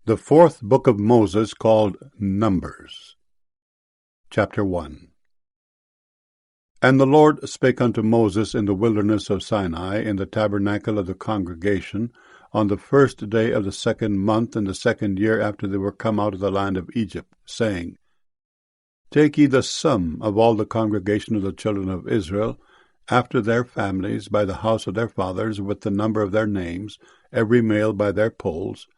The fourth book of Moses, called Numbers. Chapter 1. And the Lord spake unto Moses in the wilderness of Sinai, in the tabernacle of the congregation, on the first day of the 2nd month, in the 2nd year after they were come out of the land of Egypt, saying, Take ye the sum of all the congregation of the children of Israel, after their families, by the house of their fathers, with the number of their names, every male by their polls,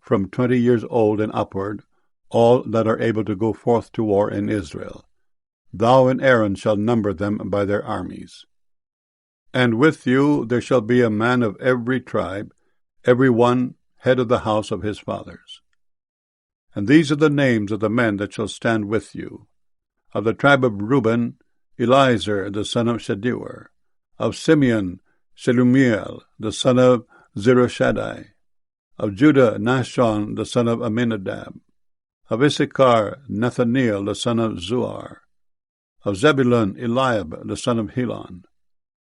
from 20 years old and upward, all that are able to go forth to war in Israel. Thou and Aaron shall number them by their armies. And with you there shall be a man of every tribe, every one head of the house of his fathers. And these are the names of the men that shall stand with you. Of the tribe of Reuben, Eliezer the son of Shedeur. Of Simeon, Shelumiel the son of Zerushadai. Of Judah, Nashon the son of Amminadab. Of Issachar, Nathaniel the son of Zuar. Of Zebulun, Eliab the son of Helon.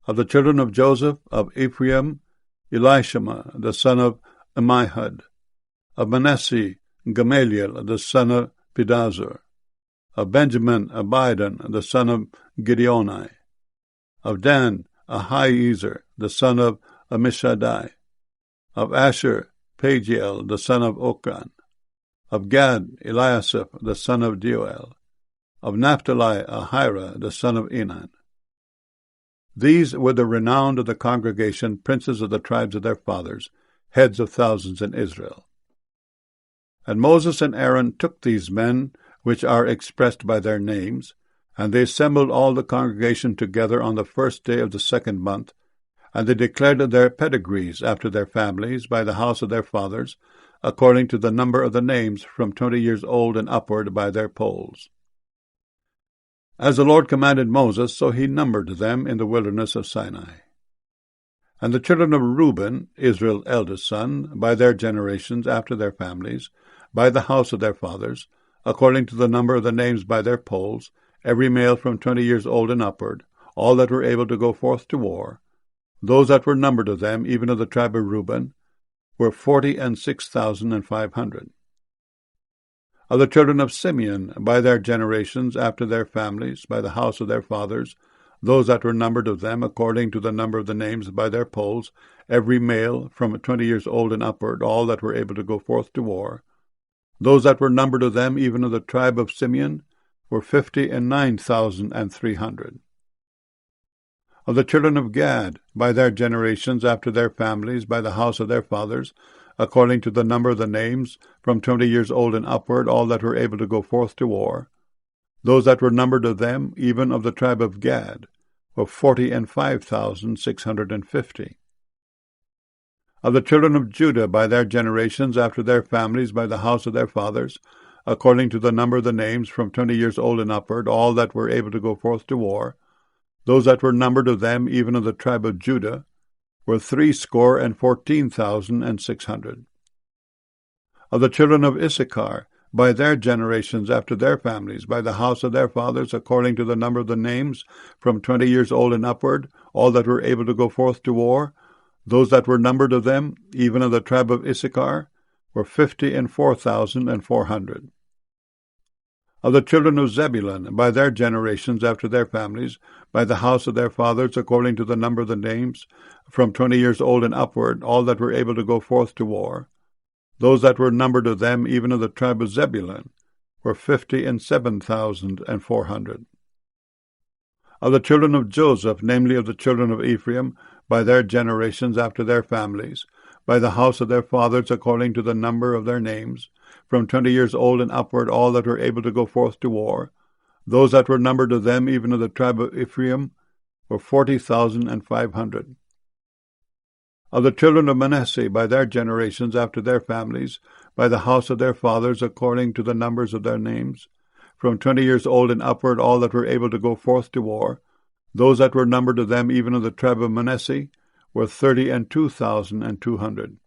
Of the children of Joseph, of Ephraim, Elishama the son of Ammihud. Of Manasseh, Gamaliel the son of Pedazur. Of Benjamin, Abidan the son of Gideoni. Of Dan, Ahiezer the son of Ammishaddai. Of Asher, Pagiel the son of Okran. Of Gad, Eliasaph the son of Deuel. Of Naphtali, Ahira the son of Enan. These were the renowned of the congregation, princes of the tribes of their fathers, heads of thousands in Israel. And Moses and Aaron took these men, which are expressed by their names, and they assembled all the congregation together on the first day of the 2nd month, and they declared their pedigrees after their families by the house of their fathers, according to the number of the names from 20 years old and upward by their polls. As the Lord commanded Moses, so he numbered them in the wilderness of Sinai. And the children of Reuben, Israel's eldest son, by their generations after their families, by the house of their fathers, according to the number of the names by their polls, every male from 20 years old and upward, all that were able to go forth to war, those that were numbered of them, even of the tribe of Reuben, were 46,500. Of the children of Simeon, by their generations, after their families, by the house of their fathers, those that were numbered of them, according to the number of the names by their polls, every male from 20 years old and upward, all that were able to go forth to war, those that were numbered of them, even of the tribe of Simeon, were 59,300. Of the children of Gad, by their generations, after their families, by the house of their fathers, according to the number of the names, from 20 years old and upward, all that were able to go forth to war, those that were numbered of them, even of the tribe of Gad, were 45,650. Of the children of Judah, by their generations, after their families, by the house of their fathers, according to the number of the names, from 20 years old and upward, all that were able to go forth to war, those that were numbered of them, even of the tribe of Judah, were 314,600. Of the children of Issachar, by their generations, after their families, by the house of their fathers, according to the number of the names, from 20 years old and upward, all that were able to go forth to war, those that were numbered of them, even of the tribe of Issachar, were 54,400. Of the children of Zebulun, by their generations, after their families, by the house of their fathers, according to the number of the names, from 20 years old and upward, all that were able to go forth to war, those that were numbered of them, even of the tribe of Zebulun, were 57,400. Of the children of Joseph, namely of the children of Ephraim, by their generations, after their families, by the house of their fathers, according to the number of their names, from 20 years old and upward, all that were able to go forth to war, those that were numbered of them, even of the tribe of Ephraim, were 40,500. Of the children of Manasseh, by their generations, after their families, by the house of their fathers, according to the numbers of their names, from 20 years old and upward, all that were able to go forth to war, those that were numbered of them, even of the tribe of Manasseh, were 32,200.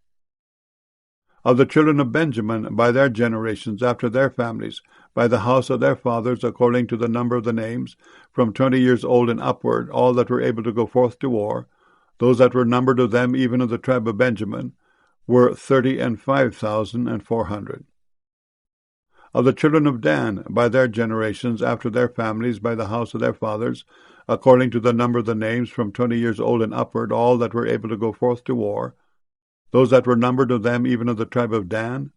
Of the children of Benjamin, by their generations, after their families, by the house of their fathers, according to the number of the names, from 20 years old and upward, all that were able to go forth to war, those that were numbered of them, even of the tribe of Benjamin, were 30,005,400. Of the children of Dan, by their generations, after their families, by the house of their fathers, according to the number of the names, from 20 years old and upward, all that were able to go forth to war, those that were numbered of them, even of the tribe of Dan,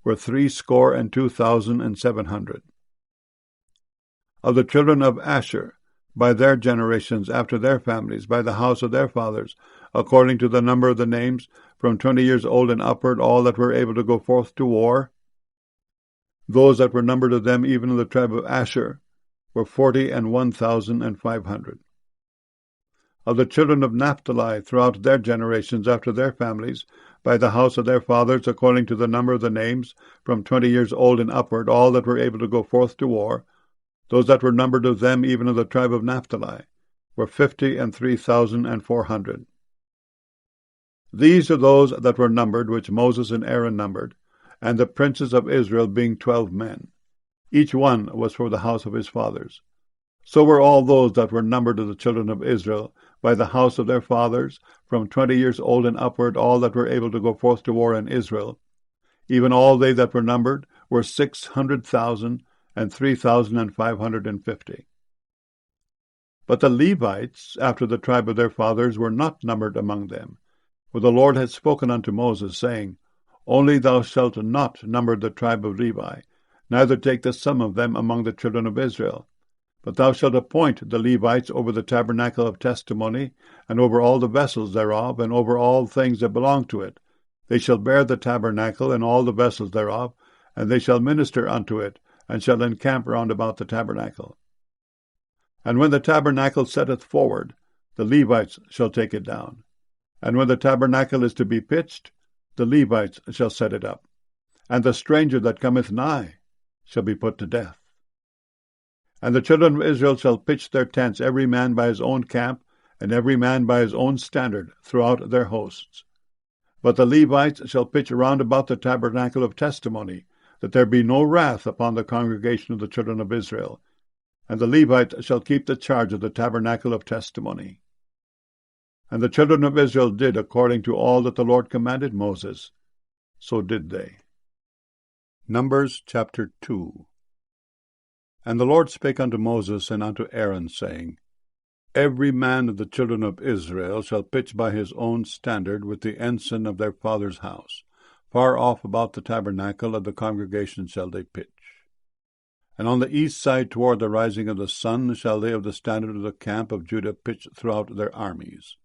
were 62,700. Of the children of Asher, by their generations, after their families, by the house of their fathers, according to the number of the names, from 20 years old and upward, all that were able to go forth to war, those that were numbered of them, even of the tribe of Asher, were 41,500. Of the children of Naphtali, throughout their generations, after their families, by the house of their fathers, according to the number of the names, from 20 years old and upward, all that were able to go forth to war, those that were numbered of them, even of the tribe of Naphtali, were 53,400. These are those that were numbered, which Moses and Aaron numbered, and the princes of Israel being 12 men. Each one was for the house of his fathers. So were all those that were numbered of the children of Israel, by the house of their fathers, from 20 years old and upward, all that were able to go forth to war in Israel. Even all they that were numbered were 600,003,550. But the Levites, after the tribe of their fathers, were not numbered among them. For the Lord had spoken unto Moses, saying, Only thou shalt not number the tribe of Levi, neither take the sum of them among the children of Israel. But thou shalt appoint the Levites over the tabernacle of testimony, and over all the vessels thereof, and over all things that belong to it. They shall bear the tabernacle and all the vessels thereof, and they shall minister unto it, and shall encamp round about the tabernacle. And when the tabernacle setteth forward, the Levites shall take it down. And when the tabernacle is to be pitched, the Levites shall set it up. And the stranger that cometh nigh shall be put to death. And the children of Israel shall pitch their tents, every man by his own camp, and every man by his own standard, throughout their hosts. But the Levites shall pitch round about the tabernacle of testimony, that there be no wrath upon the congregation of the children of Israel. And the Levites shall keep the charge of the tabernacle of testimony. And the children of Israel did according to all that the Lord commanded Moses. So did they. Numbers chapter 2. And the Lord spake unto Moses and unto Aaron, saying, Every man of the children of Israel shall pitch by his own standard with the ensign of their father's house. Far off about the tabernacle of the congregation shall they pitch. And on the east side toward the rising of the sun shall they of the standard of the camp of Judah pitch throughout their armies.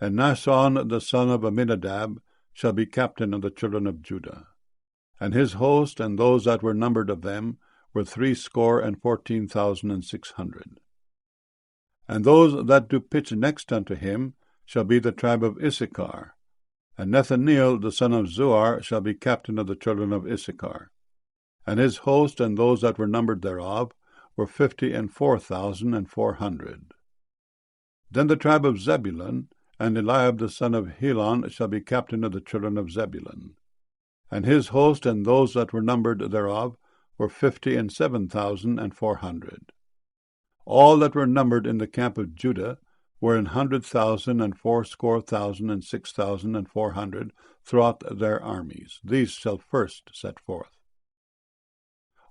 And Nahshon the son of Amminadab shall be captain of the children of Judah. And his host and those that were numbered of them were 314,600. And those that do pitch next unto him shall be the tribe of Issachar. And Nethaneel the son of Zuar shall be captain of the children of Issachar. And his host and those that were numbered thereof were 54,400. Then the tribe of Zebulun, and Eliab the son of Helon shall be captain of the children of Zebulun. And his host and those that were numbered thereof were 57,400. All that were numbered in the camp of Judah were 100,000 and 6,400 throughout their armies. These shall first set forth.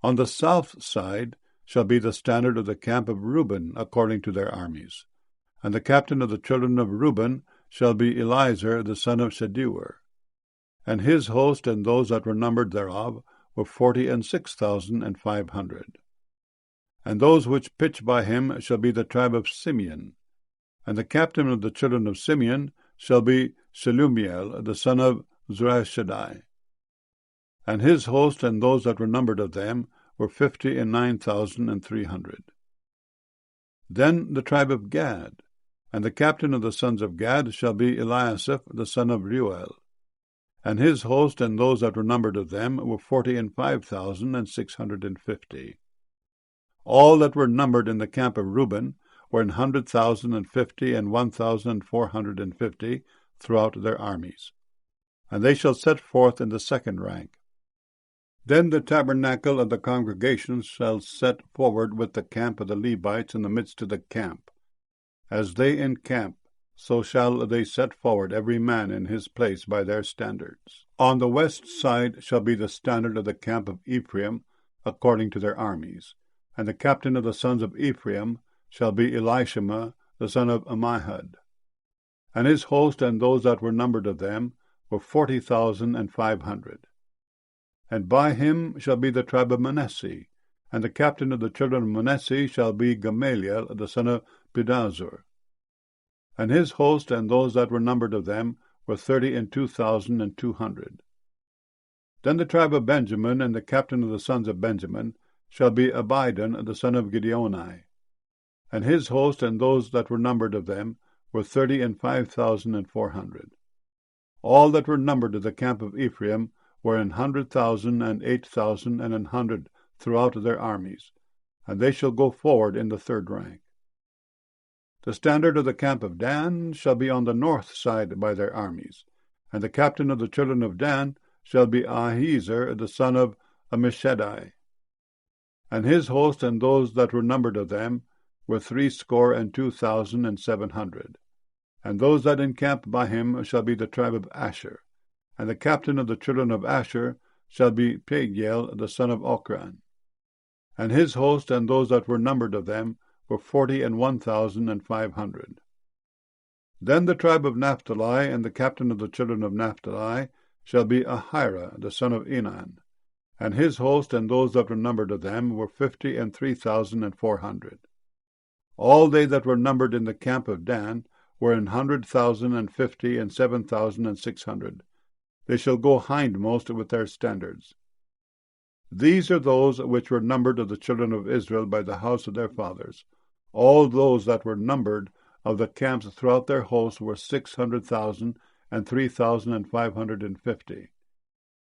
On the south side shall be the standard of the camp of Reuben according to their armies. And the captain of the children of Reuben shall be Eliezer the son of Shedeur. And his host and those that were numbered thereof were 46,500. And those which pitch by him shall be the tribe of Simeon. And the captain of the children of Simeon shall be Shelumiel the son of Zurishaddai. And his host and those that were numbered of them were 59,300. Then the tribe of Gad. And the captain of the sons of Gad shall be Eliasaph the son of Reuel. And his host and those that were numbered of them were 45,650. All that were numbered in the camp of Reuben were 100,050 and 1,450 throughout their armies. And they shall set forth in the second rank. Then the tabernacle of the congregation shall set forward with the camp of the Levites in the midst of the camp. As they encamp, so shall they set forward every man in his place by their standards. On the west side shall be the standard of the camp of Ephraim, according to their armies. And the captain of the sons of Ephraim shall be Elishama, the son of Ammihud. And his host and those that were numbered of them were 40,500. And by him shall be the tribe of Manasseh, and the captain of the children of Manasseh shall be Gamaliel, the son of Pedahzur. And his host and those that were numbered of them were 32,200. Then the tribe of Benjamin and the captain of the sons of Benjamin shall be Abidan, the son of Gideoni. And his host and those that were numbered of them were 35,400. All that were numbered of the camp of Ephraim were 100,000 and 8,000 and 100 throughout their armies, and they shall go forward in the third rank. The standard of the camp of Dan shall be on the north side by their armies, and the captain of the children of Dan shall be Ahiezer, the son of Ammishaddai. And his host and those that were numbered of them were 62,700. And those that encamp by him shall be the tribe of Asher. And the captain of the children of Asher shall be Pagiel, the son of Ochran. And his host and those that were numbered of them were 41,500. Then the tribe of Naphtali and the captain of the children of Naphtali shall be Ahira, the son of Enan. And his host and those that were numbered of them were 53,400. All they that were numbered in the camp of Dan were 100,050 and 7,600. They shall go hindmost with their standards. These are those which were numbered of the children of Israel by the house of their fathers. All those that were numbered of the camps throughout their hosts were 600,000 and 3,550.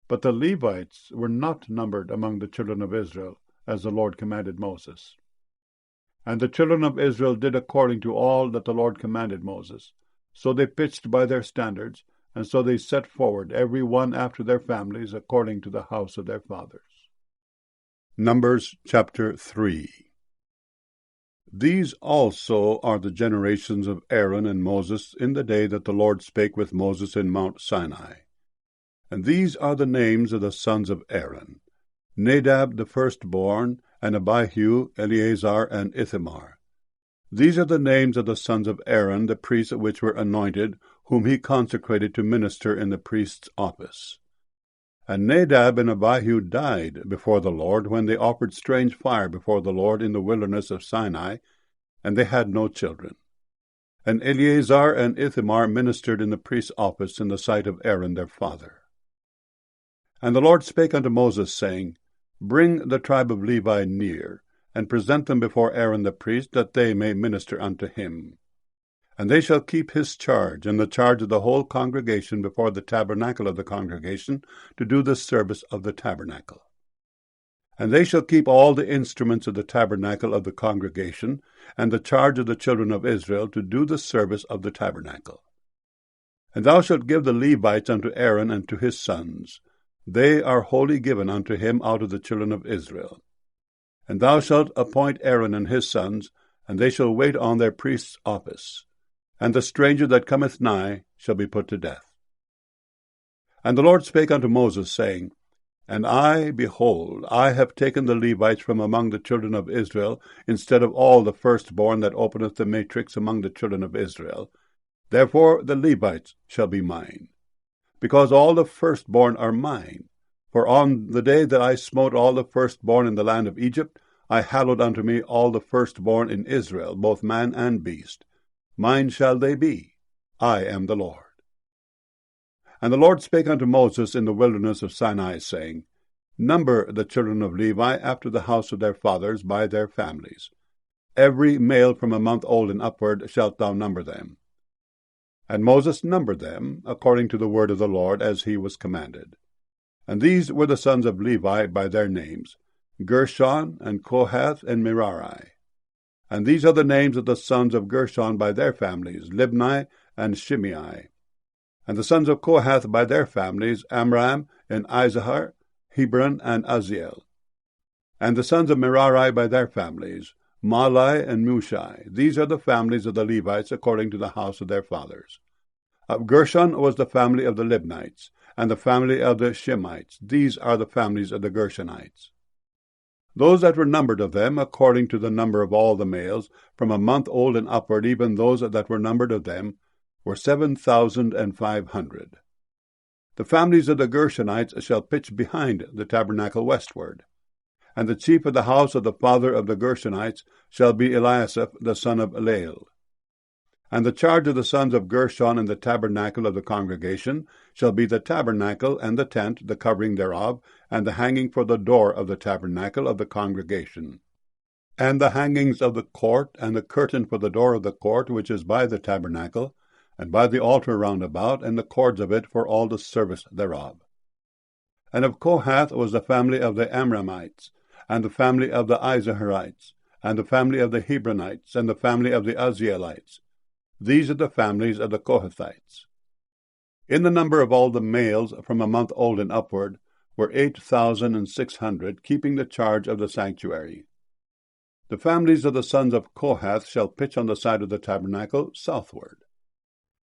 But the Levites were not numbered among the children of Israel, as the Lord commanded Moses. And the children of Israel did according to all that the Lord commanded Moses. So they pitched by their standards, and so they set forward every one after their families, according to the house of their fathers. Numbers chapter 3. These also are the generations of Aaron and Moses in the day that the Lord spake with Moses in Mount Sinai. And these are the names of the sons of Aaron: Nadab the firstborn, and Abihu, Eleazar, and Ithamar. These are the names of the sons of Aaron, the priests which were anointed, whom he consecrated to minister in the priest's office. And Nadab and Abihu died before the Lord when they offered strange fire before the Lord in the wilderness of Sinai, and they had no children. And Eleazar and Ithamar ministered in the priest's office in the sight of Aaron their father. And the Lord spake unto Moses, saying, Bring the tribe of Levi near, and present them before Aaron the priest, that they may minister unto him. And they shall keep his charge, and the charge of the whole congregation before the tabernacle of the congregation, to do the service of the tabernacle. And they shall keep all the instruments of the tabernacle of the congregation, and the charge of the children of Israel, to do the service of the tabernacle. And thou shalt give the Levites unto Aaron and to his sons. They are wholly given unto him out of the children of Israel. And thou shalt appoint Aaron and his sons, and they shall wait on their priest's office. And the stranger that cometh nigh shall be put to death. And the Lord spake unto Moses, saying, And I, behold, I have taken the Levites from among the children of Israel, instead of all the firstborn that openeth the matrix among the children of Israel. Therefore the Levites shall be mine. Because all the firstborn are mine. For on the day that I smote all the firstborn in the land of Egypt, I hallowed unto me all the firstborn in Israel, both man and beast. Mine shall they be. I am the Lord. And the Lord spake unto Moses in the wilderness of Sinai, saying, Number the children of Levi after the house of their fathers by their families. Every male from a month old and upward shalt thou number them. And Moses numbered them, according to the word of the Lord, as he was commanded. And these were the sons of Levi by their names, Gershon, and Kohath, and Merari. And these are the names of the sons of Gershon by their families, Libni and Shimei. And the sons of Kohath by their families, Amram, and Izahar, Hebron, and Uzziel. And the sons of Merari by their families, Mahli and Mushi. These are the families of the Levites according to the house of their fathers. Of Gershon was the family of the Libnites, and the family of the Shemites. These are the families of the Gershonites. Those that were numbered of them, according to the number of all the males, from a month old and upward, even those that were numbered of them, were 7,500. The families of the Gershonites shall pitch behind the tabernacle westward. And the chief of the house of the father of the Gershonites shall be Eliasaph the son of Lael. And the charge of the sons of Gershon in the tabernacle of the congregation shall be the tabernacle and the tent, the covering thereof, and the hanging for the door of the tabernacle of the congregation, and the hangings of the court, and the curtain for the door of the court which is by the tabernacle, and by the altar round about, and the cords of it for all the service thereof. And of Kohath was the family of the Amramites, and the family of the Izaharites, and the family of the Hebronites, and the family of the Uzzielites. These are the families of the Kohathites. In the number of all the males from a month old and upward were 8,600, keeping the charge of the sanctuary. The families of the sons of Kohath shall pitch on the side of the tabernacle southward.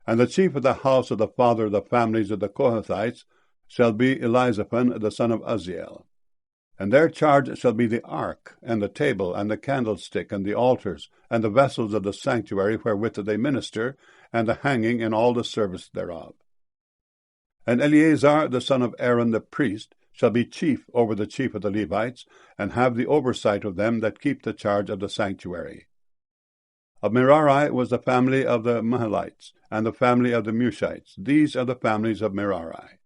And the chief of the house of the father of the families of the Kohathites shall be Elizaphan the son of Uzziel. And their charge shall be the ark, and the table, and the candlestick, and the altars, and the vessels of the sanctuary wherewith they minister, and the hanging, and all the service thereof. And Eleazar the son of Aaron the priest shall be chief over the chief of the Levites, and have the oversight of them that keep the charge of the sanctuary. Of Merari was the family of the Mahalites, and the family of the Mushites. These are the families of Merari.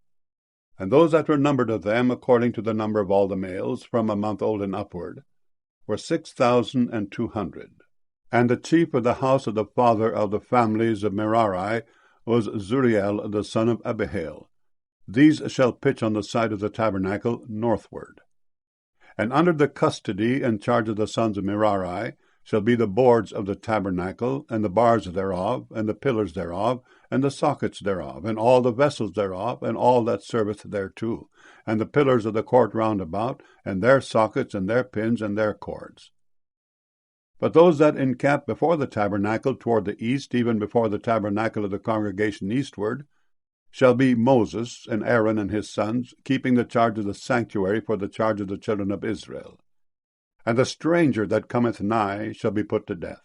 And those that were numbered of them, according to the number of all the males, from a month old and upward, were 6,200. And the chief of the house of the father of the families of Merari was Zuriel the son of Abihail. These shall pitch on the side of the tabernacle northward. And under the custody and charge of the sons of Merari shall be the boards of the tabernacle, and the bars thereof, and the pillars thereof, and the sockets thereof, and all the vessels thereof, and all that serveth thereto, and the pillars of the court round about, and their sockets, and their pins, and their cords. But those that encamp before the tabernacle toward the east, even before the tabernacle of the congregation eastward, shall be Moses, and Aaron and his sons, keeping the charge of the sanctuary for the charge of the children of Israel. And the stranger that cometh nigh shall be put to death.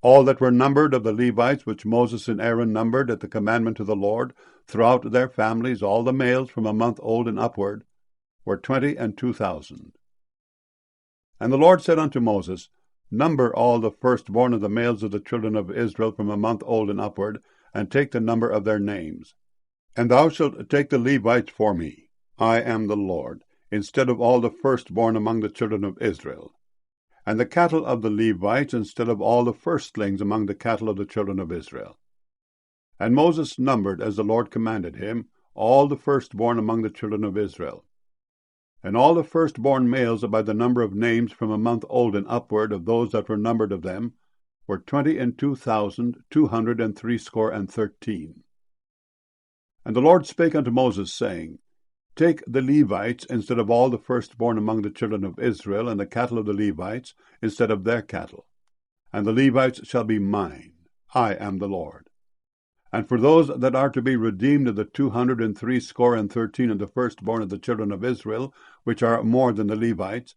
All that were numbered of the Levites, which Moses and Aaron numbered at the commandment of the Lord, throughout their families, all the males from a month old and upward, were 22,000. And the Lord said unto Moses, Number all the firstborn of the males of the children of Israel from a month old and upward, and take the number of their names. And thou shalt take the Levites for me. I am the Lord, instead of all the firstborn among the children of Israel. And the cattle of the Levites instead of all the firstlings among the cattle of the children of Israel. And Moses numbered, as the Lord commanded him, all the firstborn among the children of Israel. And all the firstborn males by the number of names from a month old and upward of those that were numbered of them were 22,213. And the Lord spake unto Moses, saying, Take the Levites instead of all the firstborn among the children of Israel, and the cattle of the Levites instead of their cattle. And the Levites shall be mine. I am the Lord. And for those that are to be redeemed of the 213 of the firstborn of the children of Israel, which are more than the Levites,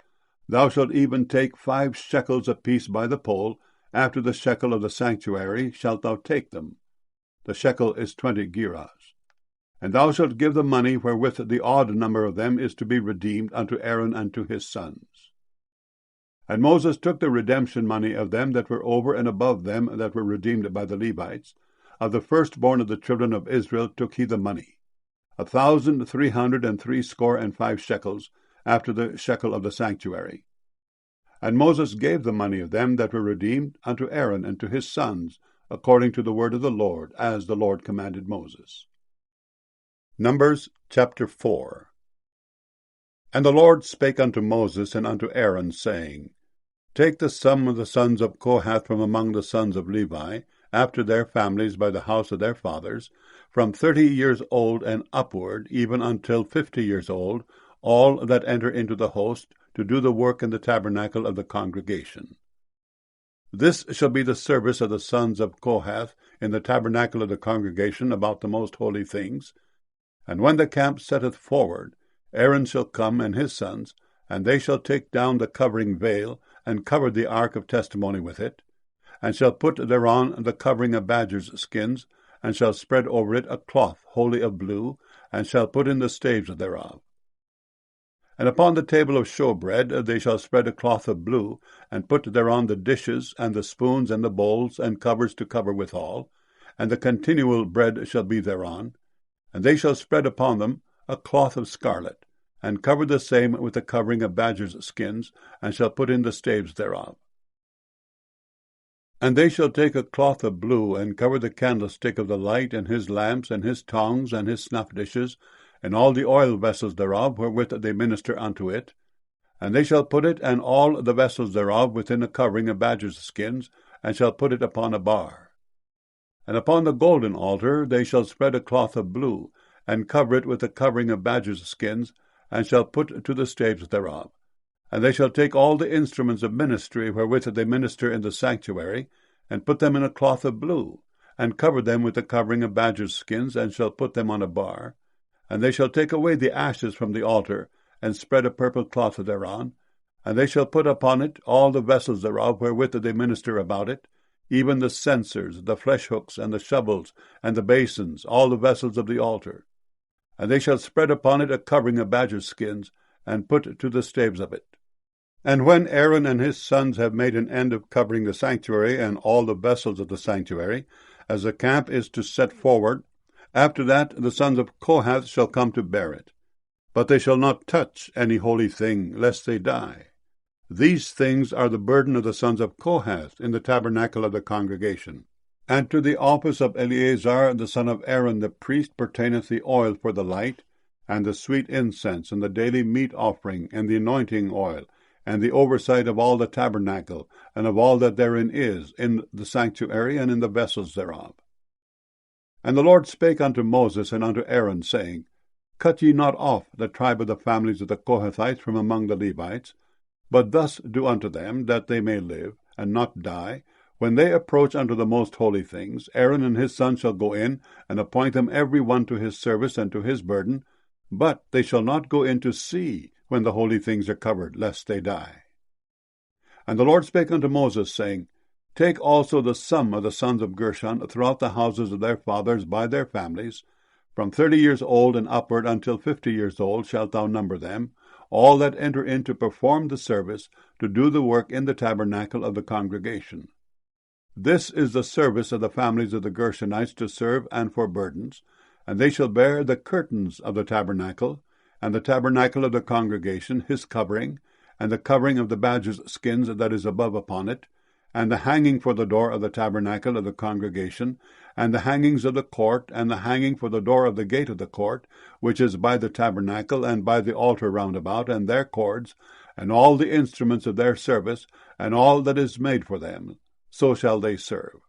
thou shalt even take 5 shekels apiece by the poll, after the shekel of the sanctuary shalt thou take them. The shekel is 20 gerahs. And thou shalt give the money wherewith the odd number of them is to be redeemed unto Aaron and to his sons. And Moses took the redemption money of them that were over and above them that were redeemed by the Levites. Of the firstborn of the children of Israel took he the money, 1,365 shekels, after the shekel of the sanctuary. And Moses gave the money of them that were redeemed unto Aaron and to his sons, according to the word of the Lord, as the Lord commanded Moses. Numbers chapter 4. And the Lord spake unto Moses and unto Aaron, saying, Take the sum of the sons of Kohath from among the sons of Levi, after their families by the house of their fathers, from 30 years old and upward, even until 50 years old, all that enter into the host, to do the work in the tabernacle of the congregation. This shall be the service of the sons of Kohath in the tabernacle of the congregation about the most holy things. And when the camp setteth forward, Aaron shall come and his sons, and they shall take down the covering veil, and cover the ark of testimony with it, and shall put thereon the covering of badgers' skins, and shall spread over it a cloth wholly of blue, and shall put in the staves thereof. And upon the table of showbread they shall spread a cloth of blue, and put thereon the dishes, and the spoons, and the bowls, and covers to cover withal, and the continual bread shall be thereon. And they shall spread upon them a cloth of scarlet, and cover the same with the covering of badgers' skins, and shall put in the staves thereof. And they shall take a cloth of blue, and cover the candlestick of the light, and his lamps, and his tongs, and his snuff dishes, and all the oil vessels thereof, wherewith they minister unto it. And they shall put it and all the vessels thereof within a covering of badgers' skins, and shall put it upon a bar. And upon the golden altar they shall spread a cloth of blue, and cover it with the covering of badgers' skins, and shall put to the staves thereof. And they shall take all the instruments of ministry wherewith they minister in the sanctuary, and put them in a cloth of blue, and cover them with the covering of badgers' skins, and shall put them on a bar. And they shall take away the ashes from the altar, and spread a purple cloth thereon. And they shall put upon it all the vessels thereof wherewith they minister about it, even the censers, the flesh hooks, and the shovels, and the basins, all the vessels of the altar. And they shall spread upon it a covering of badgers' skins, and put to the staves of it. And when Aaron and his sons have made an end of covering the sanctuary and all the vessels of the sanctuary, as the camp is to set forward, after that the sons of Kohath shall come to bear it. But they shall not touch any holy thing, lest they die. These things are the burden of the sons of Kohath in the tabernacle of the congregation. And to the office of Eleazar the son of Aaron the priest pertaineth the oil for the light, and the sweet incense, and the daily meat offering, and the anointing oil, and the oversight of all the tabernacle, and of all that therein is, in the sanctuary, and in the vessels thereof. And the Lord spake unto Moses and unto Aaron, saying, Cut ye not off the tribe of the families of the Kohathites from among the Levites, but thus do unto them, that they may live, and not die. When they approach unto the most holy things, Aaron and his sons shall go in, and appoint them every one to his service and to his burden, but they shall not go in to see when the holy things are covered, lest they die. And the Lord spake unto Moses, saying, Take also the sum of the sons of Gershon throughout the houses of their fathers by their families, from 30 years old and upward until 50 years old shalt thou number them, all that enter in to perform the service, to do the work in the tabernacle of the congregation. This is the service of the families of the Gershonites to serve and for burdens, and they shall bear the curtains of the tabernacle, and the tabernacle of the congregation, his covering, and the covering of the badgers' skins that is above upon it, and the hanging for the door of the tabernacle of the congregation, and the hangings of the court, and the hanging for the door of the gate of the court, which is by the tabernacle, and by the altar round about, and their cords, and all the instruments of their service, and all that is made for them, so shall they serve.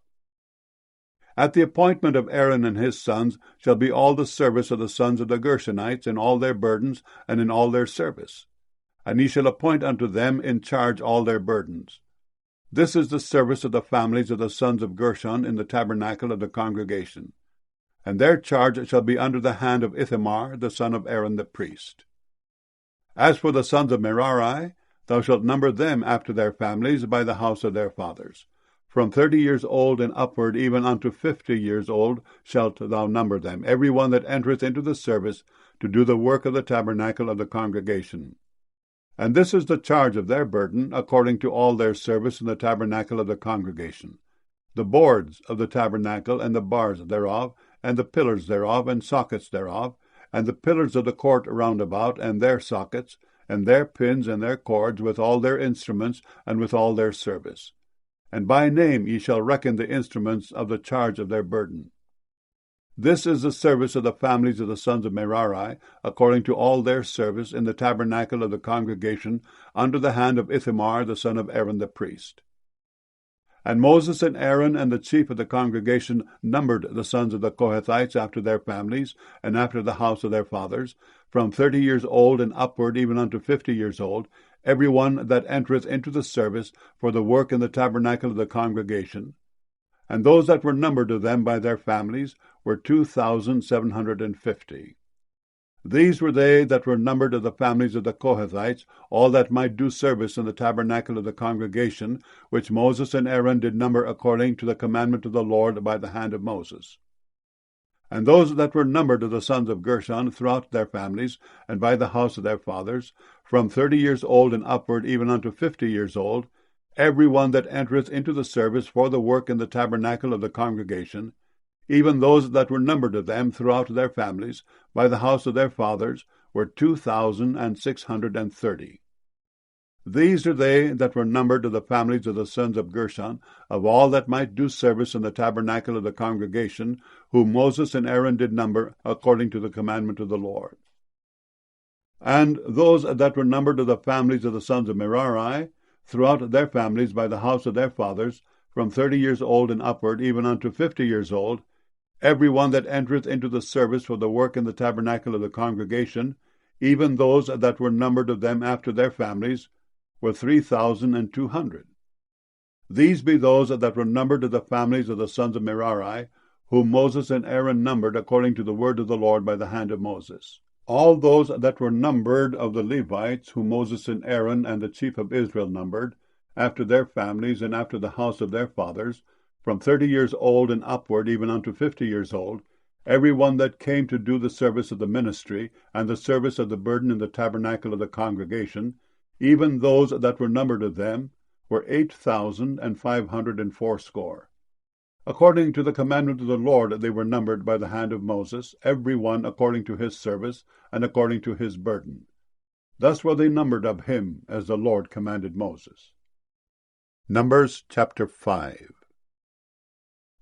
At the appointment of Aaron and his sons shall be all the service of the sons of the Gershonites in all their burdens, and in all their service. And he shall appoint unto them in charge all their burdens. This is the service of the families of the sons of Gershon in the tabernacle of the congregation. And their charge shall be under the hand of Ithamar, the son of Aaron the priest. As for the sons of Merari, thou shalt number them after their families by the house of their fathers. From 30 years old and upward, even unto 50 years old, shalt thou number them, every one that entereth into the service, to do the work of the tabernacle of the congregation. And this is the charge of their burden, according to all their service in the tabernacle of the congregation: the boards of the tabernacle, and the bars thereof, and the pillars thereof, and sockets thereof, and the pillars of the court round about, and their sockets, and their pins, and their cords, with all their instruments, and with all their service. And by name ye shall reckon the instruments of the charge of their burden. This is the service of the families of the sons of Merari, according to all their service in the tabernacle of the congregation, under the hand of Ithamar the son of Aaron the priest. And Moses and Aaron and the chief of the congregation numbered the sons of the Kohathites after their families, and after the house of their fathers, from 30 years old and upward, even unto 50 years old, every one that entereth into the service for the work in the tabernacle of the congregation. And those that were numbered of them by their families were 2,750. These were they that were numbered of the families of the Kohathites, all that might do service in the tabernacle of the congregation, which Moses and Aaron did number according to the commandment of the Lord by the hand of Moses. And those that were numbered of the sons of Gershon throughout their families, and by the house of their fathers, from 30 years old and upward, even unto 50 years old, every one that entereth into the service for the work in the tabernacle of the congregation, even those that were numbered of them throughout their families, by the house of their fathers, were 2,630. These are they that were numbered of the families of the sons of Gershon, of all that might do service in the tabernacle of the congregation, whom Moses and Aaron did number according to the commandment of the Lord. And those that were numbered of the families of the sons of Merari, throughout their families by the house of their fathers, from 30 years old and upward, even unto 50 years old, every one that entereth into the service for the work in the tabernacle of the congregation, even those that were numbered of them after their families, were 3,200. These be those that were numbered of the families of the sons of Merari, whom Moses and Aaron numbered according to the word of the Lord by the hand of Moses. All those that were numbered of the Levites, whom Moses and Aaron and the chief of Israel numbered, after their families and after the house of their fathers, from 30 years old and upward, even unto 50 years old, every one that came to do the service of the ministry and the service of the burden in the tabernacle of the congregation, even those that were numbered of them, were 8,580. According to the commandment of the Lord they were numbered by the hand of Moses, every one according to his service and according to his burden. Thus were they numbered of him, as the Lord commanded Moses. Numbers chapter 5.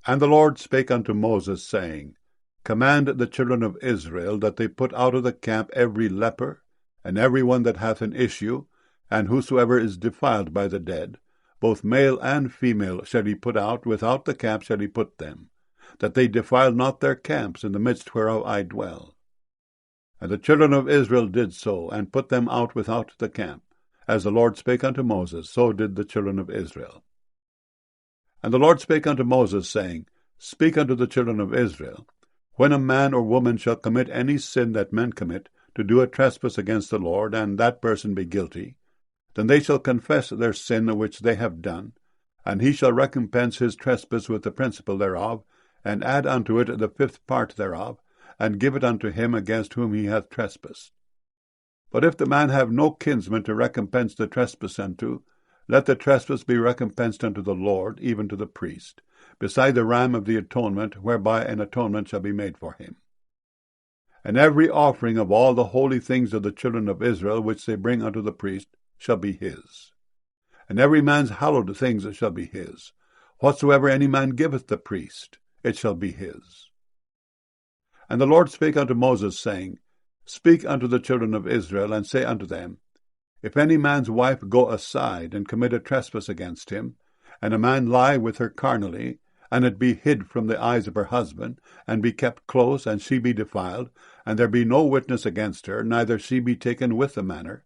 And the Lord spake unto Moses, saying, Command the children of Israel that they put out of the camp every leper, and every one that hath an issue, and whosoever is defiled by the dead, both male and female shall he put out, without the camp shall he put them, that they defile not their camps in the midst whereof I dwell. And the children of Israel did so, and put them out without the camp. As the Lord spake unto Moses, so did the children of Israel. And the Lord spake unto Moses, saying, Speak unto the children of Israel, When a man or woman shall commit any sin that men commit, to do a trespass against the Lord, and that person be guilty, then they shall confess their sin which they have done, and he shall recompense his trespass with the principal thereof, and add unto it the 5th part thereof, and give it unto him against whom he hath trespassed. But if the man have no kinsman to recompense the trespass unto, let the trespass be recompensed unto the Lord, even to the priest, beside the ram of the atonement, whereby an atonement shall be made for him. And every offering of all the holy things of the children of Israel, which they bring unto the priest, shall be his. And every man's hallowed things shall be his. Whatsoever any man giveth the priest, it shall be his. And the Lord spake unto Moses, saying, Speak unto the children of Israel, and say unto them, If any man's wife go aside, and commit a trespass against him, and a man lie with her carnally, and it be hid from the eyes of her husband, and be kept close, and she be defiled, and there be no witness against her, neither she be taken with the manner,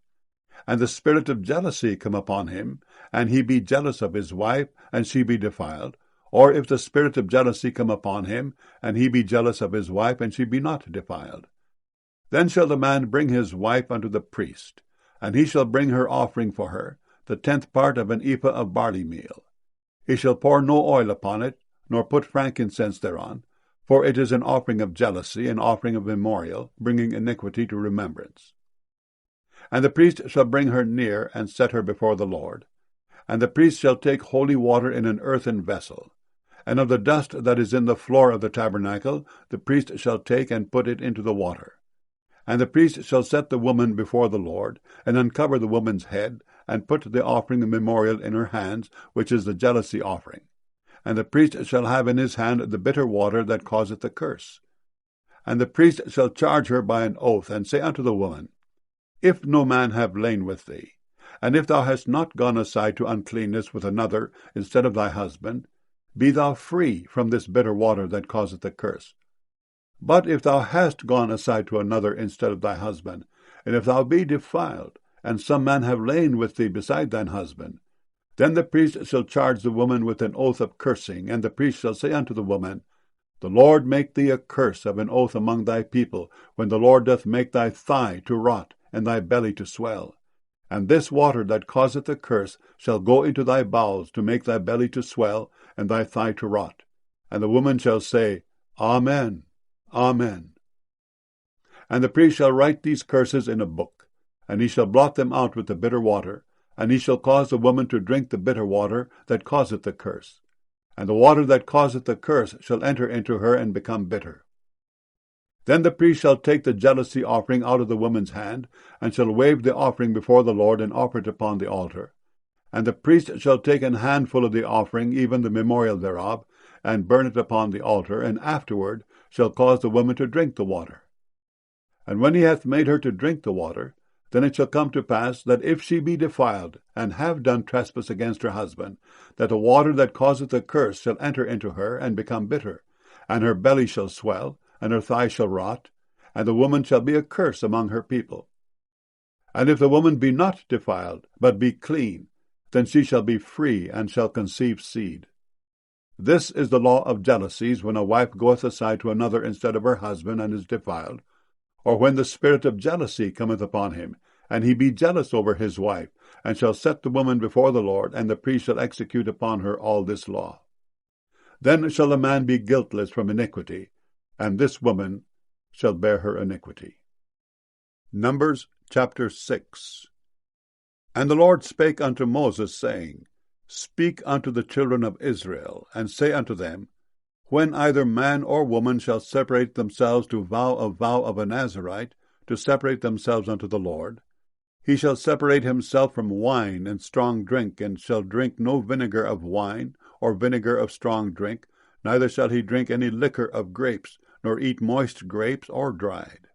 and the spirit of jealousy come upon him, and he be jealous of his wife, and she be defiled, or if the spirit of jealousy come upon him, and he be jealous of his wife, and she be not defiled, then shall the man bring his wife unto the priest, and he shall bring her offering for her, the 10th part of an ephah of barley meal. He shall pour no oil upon it, nor put frankincense thereon, for it is an offering of jealousy, an offering of memorial, bringing iniquity to remembrance. And the priest shall bring her near, and set her before the Lord. And the priest shall take holy water in an earthen vessel, and of the dust that is in the floor of the tabernacle the priest shall take and put it into the water. And the priest shall set the woman before the Lord, and uncover the woman's head, and put the offering of memorial in her hands, which is the jealousy offering. And the priest shall have in his hand the bitter water that causeth the curse. And the priest shall charge her by an oath, and say unto the woman, If no man have lain with thee, and if thou hast not gone aside to uncleanness with another instead of thy husband, be thou free from this bitter water that causeth the curse. But if thou hast gone aside to another instead of thy husband, and if thou be defiled, and some man have lain with thee beside thine husband, then the priest shall charge the woman with an oath of cursing, and the priest shall say unto the woman, The Lord make thee a curse of an oath among thy people, when the Lord doth make thy thigh to rot, and thy belly to swell. And this water that causeth the curse shall go into thy bowels, to make thy belly to swell, and thy thigh to rot. And the woman shall say, Amen, Amen. And the priest shall write these curses in a book, and he shall blot them out with the bitter water, and he shall cause the woman to drink the bitter water that causeth the curse. And the water that causeth the curse shall enter into her and become bitter. Then the priest shall take the jealousy offering out of the woman's hand, and shall wave the offering before the Lord, and offer it upon the altar. And the priest shall take an handful of the offering, even the memorial thereof, and burn it upon the altar, and afterward shall cause the woman to drink the water. And when he hath made her to drink the water, then it shall come to pass, that if she be defiled, and have done trespass against her husband, that the water that causeth the curse shall enter into her, and become bitter, and her belly shall swell, and her thigh shall rot, and the woman shall be a curse among her people. And if the woman be not defiled, but be clean, then she shall be free, and shall conceive seed. This is the law of jealousies, when a wife goeth aside to another instead of her husband, and is defiled, or when the spirit of jealousy cometh upon him, and he be jealous over his wife, and shall set the woman before the Lord, and the priest shall execute upon her all this law. Then shall the man be guiltless from iniquity, and this woman shall bear her iniquity. Numbers chapter 6. And the Lord spake unto Moses, saying, Speak unto the children of Israel, and say unto them, When either man or woman shall separate themselves to vow of a Nazarite, to separate themselves unto the Lord, he shall separate himself from wine and strong drink, and shall drink no vinegar of wine, or vinegar of strong drink, neither shall he drink any liquor of grapes, nor eat moist grapes or dried.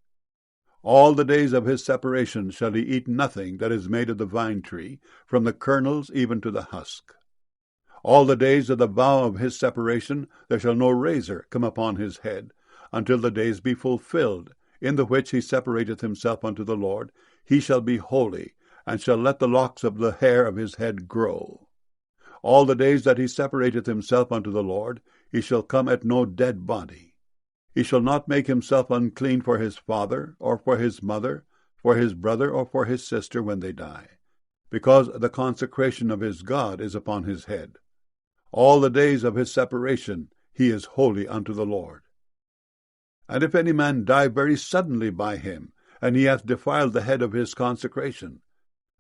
All the days of his separation shall he eat nothing that is made of the vine tree, from the kernels even to the husk. All the days of the vow of his separation there shall no razor come upon his head, until the days be fulfilled, in the which he separateth himself unto the Lord. He shall be holy, and shall let the locks of the hair of his head grow. All the days that he separateth himself unto the Lord, he shall come at no dead body. He shall not make himself unclean for his father, or for his mother, for his brother, or for his sister when they die, because the consecration of his God is upon his head. All the days of his separation he is holy unto the Lord. And if any man die very suddenly by him, and he hath defiled the head of his consecration,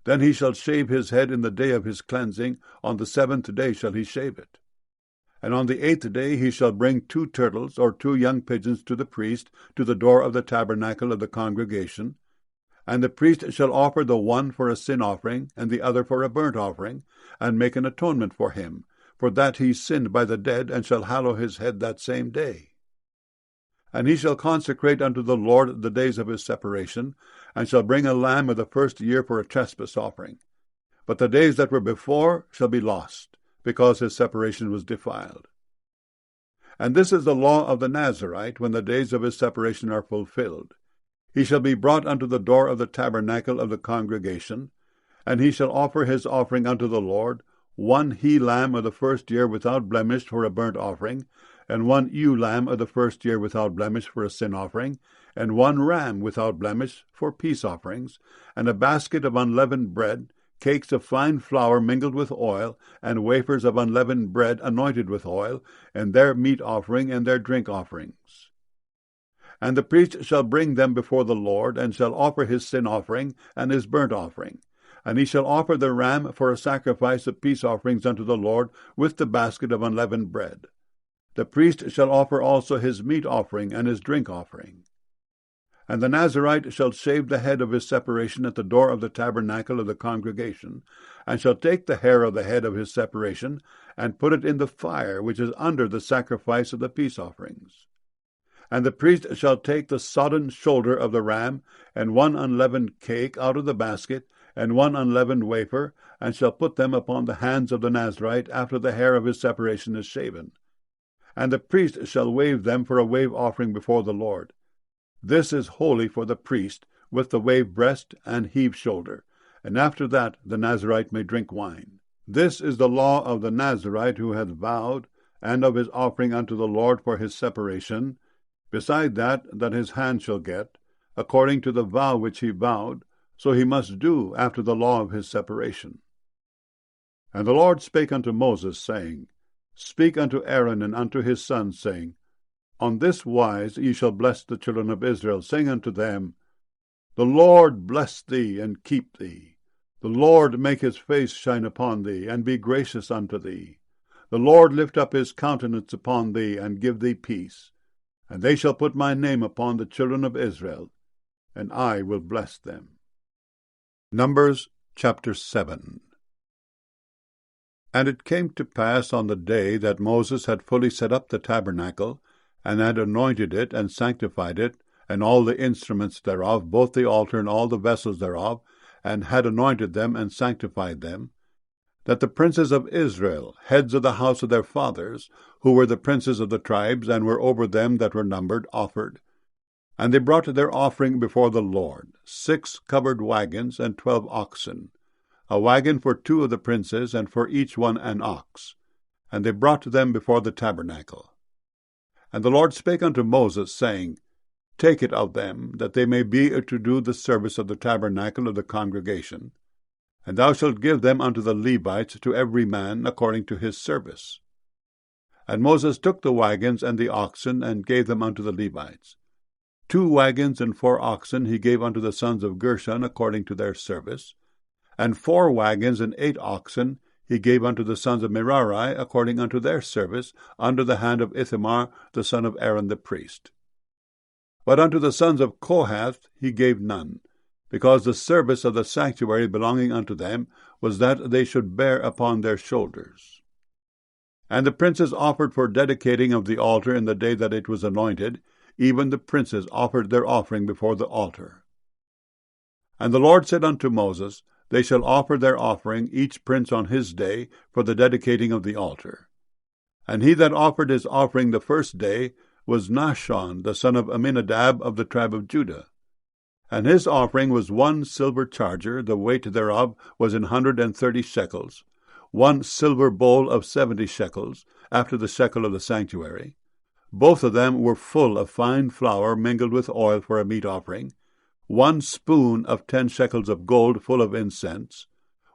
then he shall shave his head in the day of his cleansing. On the 7th day shall he shave it. And on the 8th day he shall bring 2 turtles or 2 young pigeons to the priest, to the door of the tabernacle of the congregation. And the priest shall offer the one for a sin offering, and the other for a burnt offering, and make an atonement for him, for that he sinned by the dead, and shall hallow his head that same day. And he shall consecrate unto the Lord the days of his separation, and shall bring a lamb of the first year for a trespass offering. But the days that were before shall be lost, because his separation was defiled. And this is the law of the Nazarite, when the days of his separation are fulfilled. He shall be brought unto the door of the tabernacle of the congregation, and he shall offer his offering unto the Lord, 1 he-lamb of the first year without blemish for a burnt offering, and 1 ewe-lamb of the first year without blemish for a sin offering, and 1 ram without blemish for peace offerings, and a basket of unleavened bread, cakes of fine flour mingled with oil, and wafers of unleavened bread anointed with oil, and their meat offering and their drink offerings. And the priest shall bring them before the Lord, and shall offer his sin offering and his burnt offering. And he shall offer the ram for a sacrifice of peace offerings unto the Lord, with the basket of unleavened bread. The priest shall offer also his meat offering and his drink offering. And the Nazarite shall shave the head of his separation at the door of the tabernacle of the congregation, and shall take the hair of the head of his separation, and put it in the fire which is under the sacrifice of the peace offerings. And the priest shall take the sodden shoulder of the ram, and 1 unleavened cake out of the basket, and 1 unleavened wafer, and shall put them upon the hands of the Nazarite after the hair of his separation is shaven. and the priest shall wave them for a wave offering before the Lord. This is holy for the priest, with the wave breast and heave shoulder, and after that the Nazirite may drink wine. This is the law of the Nazirite who hath vowed, and of his offering unto the Lord for his separation, beside that his hand shall get, according to the vow which he vowed, so he must do after the law of his separation. And the Lord spake unto Moses, saying, Speak unto Aaron and unto his sons, saying, On this wise ye shall bless the children of Israel, saying unto them, The Lord bless thee and keep thee. The Lord make his face shine upon thee, and be gracious unto thee. The Lord lift up his countenance upon thee, and give thee peace. And they shall put my name upon the children of Israel, and I will bless them. Numbers chapter 7. And it came to pass on the day that Moses had fully set up the tabernacle, and had anointed it, and sanctified it, and all the instruments thereof, both the altar and all the vessels thereof, and had anointed them and sanctified them, that the princes of Israel, heads of the house of their fathers, who were the princes of the tribes, and were over them that were numbered, offered. And they brought their offering before the Lord, 6 covered wagons, and 12 oxen, a wagon for 2 of the princes, and for each one an ox. And they brought them before the tabernacle. And the Lord spake unto Moses, saying, Take it of them, that they may be to do the service of the tabernacle of the congregation, and thou shalt give them unto the Levites, to every man according to his service. And Moses took the wagons and the oxen, and gave them unto the Levites. 2 wagons and 4 oxen he gave unto the sons of Gershon according to their service, and 4 wagons and 8 oxen he gave unto the sons of Merari according unto their service, under the hand of Ithamar the son of Aaron the priest. But unto the sons of Kohath he gave none, because the service of the sanctuary belonging unto them was that they should bear upon their shoulders. And the princes offered for dedicating of the altar in the day that it was anointed, even the princes offered their offering before the altar. And the Lord said unto Moses, They shall offer their offering, each prince on his day, for the dedicating of the altar. And he that offered his offering the first day was Nahshon, the son of Amminadab of the tribe of Judah. And his offering was 1 silver charger, the weight thereof was 130 shekels, 1 silver bowl of 70 shekels, after the shekel of the sanctuary. Both of them were full of fine flour mingled with oil for a meat offering, 1 spoon of 10 shekels of gold full of incense,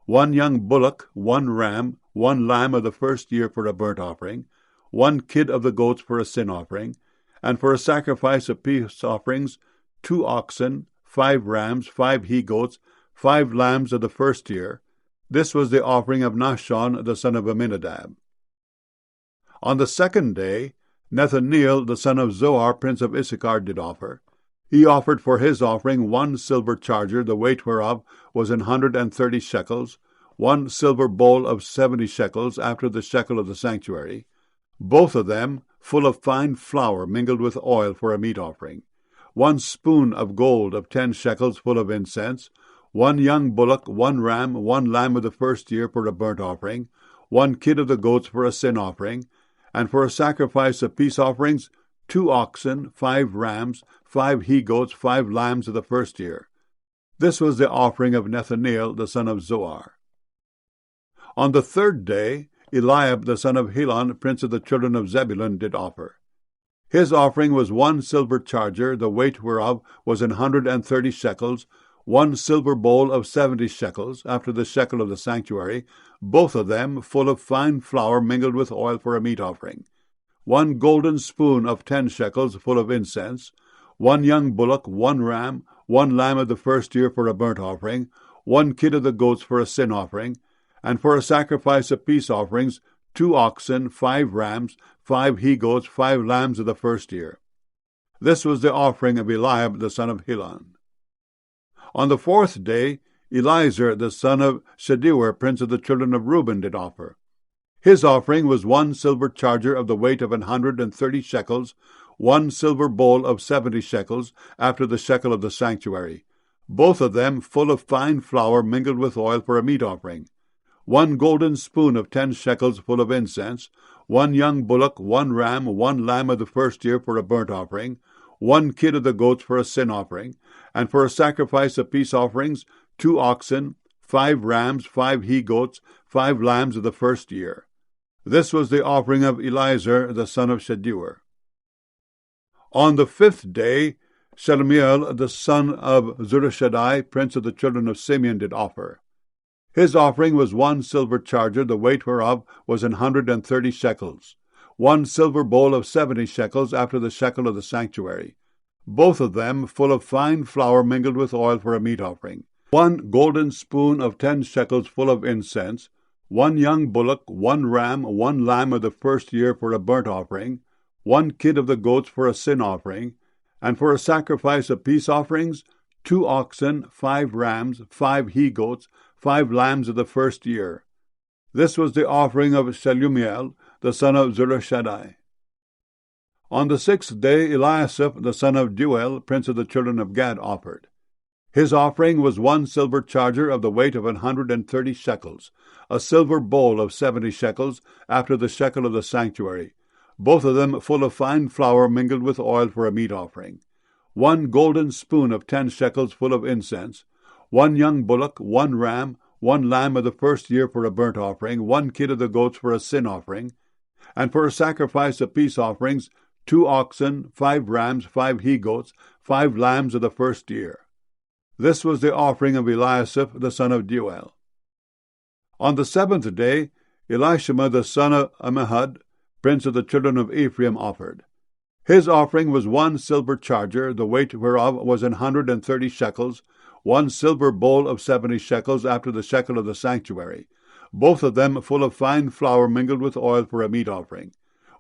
1 young bullock, 1 ram, 1 lamb of the first year for a burnt offering, 1 kid of the goats for a sin offering, and for a sacrifice of peace offerings, 2 oxen, 5 rams, 5 he-goats, 5 lambs of the first year. This was the offering of Nahshon the son of Amminadab. On the second day, Nethaneel the son of Zoar, prince of Issachar, did offer. He offered for his offering 1 silver charger, the weight whereof was 130 shekels, 1 silver bowl of 70 shekels, after the shekel of the sanctuary, both of them full of fine flour mingled with oil for a meat offering, 1 spoon of gold of 10 shekels full of incense, 1 young bullock, 1 ram, 1 lamb of the first year for a burnt offering, 1 kid of the goats for a sin offering, and for a sacrifice of peace offerings, 2 oxen, 5 rams, 5 he-goats, 5 lambs of the first year. This was the offering of Nethaneel the son of Zoar. On the third day, Eliab the son of Helon, prince of the children of Zebulun, did offer. His offering was 1 silver charger, the weight whereof was 130 shekels, 1 silver bowl of 70 shekels, after the shekel of the sanctuary, both of them full of fine flour mingled with oil for a meat offering, 1 golden spoon of 10 shekels full of incense, 1 young bullock, 1 ram, 1 lamb of the first year for a burnt offering, 1 kid of the goats for a sin offering, and for a sacrifice of peace offerings, 2 oxen, 5 rams, 5 he-goats, 5 lambs of the first year. This was the offering of Eliab the son of Helon. On the fourth day, Eliezer the son of Shedeur, prince of the children of Reuben, did offer. His offering was 1 silver charger of the weight of 130 shekels, 1 silver bowl of 70 shekels, after the shekel of the sanctuary, both of them full of fine flour mingled with oil for a meat offering, 1 golden spoon of 10 shekels full of incense, 1 young bullock, 1 ram, 1 lamb of the first year for a burnt offering, 1 kid of the goats for a sin offering, and for a sacrifice of peace offerings, 2 oxen, 5 rams, 5 he-goats, 5 lambs of the first year. This was the offering of Eliezer the son of Shedeur. On the 5th day, Shelumiel the son of Zurishaddai, prince of the children of Simeon, did offer. His offering was 1 silver charger, the weight whereof was 130 shekels, 1 silver bowl of 70 shekels after the shekel of the sanctuary, both of them full of fine flour mingled with oil for a meat offering, 1 golden spoon of 10 shekels full of incense, 1 young bullock, 1 ram, 1 lamb of the first year for a burnt offering, 1 kid of the goats for a sin offering, and for a sacrifice of peace offerings, 2 oxen, 5 rams, 5 he-goats, 5 lambs of the first year. This was the offering of Shelumiel, the son of Zurishaddai. On the 6th day, Eliasaph, the son of Deuel, prince of the children of Gad, offered. His offering was 1 silver charger of the weight of 130 shekels, a silver bowl of 70 shekels after the shekel of the sanctuary, both of them full of fine flour mingled with oil for a meat offering, 1 golden spoon of 10 shekels full of incense, 1 young bullock, 1 ram, 1 lamb of the first year for a burnt offering, 1 kid of the goats for a sin offering, and for a sacrifice of peace offerings, 2 oxen, 5 rams, 5 he-goats, 5 lambs of the first year. This was the offering of Eliasaph, the son of Deuel. On the 7th day, Elishama, the son of Ammihud, prince of the children of Ephraim, offered. His offering was 1 silver charger, the weight whereof was 130 shekels, 1 silver bowl of 70 shekels after the shekel of the sanctuary, both of them full of fine flour mingled with oil for a meat offering,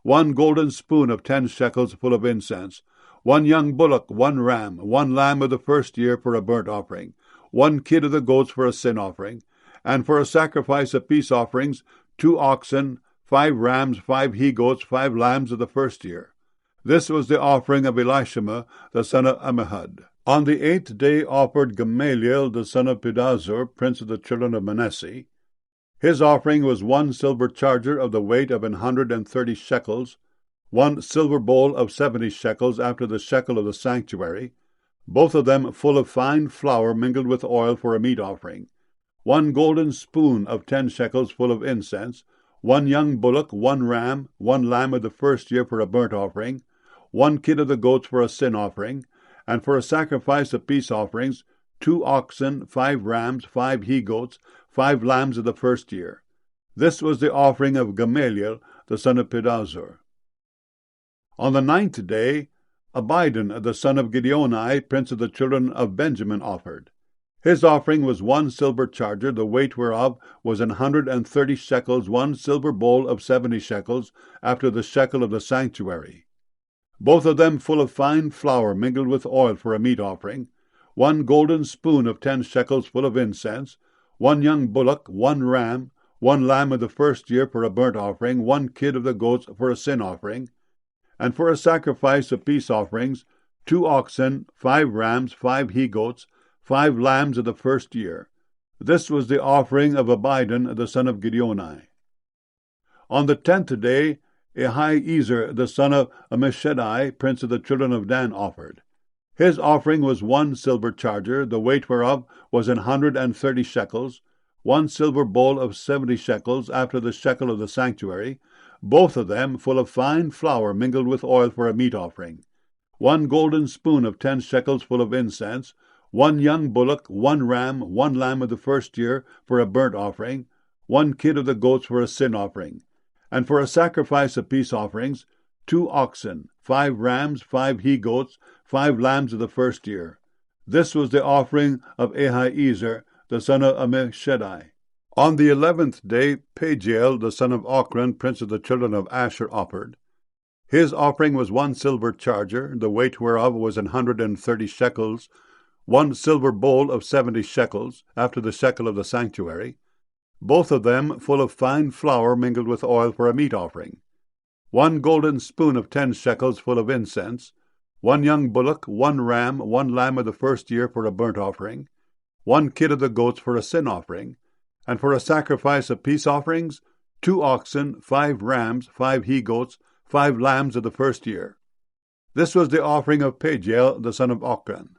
1 golden spoon of 10 shekels full of incense, 1 young bullock, 1 ram, 1 lamb of the first year for a burnt offering, 1 kid of the goats for a sin offering, and for a sacrifice of peace offerings, 2 oxen, 5 rams, 5 he-goats, 5 lambs of the first year. This was the offering of Elishama, the son of Ammihud. On the 8th day offered Gamaliel, the son of Pedahzur, prince of the children of Manasseh. His offering was 1 silver charger of the weight of 130 shekels, 1 silver bowl of 70 shekels after the shekel of the sanctuary, both of them full of fine flour mingled with oil for a meat offering, 1 golden spoon of 10 shekels full of incense, 1 young bullock, 1 ram, 1 lamb of the first year for a burnt offering, 1 kid of the goats for a sin offering, and for a sacrifice of peace offerings, 2 oxen, 5 rams, 5 he-goats, 5 lambs of the first year. This was the offering of Gamaliel, the son of Pedahzur. On the 9th day, Abidan, the son of Gideoni, prince of the children of Benjamin, offered. His offering was 1 silver charger, the weight whereof was 130 shekels, 1 silver bowl of 70 shekels, after the shekel of the sanctuary, both of them full of fine flour mingled with oil for a meat offering, 1 golden spoon of 10 shekels full of incense, 1 young bullock, 1 ram, 1 lamb of the first year for a burnt offering, 1 kid of the goats for a sin offering, and for a sacrifice of peace offerings, 2 oxen, 5 rams, 5 he-goats, 5 lambs of the first year. This was the offering of Abidan, the son of Gideoni. On the 10th day, Ahiezer, the son of Ammishaddai, prince of the children of Dan, offered. His offering was 1 silver charger, the weight whereof was 130 shekels, 1 silver bowl of 70 shekels after the shekel of the sanctuary, both of them full of fine flour mingled with oil for a meat offering, 1 golden spoon of 10 shekels full of incense, 1 young bullock, 1 ram, 1 lamb of the first year for a burnt offering, 1 kid of the goats for a sin offering, and for a sacrifice of peace offerings, 2 oxen, 5 rams, 5 he-goats, 5 lambs of the first year. This was the offering of Ahiezer, the son of Ammishaddai. On the 11th day, Pagiel, the son of Ochran, prince of the children of Asher, offered. His offering was 1 silver charger, the weight whereof was 130 shekels, 1 silver bowl of 70 shekels, after the shekel of the sanctuary, both of them full of fine flour mingled with oil for a meat offering, 1 golden spoon of 10 shekels full of incense, 1 young bullock, 1 ram, 1 lamb of the first year for a burnt offering, 1 kid of the goats for a sin offering, And for a sacrifice of peace offerings, 2 oxen, 5 rams, 5 he-goats, 5 lambs of the first year. This was the offering of Pagiel the son of Ochran.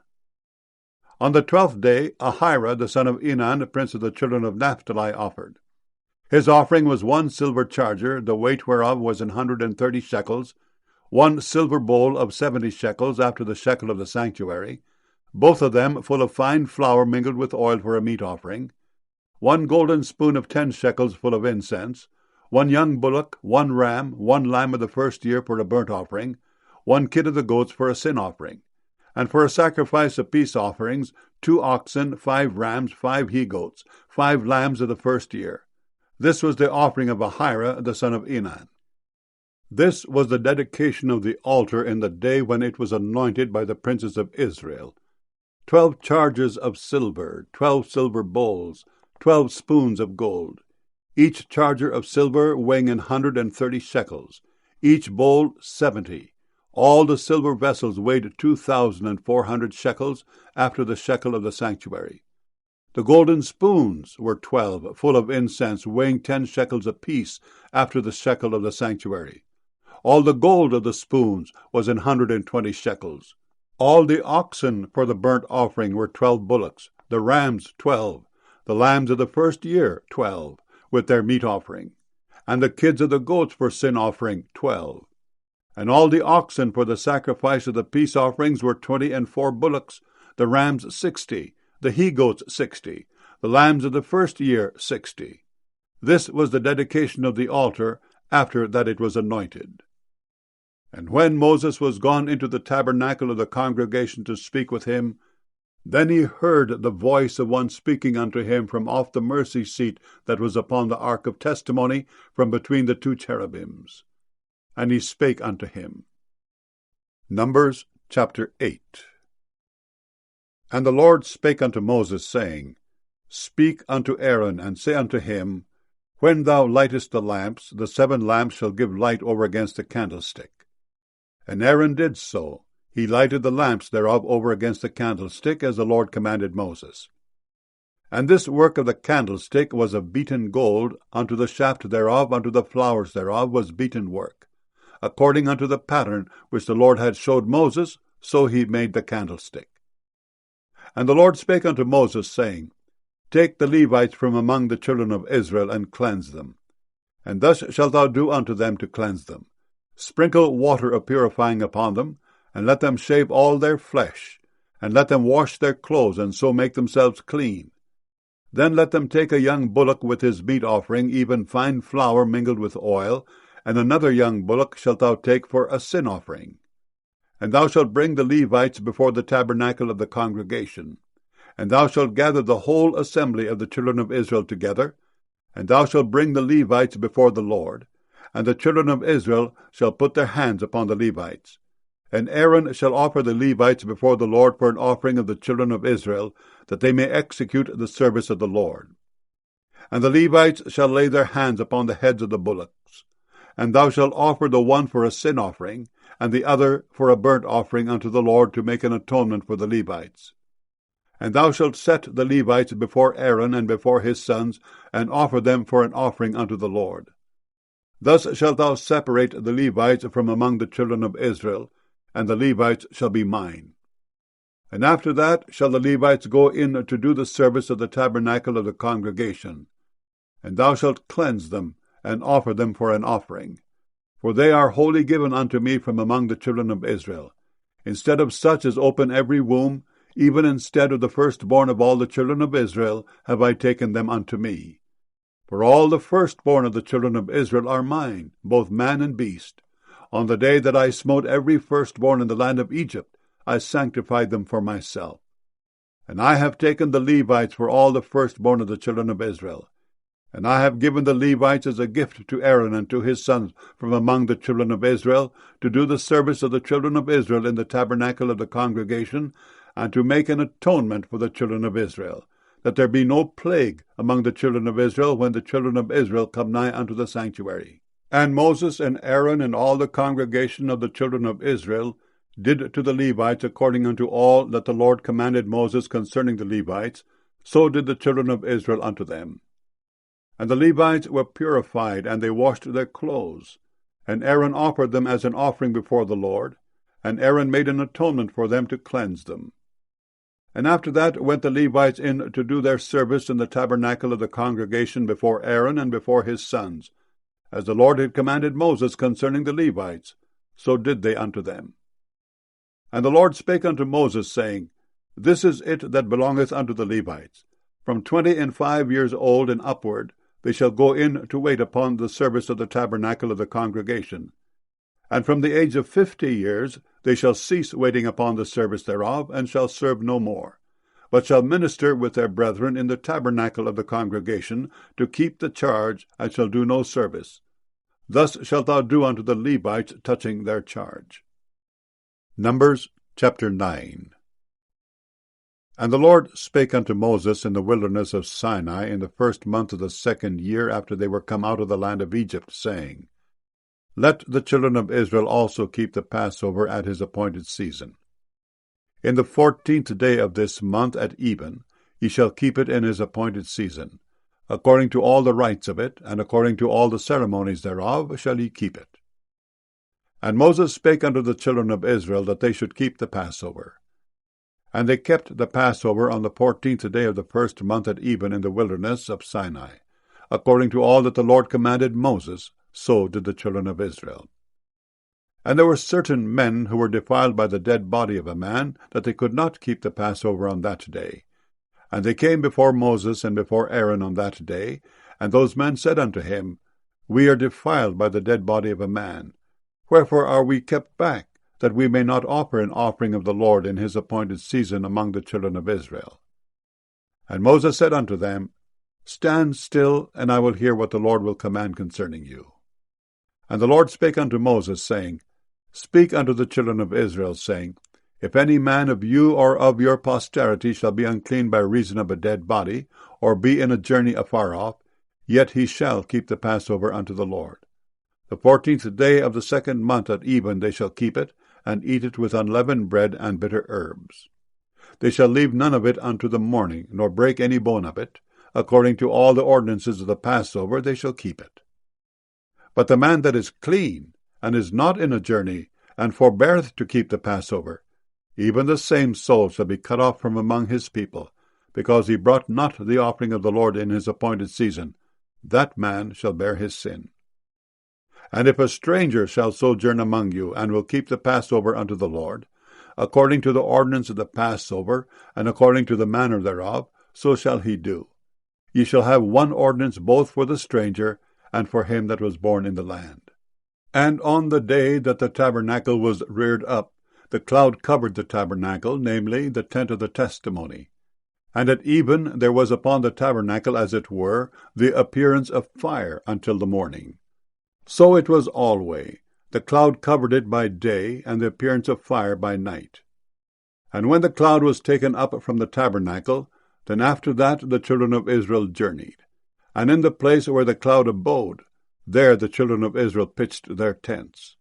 On the 12th day, Ahira the son of Enan, prince of the children of Naphtali, offered. His offering was 1 silver charger, the weight whereof was 130 shekels, 1 silver bowl of 70 shekels, after the shekel of the sanctuary, both of them full of fine flour mingled with oil for a meat offering, 1 golden spoon of 10 shekels full of incense, 1 young bullock, 1 ram, 1 lamb of the first year for a burnt offering, 1 kid of the goats for a sin offering, and for a sacrifice of peace offerings, 2 oxen, 5 rams, 5 he-goats, 5 lambs of the first year. This was the offering of Ahira the son of Enan. This was the dedication of the altar in the day when it was anointed by the princes of Israel. 12 chargers of silver, 12 silver bowls, 12 spoons of gold, each charger of silver weighing 130 shekels, each bowl 70. All the silver vessels weighed 2,400 shekels, after the shekel of the sanctuary. The golden spoons were 12, full of incense, weighing 10 shekels apiece, after the shekel of the sanctuary. All the gold of the spoons was 120 shekels. All the oxen for the burnt offering were 12 bullocks, the rams 12, the lambs of the first year 12, with their meat offering, and the kids of the goats for sin offering 12. And all the oxen for the sacrifice of the peace offerings were 24 bullocks, the rams 60, the he-goats 60, the lambs of the first year 60. This was the dedication of the altar after that it was anointed. And when Moses was gone into the tabernacle of the congregation to speak with him, then he heard the voice of one speaking unto him from off the mercy seat that was upon the ark of testimony, from between the 2 cherubims. And he spake unto him. Numbers chapter 8. And the Lord spake unto Moses, saying, Speak unto Aaron, and say unto him, When thou lightest the lamps, the 7 lamps shall give light over against the candlestick. And Aaron did so. He lighted the lamps thereof over against the candlestick, as the Lord commanded Moses. And this work of the candlestick was of beaten gold, unto the shaft thereof, unto the flowers thereof was beaten work. According unto the pattern which the Lord had showed Moses, so he made the candlestick. And the Lord spake unto Moses, saying, Take the Levites from among the children of Israel, and cleanse them. And thus shalt thou do unto them to cleanse them. Sprinkle water of purifying upon them, and let them shave all their flesh, and let them wash their clothes, and so make themselves clean. Then let them take a young bullock with his meat offering, even fine flour mingled with oil, and another young bullock shalt thou take for a sin offering. And thou shalt bring the Levites before the tabernacle of the congregation. And thou shalt gather the whole assembly of the children of Israel together, and thou shalt bring the Levites before the Lord, and the children of Israel shall put their hands upon the Levites. And Aaron shall offer the Levites before the Lord for an offering of the children of Israel, that they may execute the service of the Lord. And the Levites shall lay their hands upon the heads of the bullocks. And thou shalt offer the one for a sin offering, and the other for a burnt offering unto the Lord, to make an atonement for the Levites. And thou shalt set the Levites before Aaron and before his sons, and offer them for an offering unto the Lord. Thus shalt thou separate the Levites from among the children of Israel, and the Levites shall be mine. And after that shall the Levites go in to do the service of the tabernacle of the congregation. And thou shalt cleanse them, and offer them for an offering. For they are wholly given unto me from among the children of Israel. Instead of such as open every womb, even instead of the firstborn of all the children of Israel, have I taken them unto me. For all the firstborn of the children of Israel are mine, both man and beast. On the day that I smote every firstborn in the land of Egypt, I sanctified them for myself. And I have taken the Levites for all the firstborn of the children of Israel. And I have given the Levites as a gift to Aaron and to his sons from among the children of Israel, to do the service of the children of Israel in the tabernacle of the congregation, and to make an atonement for the children of Israel, that there be no plague among the children of Israel when the children of Israel come nigh unto the sanctuary. And Moses and Aaron and all the congregation of the children of Israel did to the Levites according unto all that the Lord commanded Moses concerning the Levites, so did the children of Israel unto them. And the Levites were purified, and they washed their clothes. And Aaron offered them as an offering before the Lord, and Aaron made an atonement for them to cleanse them. And after that went the Levites in to do their service in the tabernacle of the congregation before Aaron and before his sons. As the Lord had commanded Moses concerning the Levites, so did they unto them. And the Lord spake unto Moses, saying, This is it that belongeth unto the Levites. From 25 years old and upward they shall go in to wait upon the service of the tabernacle of the congregation. And from the age of 50 years they shall cease waiting upon the service thereof, and shall serve no more, but shall minister with their brethren in the tabernacle of the congregation, to keep the charge, and shall do no service. Thus shalt thou do unto the Levites touching their charge. Numbers chapter 9. And the Lord spake unto Moses in the wilderness of Sinai in the 1st month of the 2nd year after they were come out of the land of Egypt, saying, Let the children of Israel also keep the Passover at his appointed season. In the 14th day of this month at even, ye shall keep it in his appointed season. According to all the rites of it, and according to all the ceremonies thereof, shall ye keep it. And Moses spake unto the children of Israel that they should keep the Passover. And they kept the Passover on the 14th day of the 1st month at even in the wilderness of Sinai. According to all that the Lord commanded Moses, so did the children of Israel. And there were certain men who were defiled by the dead body of a man, that they could not keep the Passover on that day. And they came before Moses and before Aaron on that day, and those men said unto him, We are defiled by the dead body of a man. Wherefore are we kept back, that we may not offer an offering of the Lord in his appointed season among the children of Israel? And Moses said unto them, Stand still, and I will hear what the Lord will command concerning you. And the Lord spake unto Moses, saying, Speak unto the children of Israel, saying, If any man of you or of your posterity shall be unclean by reason of a dead body, or be in a journey afar off, yet he shall keep the Passover unto the Lord. The 14th day of the 2nd month at even they shall keep it, and eat it with unleavened bread and bitter herbs. They shall leave none of it unto the morning, nor break any bone of it. According to all the ordinances of the Passover they shall keep it. But the man that is clean, and is not in a journey, and forbeareth to keep the Passover, even the same soul shall be cut off from among his people, because he brought not the offering of the Lord in his appointed season. That man shall bear his sin. And if a stranger shall sojourn among you, and will keep the Passover unto the Lord, according to the ordinance of the Passover, and according to the manner thereof, so shall he do. Ye shall have one ordinance both for the stranger, and for him that was born in the land. And on the day that the tabernacle was reared up, the cloud covered the tabernacle, namely, the tent of the testimony. And at even there was upon the tabernacle, as it were, the appearance of fire until the morning. So it was alway. The cloud covered it by day, and the appearance of fire by night. And when the cloud was taken up from the tabernacle, then after that the children of Israel journeyed. And in the place where the cloud abode, there the children of Israel pitched their tents.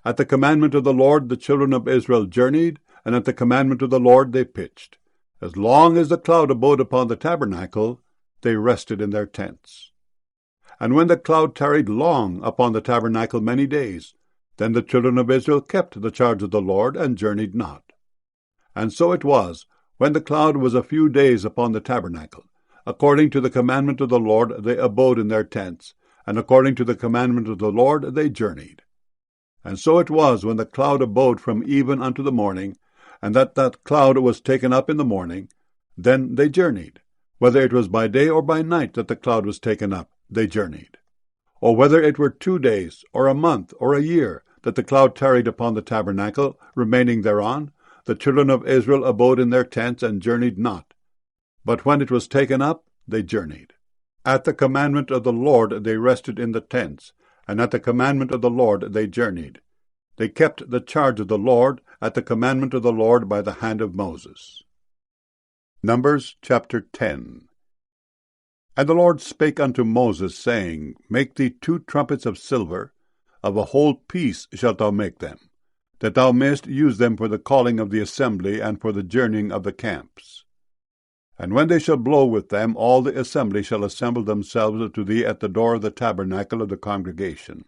At the commandment of the Lord the children of Israel journeyed, and at the commandment of the Lord they pitched. As long as the cloud abode upon the tabernacle, they rested in their tents. And when the cloud tarried long upon the tabernacle many days, then the children of Israel kept the charge of the Lord, and journeyed not. And so it was, when the cloud was a few days upon the tabernacle, according to the commandment of the Lord they abode in their tents, and according to the commandment of the Lord they journeyed. And so it was, when the cloud abode from even unto the morning, and that cloud was taken up in the morning, then they journeyed. Whether it was by day or by night that the cloud was taken up, they journeyed. Or whether it were 2 days, or a month, or a year, that the cloud tarried upon the tabernacle, remaining thereon, the children of Israel abode in their tents, and journeyed not. But when it was taken up, they journeyed. At the commandment of the Lord they rested in the tents, and at the commandment of the Lord they journeyed. They kept the charge of the Lord at the commandment of the Lord by the hand of Moses. Numbers chapter 10. And the Lord spake unto Moses, saying, Make thee 2 trumpets of silver, of a whole piece shalt thou make them, that thou mayest use them for the calling of the assembly, and for the journeying of the camps. And when they shall blow with them, all the assembly shall assemble themselves to thee at the door of the tabernacle of the congregation.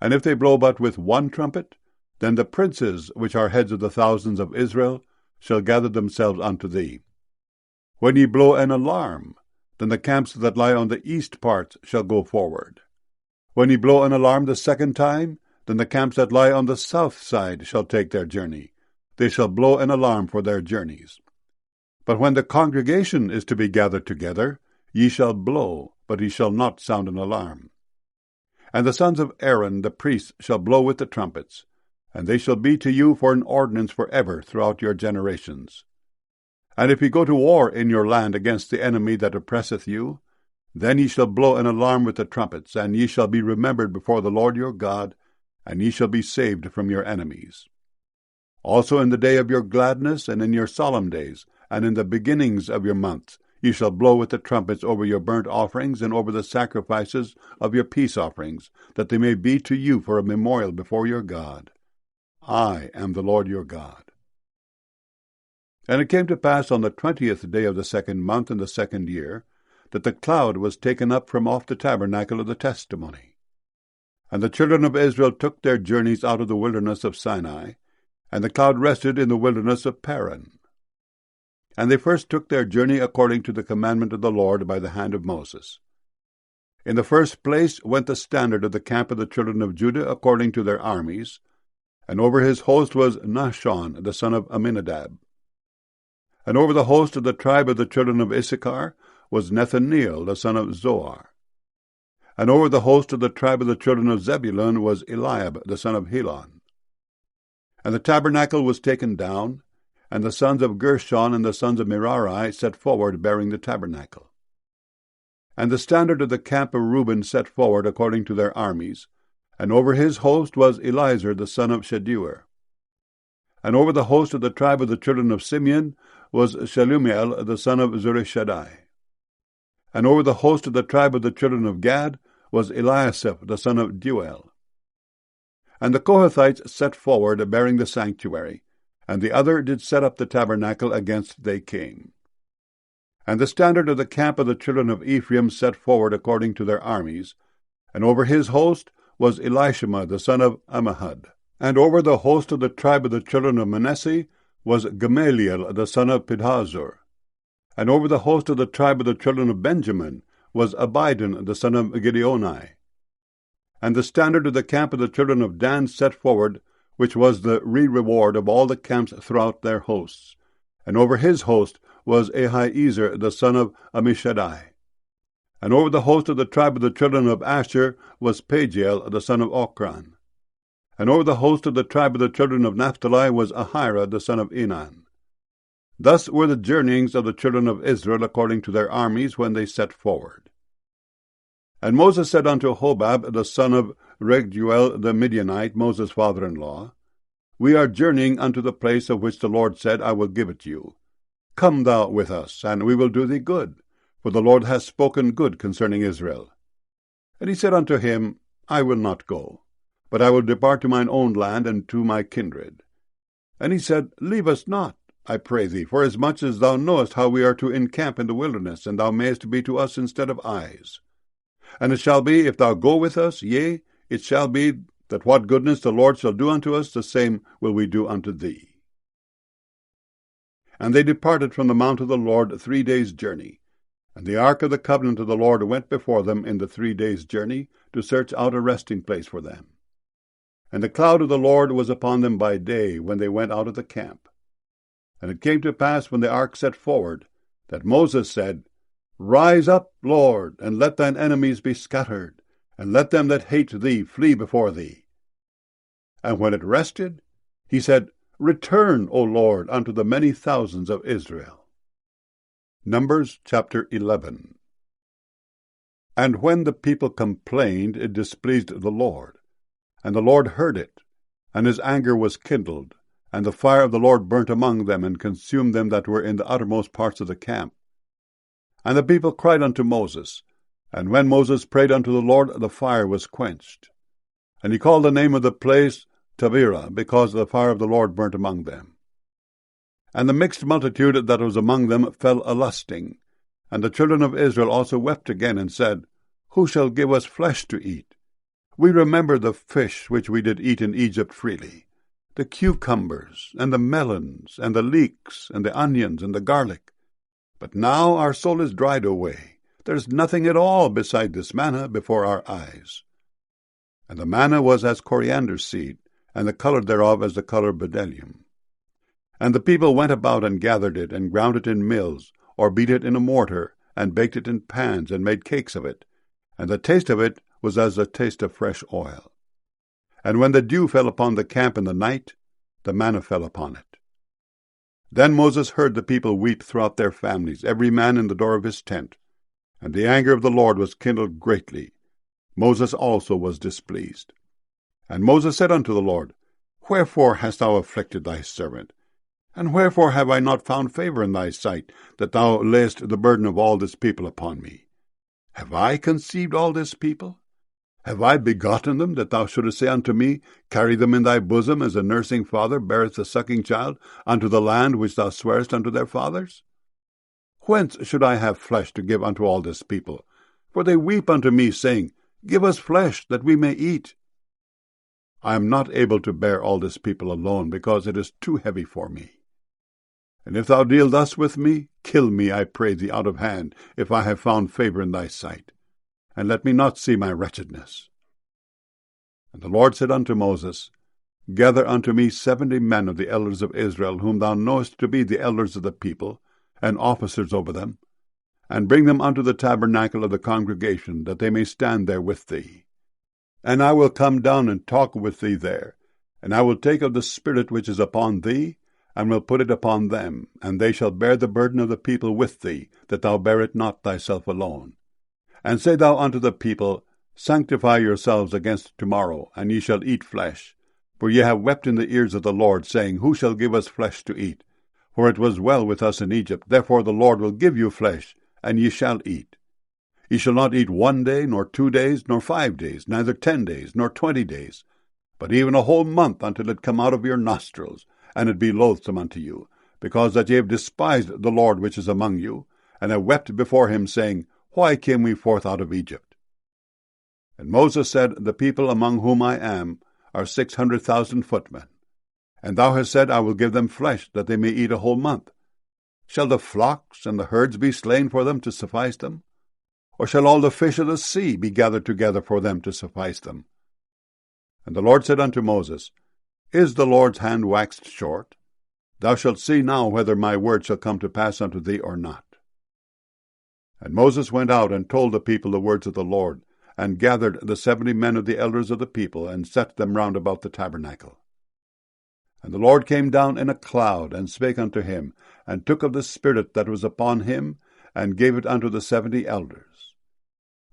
And if they blow but with one trumpet, then the princes, which are heads of the thousands of Israel, shall gather themselves unto thee. When ye blow an alarm, then the camps that lie on the east parts shall go forward. When ye blow an alarm the second time, then the camps that lie on the south side shall take their journey. They shall blow an alarm for their journeys. But when the congregation is to be gathered together, ye shall blow, but ye shall not sound an alarm. And the sons of Aaron the priests shall blow with the trumpets, and they shall be to you for an ordinance forever throughout your generations. And if ye go to war in your land against the enemy that oppresseth you, then ye shall blow an alarm with the trumpets, and ye shall be remembered before the Lord your God, and ye shall be saved from your enemies. Also in the day of your gladness, and in your solemn days, and in the beginnings of your months, ye shall blow with the trumpets over your burnt offerings, and over the sacrifices of your peace offerings, that they may be to you for a memorial before your God. I am the Lord your God. And it came to pass on the 20th day of the second month in the second year, that the cloud was taken up from off the tabernacle of the testimony. And the children of Israel took their journeys out of the wilderness of Sinai, and the cloud rested in the wilderness of Paran. And they first took their journey according to the commandment of the Lord by the hand of Moses. In the first place went the standard of the camp of the children of Judah according to their armies, and over his host was Nahshon the son of Amminadab. And over the host of the tribe of the children of Issachar was Nethaneel the son of Zoar. And over the host of the tribe of the children of Zebulun was Eliab the son of Helon. And the tabernacle was taken down, and the sons of Gershon and the sons of Merari set forward bearing the tabernacle. And the standard of the camp of Reuben set forward according to their armies, and over his host was Elizur the son of Shedeur. And over the host of the tribe of the children of Simeon was Shelumiel the son of Zurishaddai. And over the host of the tribe of the children of Gad was Eliasaph the son of Deuel. And the Kohathites set forward bearing the sanctuary, and the other did set up the tabernacle against they came. And the standard of the camp of the children of Ephraim set forward according to their armies, and over his host was Elishama the son of Ammihud. And over the host of the tribe of the children of Manasseh was Gamaliel the son of Pedahzur. And over the host of the tribe of the children of Benjamin was Abidan the son of Gideoni. And the standard of the camp of the children of Dan set forward, which was the reward of all the camps throughout their hosts. And over his host was Ahiezer the son of Ammishaddai. And over the host of the tribe of the children of Asher was Pagiel the son of Ochran. And over the host of the tribe of the children of Naphtali was Ahira the son of Enan. Thus were the journeyings of the children of Israel according to their armies when they set forward. And Moses said unto Hobab the son of Reguel the Midianite, Moses' father-in-law, We are journeying unto the place of which the Lord said, I will give it you. Come thou with us, and we will do thee good, for the Lord hath spoken good concerning Israel. And he said unto him, I will not go, but I will depart to mine own land and to my kindred. And he said, Leave us not, I pray thee, forasmuch as thou knowest how we are to encamp in the wilderness, and thou mayest be to us instead of eyes. And it shall be, if thou go with us, yea, it shall be, that what goodness the Lord shall do unto us, the same will we do unto thee. And they departed from the mount of the Lord 3 days' journey. And the ark of the covenant of the Lord went before them in the 3 days' journey, to search out a resting place for them. And the cloud of the Lord was upon them by day, when they went out of the camp. And it came to pass, when the ark set forward, that Moses said, Rise up, Lord, and let thine enemies be scattered, and let them that hate thee flee before thee. And when it rested, he said, Return, O Lord, unto the many thousands of Israel. Numbers chapter 11. And when the people complained, it displeased the Lord. And the Lord heard it, and his anger was kindled, and the fire of the Lord burnt among them, and consumed them that were in the uttermost parts of the camp. And the people cried unto Moses, and when Moses prayed unto the Lord, the fire was quenched. And he called the name of the place Taberah, because the fire of the Lord burnt among them. And the mixed multitude that was among them fell a-lusting. And the children of Israel also wept again, and said, Who shall give us flesh to eat? We remember the fish which we did eat in Egypt freely, the cucumbers, and the melons, and the leeks, and the onions, and the garlic. But now our soul is dried away. There is nothing at all beside this manna before our eyes. And the manna was as coriander seed, and the color thereof as the color of bdellium. And the people went about and gathered it, and ground it in mills, or beat it in a mortar, and baked it in pans, and made cakes of it. And the taste of it was as the taste of fresh oil. And when the dew fell upon the camp in the night, the manna fell upon it. Then Moses heard the people weep throughout their families, every man in the door of his tent. And the anger of the Lord was kindled greatly. Moses also was displeased. And Moses said unto the Lord, Wherefore hast thou afflicted thy servant? And wherefore have I not found favor in thy sight, that thou layest the burden of all this people upon me? Have I conceived all this people? Have I begotten them, that thou shouldest say unto me, Carry them in thy bosom, as a nursing father beareth the sucking child, unto the land which thou swarest unto their fathers? Whence should I have flesh to give unto all this people? For they weep unto me, saying, Give us flesh, that we may eat. I am not able to bear all this people alone, because it is too heavy for me. And if thou deal thus with me, kill me, I pray thee, out of hand, if I have found favor in thy sight, and let me not see my wretchedness. And the Lord said unto Moses, Gather unto me 70 men of the elders of Israel, whom thou knowest to be the elders of the people, and officers over them, and bring them unto the tabernacle of the congregation, that they may stand there with thee. And I will come down and talk with thee there, and I will take of the Spirit which is upon thee, and will put it upon them, and they shall bear the burden of the people with thee, that thou bear it not thyself alone. And say thou unto the people, Sanctify yourselves against tomorrow, and ye shall eat flesh. For ye have wept in the ears of the Lord, saying, Who shall give us flesh to eat? For it was well with us in Egypt. Therefore the Lord will give you flesh, and ye shall eat. Ye shall not eat 1 day, nor 2 days, nor 5 days, neither 10 days, nor 20 days, but even a whole month until it come out of your nostrils, and it be loathsome unto you, because that ye have despised the Lord which is among you, and have wept before him, saying, Why came we forth out of Egypt? And Moses said, The people among whom I am are 600,000 footmen. And thou hast said, I will give them flesh, that they may eat a whole month. Shall the flocks and the herds be slain for them to suffice them? Or shall all the fish of the sea be gathered together for them to suffice them? And the Lord said unto Moses, Is the Lord's hand waxed short? Thou shalt see now whether my word shall come to pass unto thee or not. And Moses went out and told the people the words of the Lord, and gathered the 70 men of the elders of the people, and set them round about the tabernacle. And the Lord came down in a cloud, and spake unto him, and took of the Spirit that was upon him, and gave it unto the 70 elders.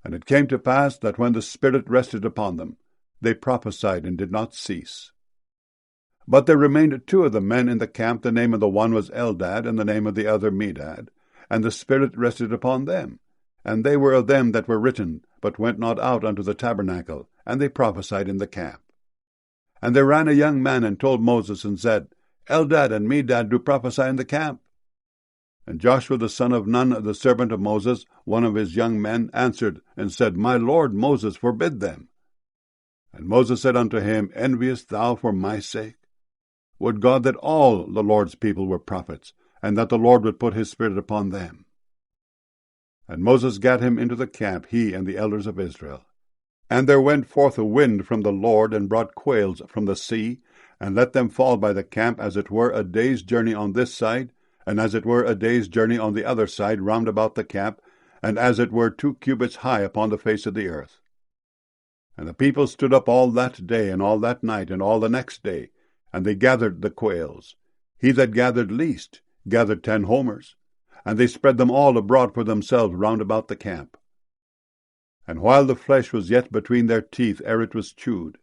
And it came to pass that when the Spirit rested upon them, they prophesied and did not cease. But there remained 2 of the men in the camp. The name of the one was Eldad, and the name of the other Medad. And the Spirit rested upon them. And they were of them that were written, but went not out unto the tabernacle, and they prophesied in the camp. And there ran a young man, and told Moses, and said, Eldad and Medad do prophesy in the camp. And Joshua the son of Nun, the servant of Moses, one of his young men, answered, and said, My lord Moses, forbid them. And Moses said unto him, Enviest thou for my sake? Would God that all the Lord's people were prophets, and that the Lord would put his Spirit upon them. And Moses gat him into the camp, he and the elders of Israel. And there went forth a wind from the Lord, and brought quails from the sea, and let them fall by the camp, as it were a day's journey on this side, and as it were a day's journey on the other side round about the camp, and as it were 2 cubits high upon the face of the earth. And the people stood up all that day, and all that night, and all the next day, and they gathered the quails. He that gathered least gathered 10 homers, and they spread them all abroad for themselves round about the camp. And while the flesh was yet between their teeth ere it was chewed,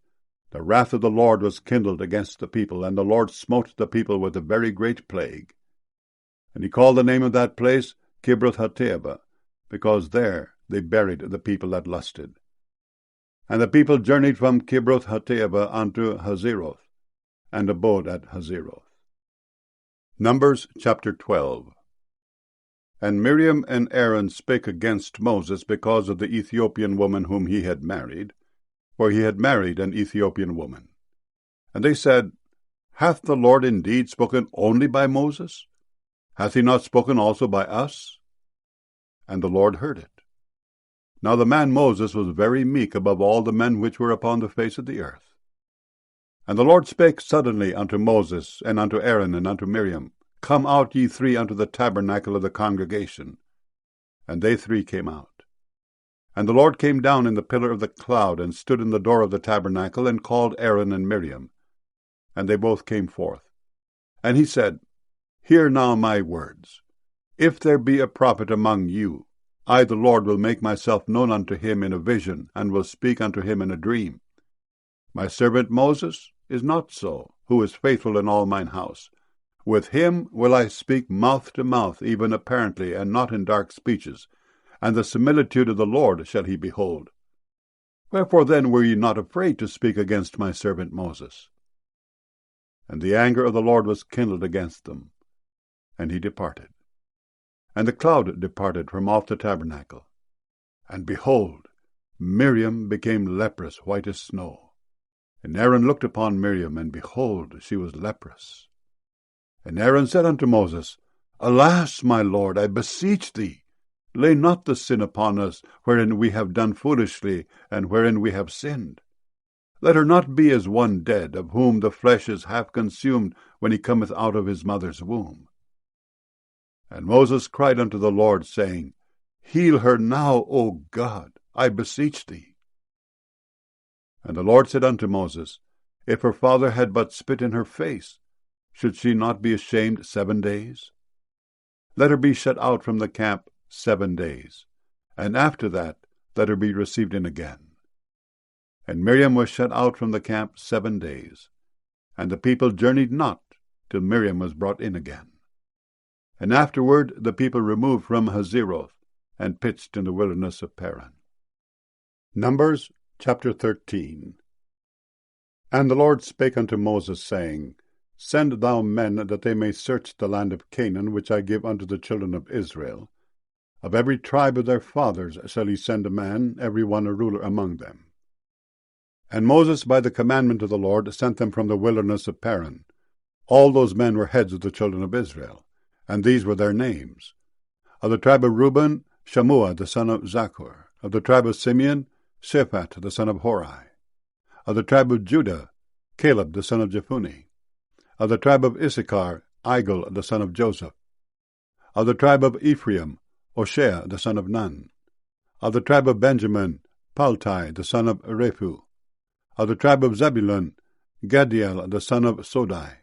the wrath of the Lord was kindled against the people, and the Lord smote the people with a very great plague. And he called the name of that place Kibroth-Hattaavah, because there they buried the people that lusted. And the people journeyed from Kibroth-Hattaavah unto Hazeroth, and abode at Hazeroth. Numbers chapter 12. And Miriam and Aaron spake against Moses because of the Ethiopian woman whom he had married, for he had married an Ethiopian woman. And they said, Hath the Lord indeed spoken only by Moses? Hath he not spoken also by us? And the Lord heard it. Now the man Moses was very meek above all the men which were upon the face of the earth. And the Lord spake suddenly unto Moses, and unto Aaron, and unto Miriam, Come out ye three unto the tabernacle of the congregation. And they three came out. And the Lord came down in the pillar of the cloud, and stood in the door of the tabernacle, and called Aaron and Miriam. And they both came forth. And he said, Hear now my words. If there be a prophet among you, I the Lord will make myself known unto him in a vision, and will speak unto him in a dream. My servant Moses is not so, who is faithful in all mine house. With him will I speak mouth to mouth, even apparently, and not in dark speeches, and the similitude of the Lord shall he behold. Wherefore then were ye not afraid to speak against my servant Moses? And the anger of the Lord was kindled against them, and he departed. And the cloud departed from off the tabernacle. And behold, Miriam became leprous, white as snow. And Aaron looked upon Miriam, and behold, she was leprous. And Aaron said unto Moses, Alas, my Lord, I beseech thee, lay not the sin upon us, wherein we have done foolishly, and wherein we have sinned. Let her not be as one dead, of whom the flesh is half consumed when he cometh out of his mother's womb. And Moses cried unto the Lord, saying, Heal her now, O God, I beseech thee. And the Lord said unto Moses, If her father had but spit in her face, should she not be ashamed 7 days? Let her be shut out from the camp 7 days, and after that let her be received in again. And Miriam was shut out from the camp 7 days, and the people journeyed not till Miriam was brought in again. And afterward the people removed from Hazeroth, and pitched in the wilderness of Paran. Numbers chapter 13. And the Lord spake unto Moses, saying, Send thou men, that they may search the land of Canaan, which I give unto the children of Israel. Of every tribe of their fathers shall he send a man, every one a ruler among them. And Moses by the commandment of the Lord sent them from the wilderness of Paran. All those men were heads of the children of Israel, and these were their names. Of the tribe of Reuben, Shammua the son of Zaccur. Of the tribe of Simeon, Shaphat the son of Hori. Of the tribe of Judah, Caleb the son of Jephunneh. Of the tribe of Issachar, Igal the son of Joseph. Of the tribe of Ephraim, Hoshea the son of Nun. Of the tribe of Benjamin, Paltai the son of Rephu. Of the tribe of Zebulun, Gadiel the son of Sodai.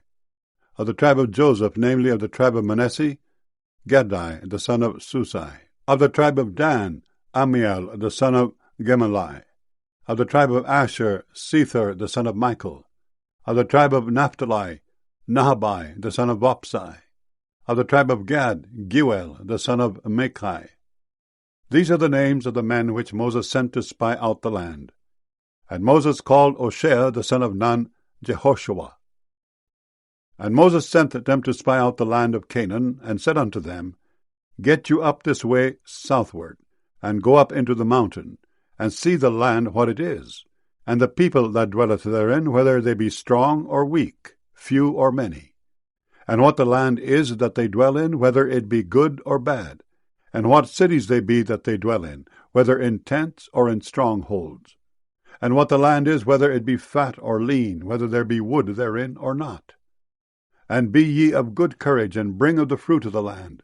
Of the tribe of Joseph, namely of the tribe of Manasseh, Gadai the son of Susai. Of the tribe of Dan, Amiel the son of Gemalai. Of the tribe of Asher, Sethur the son of Michael. Of the tribe of Naphtali, Nahabai the son of Vopsai. Of the tribe of Gad, Geuel the son of Machai. These are the names of the men which Moses sent to spy out the land. And Moses called Hoshea the son of Nun, Jehoshua. And Moses sent them to spy out the land of Canaan, and said unto them, Get you up this way southward, and go up into the mountain, and see the land what it is, and the people that dwelleth therein, whether they be strong or weak, few or many, and what the land is that they dwell in, whether it be good or bad, and what cities they be that they dwell in, whether in tents or in strongholds, and what the land is, whether it be fat or lean, whether there be wood therein or not. And be ye of good courage, and bring of the fruit of the land.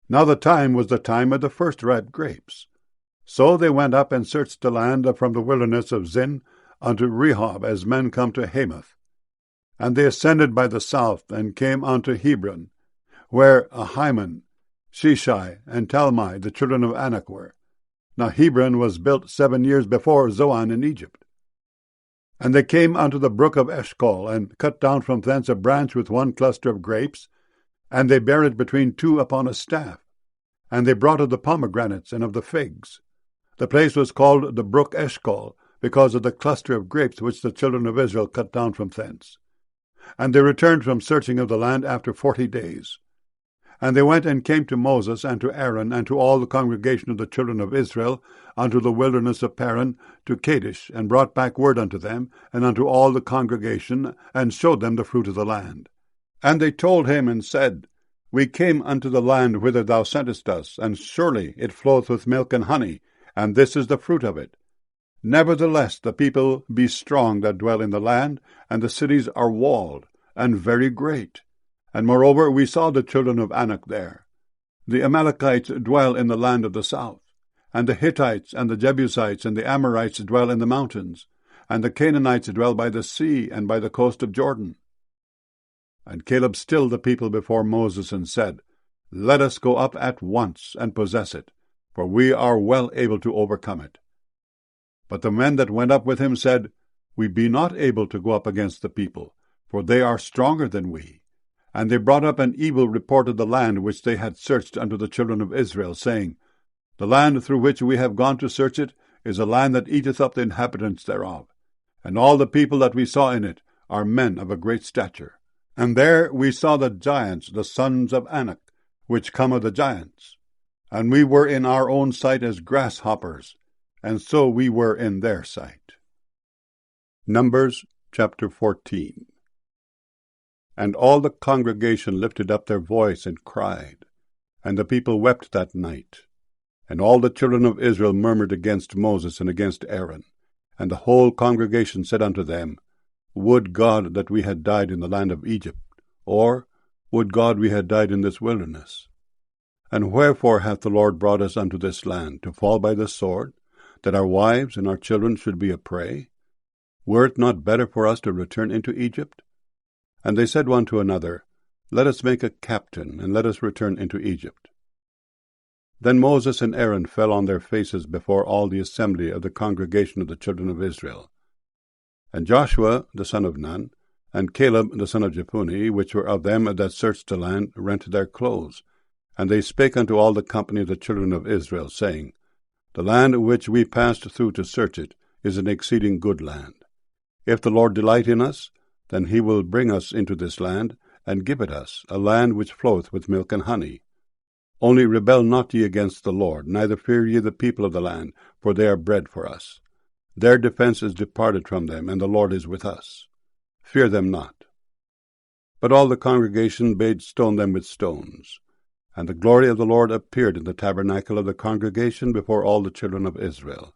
Now the time was the time of the first ripe grapes. So they went up and searched the land from the wilderness of Zin unto Rehob, as men come to Hamath. And they ascended by the south, and came unto Hebron, where Ahiman, Sheshai, and Talmai, the children of Anak, were. Now Hebron was built 7 years before Zoan in Egypt. And they came unto the brook of Eshcol, and cut down from thence a branch with one cluster of grapes, and they bare it between two upon a staff. And they brought of the pomegranates and of the figs. The place was called the brook Eshcol, because of the cluster of grapes which the children of Israel cut down from thence. And they returned from searching of the land after 40 days. And they went and came to Moses and to Aaron and to all the congregation of the children of Israel unto the wilderness of Paran to Kadesh, and brought back word unto them and unto all the congregation, and showed them the fruit of the land. And they told him and said, We came unto the land whither thou sentest us, and surely it floweth with milk and honey, and this is the fruit of it. Nevertheless the people be strong that dwell in the land, and the cities are walled, and very great. And moreover we saw the children of Anak there. The Amalekites dwell in the land of the south, and the Hittites and the Jebusites and the Amorites dwell in the mountains, and the Canaanites dwell by the sea and by the coast of Jordan. And Caleb stilled the people before Moses, and said, Let us go up at once and possess it, for we are well able to overcome it. But the men that went up with him said, We be not able to go up against the people, for they are stronger than we. And they brought up an evil report of the land which they had searched unto the children of Israel, saying, The land through which we have gone to search it is a land that eateth up the inhabitants thereof, and all the people that we saw in it are men of a great stature. And there we saw the giants, the sons of Anak, which come of the giants. And we were in our own sight as grasshoppers, and so we were in their sight. Numbers chapter 14. And all the congregation lifted up their voice and cried, and the people wept that night. And all the children of Israel murmured against Moses and against Aaron. And the whole congregation said unto them, Would God that we had died in the land of Egypt, or would God we had died in this wilderness? And wherefore hath the Lord brought us unto this land, to fall by the sword, that our wives and our children should be a prey? Were it not better for us to return into Egypt? And they said one to another, Let us make a captain, and let us return into Egypt. Then Moses and Aaron fell on their faces before all the assembly of the congregation of the children of Israel. And Joshua the son of Nun, and Caleb the son of Jephunneh, which were of them that searched the land, rent their clothes. And they spake unto all the company of the children of Israel, saying, The land which we passed through to search it is an exceeding good land. If the Lord delight in us, then he will bring us into this land, and give it us, a land which floweth with milk and honey. Only rebel not ye against the Lord, neither fear ye the people of the land, for they are bread for us. Their defense is departed from them, and the Lord is with us. Fear them not. But all the congregation bade stone them with stones. And the glory of the Lord appeared in the tabernacle of the congregation before all the children of Israel.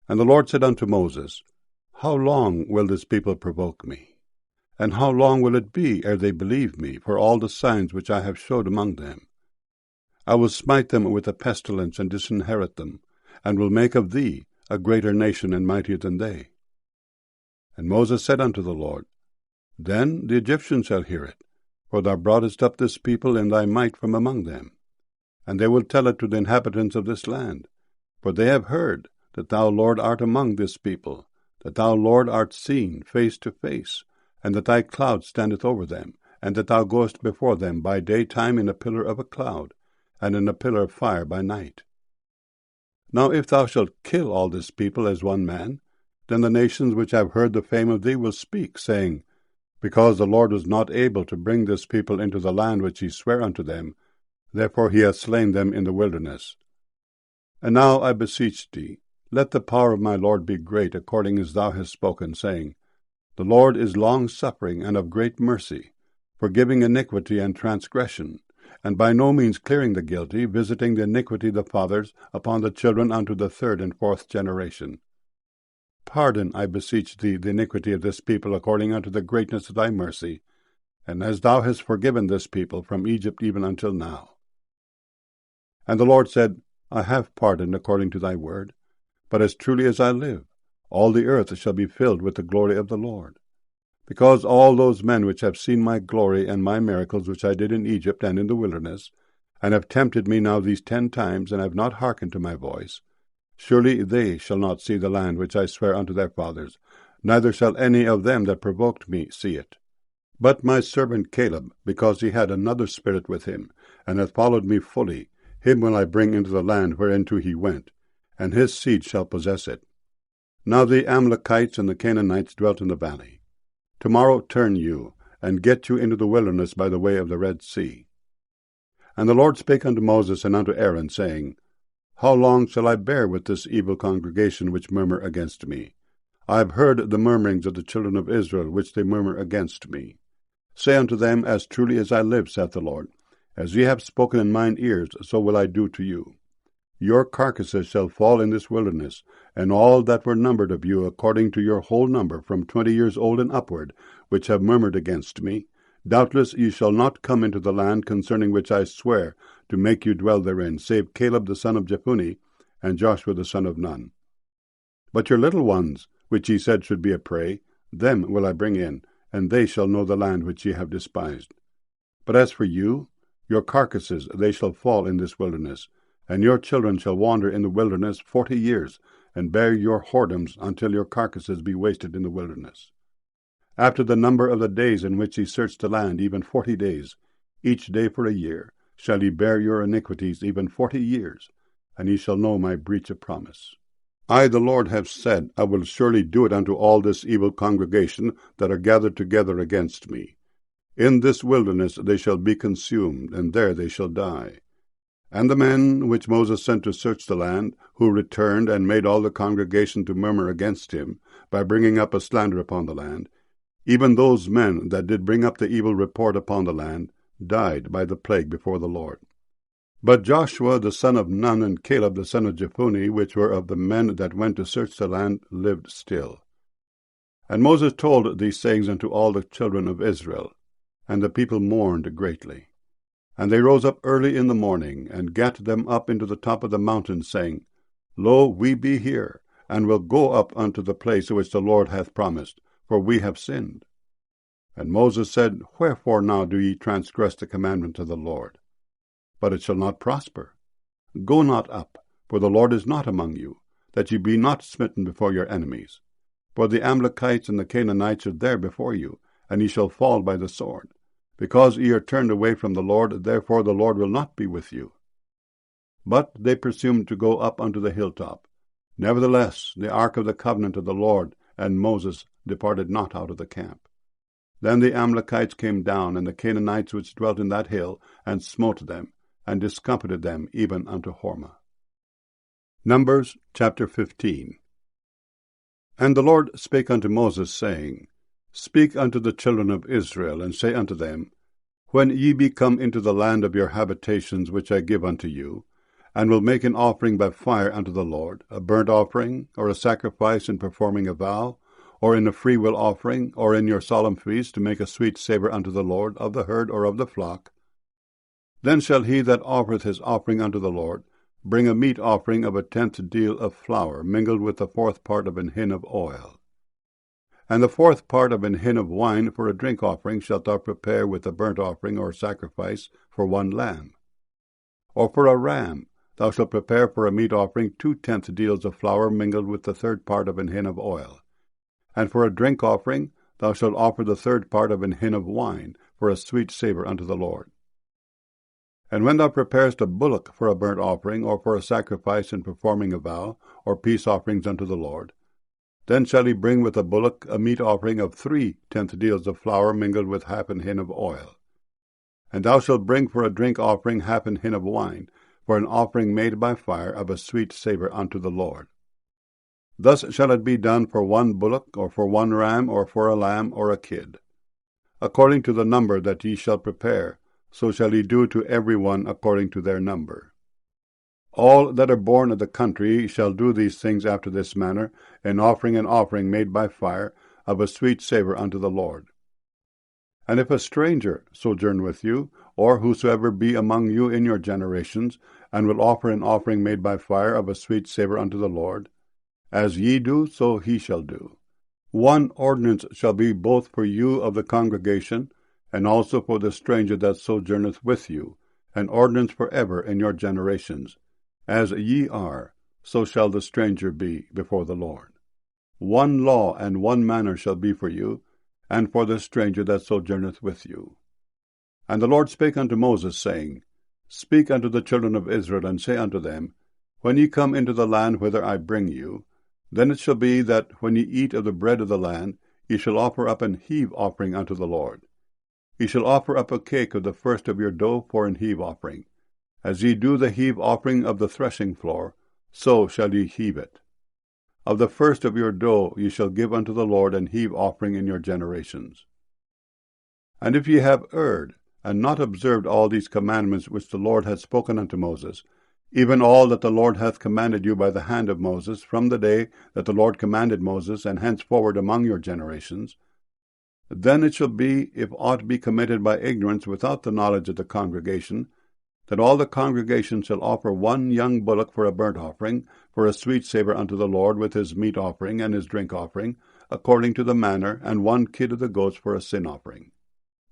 And the Lord said unto Moses, How long will this people provoke me? And how long will it be ere they believe me, for all the signs which I have showed among them? I will smite them with a pestilence, and disinherit them, and will make of thee a greater nation and mightier than they. And Moses said unto the Lord, Then the Egyptians shall hear it, for thou broughtest up this people in thy might from among them. And they will tell it to the inhabitants of this land, for they have heard that thou, Lord, art among this people, that thou, Lord, art seen face to face, and that thy cloud standeth over them, and that thou goest before them by daytime in a pillar of a cloud, and in a pillar of fire by night. Now if thou shalt kill all this people as one man, then the nations which have heard the fame of thee will speak, saying, Because the Lord was not able to bring this people into the land which he sware unto them, therefore he hath slain them in the wilderness. And now I beseech thee, let the power of my Lord be great, according as thou hast spoken, saying, The Lord is long-suffering and of great mercy, forgiving iniquity and transgression, and by no means clearing the guilty, visiting the iniquity of the fathers upon the children unto the third and fourth generation. Pardon, I beseech thee, the iniquity of this people according unto the greatness of thy mercy, and as thou hast forgiven this people from Egypt even until now. And the Lord said, I have pardoned according to thy word, but as truly as I live, all the earth shall be filled with the glory of the Lord. Because all those men which have seen my glory and my miracles which I did in Egypt and in the wilderness, and have tempted me now these 10 times, and have not hearkened to my voice, surely they shall not see the land which I swear unto their fathers, neither shall any of them that provoked me see it. But my servant Caleb, because he had another spirit with him, and hath followed me fully, him will I bring into the land whereinto he went, and his seed shall possess it. Now the Amalekites and the Canaanites dwelt in the valley. Tomorrow turn you, and get you into the wilderness by the way of the Red Sea. And the Lord spake unto Moses and unto Aaron, saying, How long shall I bear with this evil congregation which murmur against me? I have heard the murmurings of the children of Israel, which they murmur against me. Say unto them, As truly as I live, saith the Lord, as ye have spoken in mine ears, so will I do to you. Your carcasses shall fall in this wilderness, and all that were numbered of you, according to your whole number, from 20 years old and upward, which have murmured against me. Doubtless ye shall not come into the land concerning which I swear to make you dwell therein, save Caleb the son of Jephunneh, and Joshua the son of Nun. But your little ones, which ye said should be a prey, them will I bring in, and they shall know the land which ye have despised. But as for you, your carcasses, they shall fall in this wilderness, and your children shall wander in the wilderness 40 years, and bear your whoredoms until your carcasses be wasted in the wilderness. After the number of the days in which ye search the land, even 40 days, each day for a year, shall ye bear your iniquities, even 40 years, and ye shall know my breach of promise. I, the Lord, have said, I will surely do it unto all this evil congregation that are gathered together against me. In this wilderness they shall be consumed, and there they shall die. And the men which Moses sent to search the land, who returned and made all the congregation to murmur against him, by bringing up a slander upon the land, even those men that did bring up the evil report upon the land, died by the plague before the Lord. But Joshua the son of Nun and Caleb the son of Jephunneh, which were of the men that went to search the land, lived still. And Moses told these sayings unto all the children of Israel, and the people mourned greatly. And they rose up early in the morning, and gat them up into the top of the mountain, saying, Lo, we be here, and will go up unto the place which the Lord hath promised, for we have sinned. And Moses said, Wherefore now do ye transgress the commandment of the Lord? But it shall not prosper. Go not up, for the Lord is not among you, that ye be not smitten before your enemies. For the Amalekites and the Canaanites are there before you, and ye shall fall by the sword. Because ye are turned away from the Lord, therefore the Lord will not be with you. But they presumed to go up unto the hilltop. Nevertheless, the ark of the covenant of the Lord and Moses departed not out of the camp. Then the Amalekites came down, and the Canaanites which dwelt in that hill, and smote them, and discomfited them even unto Hormah. Numbers chapter 15. And the Lord spake unto Moses, saying, Speak unto the children of Israel, and say unto them, When ye be come into the land of your habitations which I give unto you, and will make an offering by fire unto the Lord, a burnt offering, or a sacrifice in performing a vow, or in a freewill offering, or in your solemn feast, to make a sweet savour unto the Lord, of the herd or of the flock, then shall he that offereth his offering unto the Lord bring a meat offering of 1/10 deal of flour, mingled with the 4th part of an hin of oil. And the 4th part of an hin of wine for a drink offering shalt thou prepare with a burnt offering or sacrifice for 1 lamb. Or for a ram thou shalt prepare for a meat offering 2/10 deals of flour mingled with the 3rd part of an hin of oil. And for a drink offering thou shalt offer the 3rd part of an hin of wine for a sweet savour unto the Lord. And when thou preparest a bullock for a burnt offering, or for a sacrifice in performing a vow, or peace offerings unto the Lord, then shall he bring with the bullock a meat offering of 3/10 deals of flour mingled with 1/2 an hin of oil. And thou shalt bring for a drink offering 1/2 an hin of wine, for an offering made by fire of a sweet savour unto the Lord. Thus shall it be done for 1 bullock, or for 1 ram, or for a lamb, or a kid. According to the number that ye shall prepare, so shall ye do to every one according to their number. All that are born of the country shall do these things after this manner, in offering an offering made by fire of a sweet savour unto the Lord. And if a stranger sojourn with you, or whosoever be among you in your generations, and will offer an offering made by fire of a sweet savour unto the Lord, as ye do, so he shall do. 1 ordinance shall be both for you of the congregation, and also for the stranger that sojourneth with you, an ordinance for ever in your generations. As ye are, so shall the stranger be before the Lord. 1 law and 1 manner shall be for you, and for the stranger that sojourneth with you. And the Lord spake unto Moses, saying, Speak unto the children of Israel, and say unto them, When ye come into the land whither I bring you, then it shall be that when ye eat of the bread of the land, ye shall offer up an heave offering unto the Lord. Ye shall offer up a cake of the first of your dough for an heave offering. As ye do the heave offering of the threshing floor, so shall ye heave it. Of the first of your dough ye shall give unto the Lord an heave offering in your generations. And if ye have erred, and not observed all these commandments which the Lord hath spoken unto Moses, even all that the Lord hath commanded you by the hand of Moses, from the day that the Lord commanded Moses, and henceforward among your generations, then it shall be, if aught be committed by ignorance without the knowledge of the congregation, that all the congregation shall offer one young bullock for a burnt offering, for a sweet savour unto the Lord, with his meat offering and his drink offering, according to the manner, and one kid of the goats for a sin offering.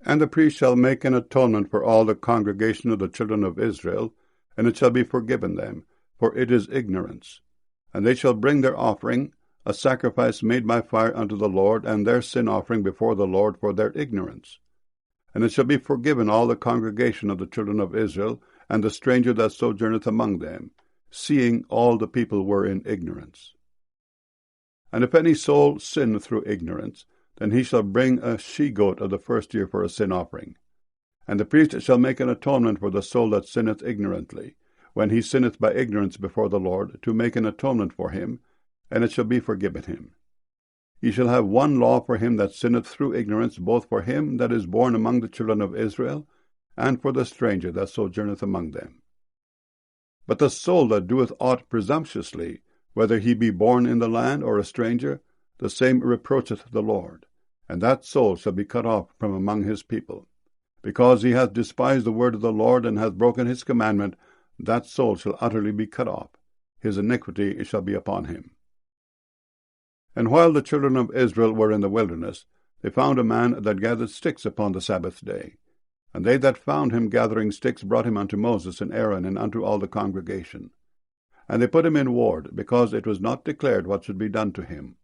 And the priest shall make an atonement for all the congregation of the children of Israel, and it shall be forgiven them, for it is ignorance. And they shall bring their offering, a sacrifice made by fire unto the Lord, and their sin offering before the Lord for their ignorance. And it shall be forgiven all the congregation of the children of Israel, and the stranger that sojourneth among them, seeing all the people were in ignorance. And if any soul sin through ignorance, then he shall bring a she-goat of the first year for a sin offering. And the priest shall make an atonement for the soul that sinneth ignorantly, when he sinneth by ignorance before the Lord, to make an atonement for him, and it shall be forgiven him. Ye shall have one law for him that sinneth through ignorance, both for him that is born among the children of Israel, and for the stranger that sojourneth among them. But the soul that doeth aught presumptuously, whether he be born in the land or a stranger, the same reproacheth the Lord, and that soul shall be cut off from among his people. Because he hath despised the word of the Lord, and hath broken his commandment, that soul shall utterly be cut off. His iniquity shall be upon him. And while the children of Israel were in the wilderness, they found a man that gathered sticks upon the Sabbath day. And they that found him gathering sticks brought him unto Moses and Aaron, and unto all the congregation. And they put him in ward, because it was not declared what should be done to him.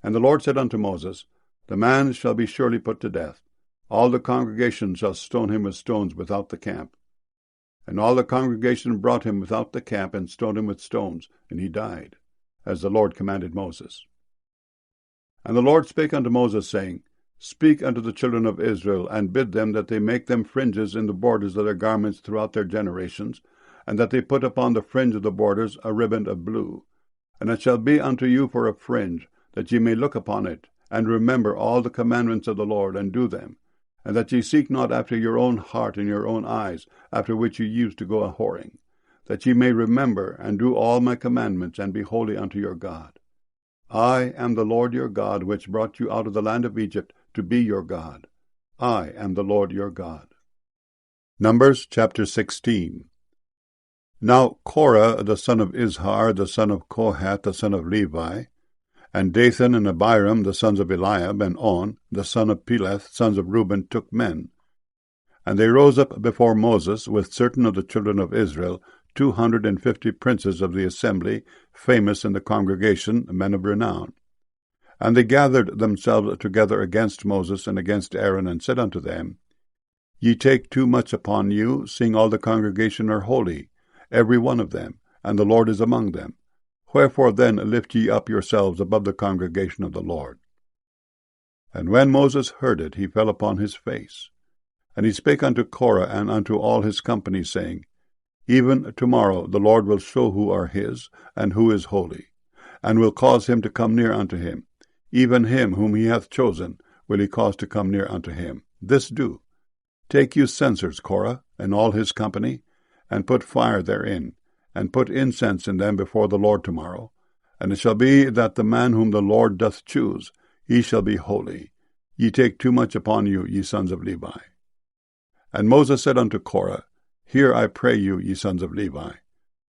And the Lord said unto Moses, The man shall be surely put to death. All the congregation shall stone him with stones without the camp. And all the congregation brought him without the camp, and stoned him with stones, and he died, as the Lord commanded Moses. And the Lord spake unto Moses, saying, Speak unto the children of Israel, and bid them that they make them fringes in the borders of their garments throughout their generations, and that they put upon the fringe of the borders a riband of blue. And it shall be unto you for a fringe, that ye may look upon it, and remember all the commandments of the Lord, and do them, and that ye seek not after your own heart and your own eyes, after which ye used to go a-whoring, that ye may remember and do all my commandments, and be holy unto your God. I am the Lord your God, which brought you out of the land of Egypt, to be your God. I am the Lord your God. Numbers chapter 16. Now Korah the son of Izhar, the son of Kohath, the son of Levi, and Dathan and Abiram, the sons of Eliab, and On, the son of Peleth, sons of Reuben, took men. And they rose up before Moses with certain of the children of Israel, 250 princes of the assembly, famous in the congregation, men of renown. And they gathered themselves together against Moses and against Aaron, and said unto them, Ye take too much upon you, seeing all the congregation are holy, every one of them, and the Lord is among them. Wherefore then lift ye up yourselves above the congregation of the Lord? And when Moses heard it, he fell upon his face. And he spake unto Korah and unto all his company, saying, Even tomorrow the Lord will show who are his, and who is holy, and will cause him to come near unto him. Even him whom he hath chosen will he cause to come near unto him. This do. Take you censers, Korah, and all his company, and put fire therein, and put incense in them before the Lord tomorrow. And it shall be that the man whom the Lord doth choose, he shall be holy. Ye take too much upon you, ye sons of Levi. And Moses said unto Korah, Hear, I pray you, ye sons of Levi.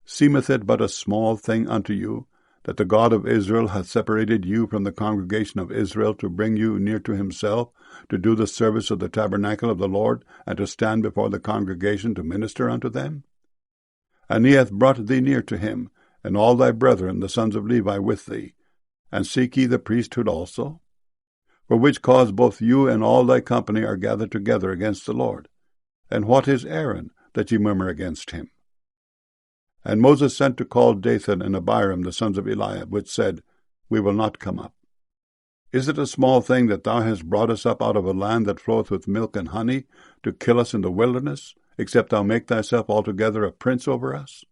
Seemeth it but a small thing unto you, that the God of Israel hath separated you from the congregation of Israel, to bring you near to himself, to do the service of the tabernacle of the Lord, and to stand before the congregation to minister unto them? And he hath brought thee near to him, and all thy brethren, the sons of Levi, with thee. And seek ye the priesthood also? For which cause both you and all thy company are gathered together against the Lord. And what is Aaron, that ye murmur against him? And Moses sent to call Dathan and Abiram, the sons of Eliab, which said, We will not come up. Is it a small thing that thou hast brought us up out of a land that floweth with milk and honey, to kill us in the wilderness, except thou make thyself altogether a prince over us?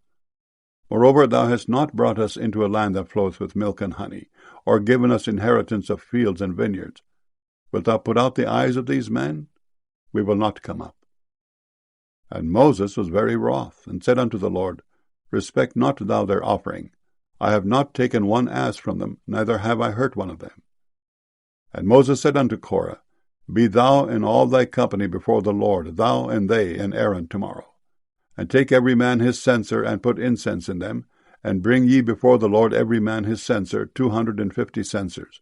Moreover, thou hast not brought us into a land that floweth with milk and honey, or given us inheritance of fields and vineyards. Wilt thou put out the eyes of these men? We will not come up. And Moses was very wroth, and said unto the Lord, Respect not thou their offering. I have not taken one ass from them, neither have I hurt one of them. And Moses said unto Korah, Be thou in all thy company before the Lord, thou and they and Aaron tomorrow. And take every man his censer, and put incense in them, and bring ye before the Lord every man his censer, 250 censers.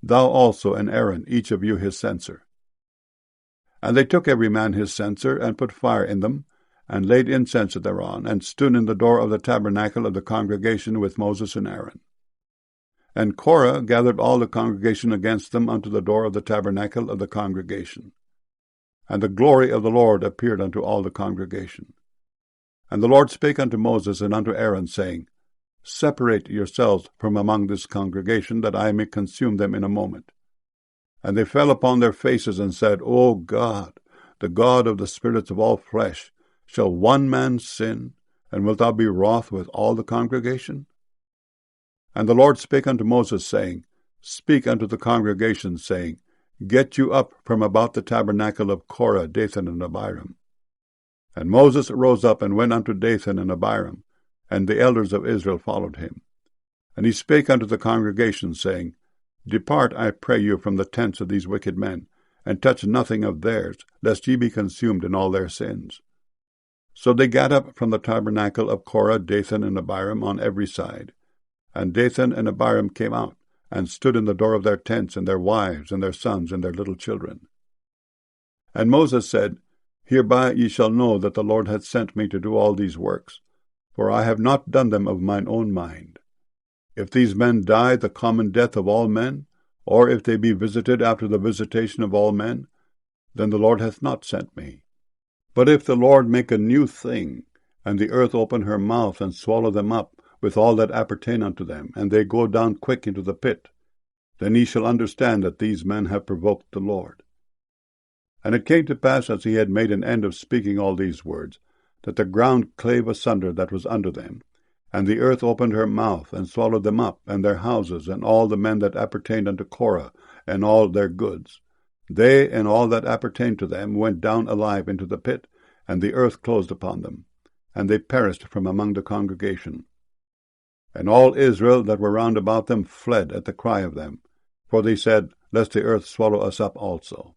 Thou also and Aaron, each of you his censer. And they took every man his censer, and put fire in them, and laid incense thereon, and stood in the door of the tabernacle of the congregation with Moses and Aaron. And Korah gathered all the congregation against them unto the door of the tabernacle of the congregation. And the glory of the Lord appeared unto all the congregation. And the Lord spake unto Moses and unto Aaron, saying, Separate yourselves from among this congregation, that I may consume them in a moment. And they fell upon their faces, and said, O God, the God of the spirits of all flesh, shall one man sin, and wilt thou be wroth with all the congregation? And the Lord spake unto Moses, saying, Speak unto the congregation, saying, Get you up from about the tabernacle of Korah, Dathan, and Abiram. And Moses rose up and went unto Dathan and Abiram, and the elders of Israel followed him. And he spake unto the congregation, saying, Depart, I pray you, from the tents of these wicked men, and touch nothing of theirs, lest ye be consumed in all their sins. So they gat up from the tabernacle of Korah, Dathan, and Abiram on every side. And Dathan and Abiram came out, and stood in the door of their tents, and their wives, and their sons, and their little children. And Moses said, Hereby ye shall know that the Lord hath sent me to do all these works, for I have not done them of mine own mind. If these men die the common death of all men, or if they be visited after the visitation of all men, then the Lord hath not sent me. But if the Lord make a new thing, and the earth open her mouth, and swallow them up, with all that appertain unto them, and they go down quick into the pit, then ye shall understand that these men have provoked the Lord. And it came to pass, as he had made an end of speaking all these words, that the ground clave asunder that was under them, and the earth opened her mouth, and swallowed them up, and their houses, and all the men that appertained unto Korah, and all their goods. They and all that appertained to them went down alive into the pit, and the earth closed upon them, and they perished from among the congregation. And all Israel that were round about them fled at the cry of them, for they said, Lest the earth swallow us up also.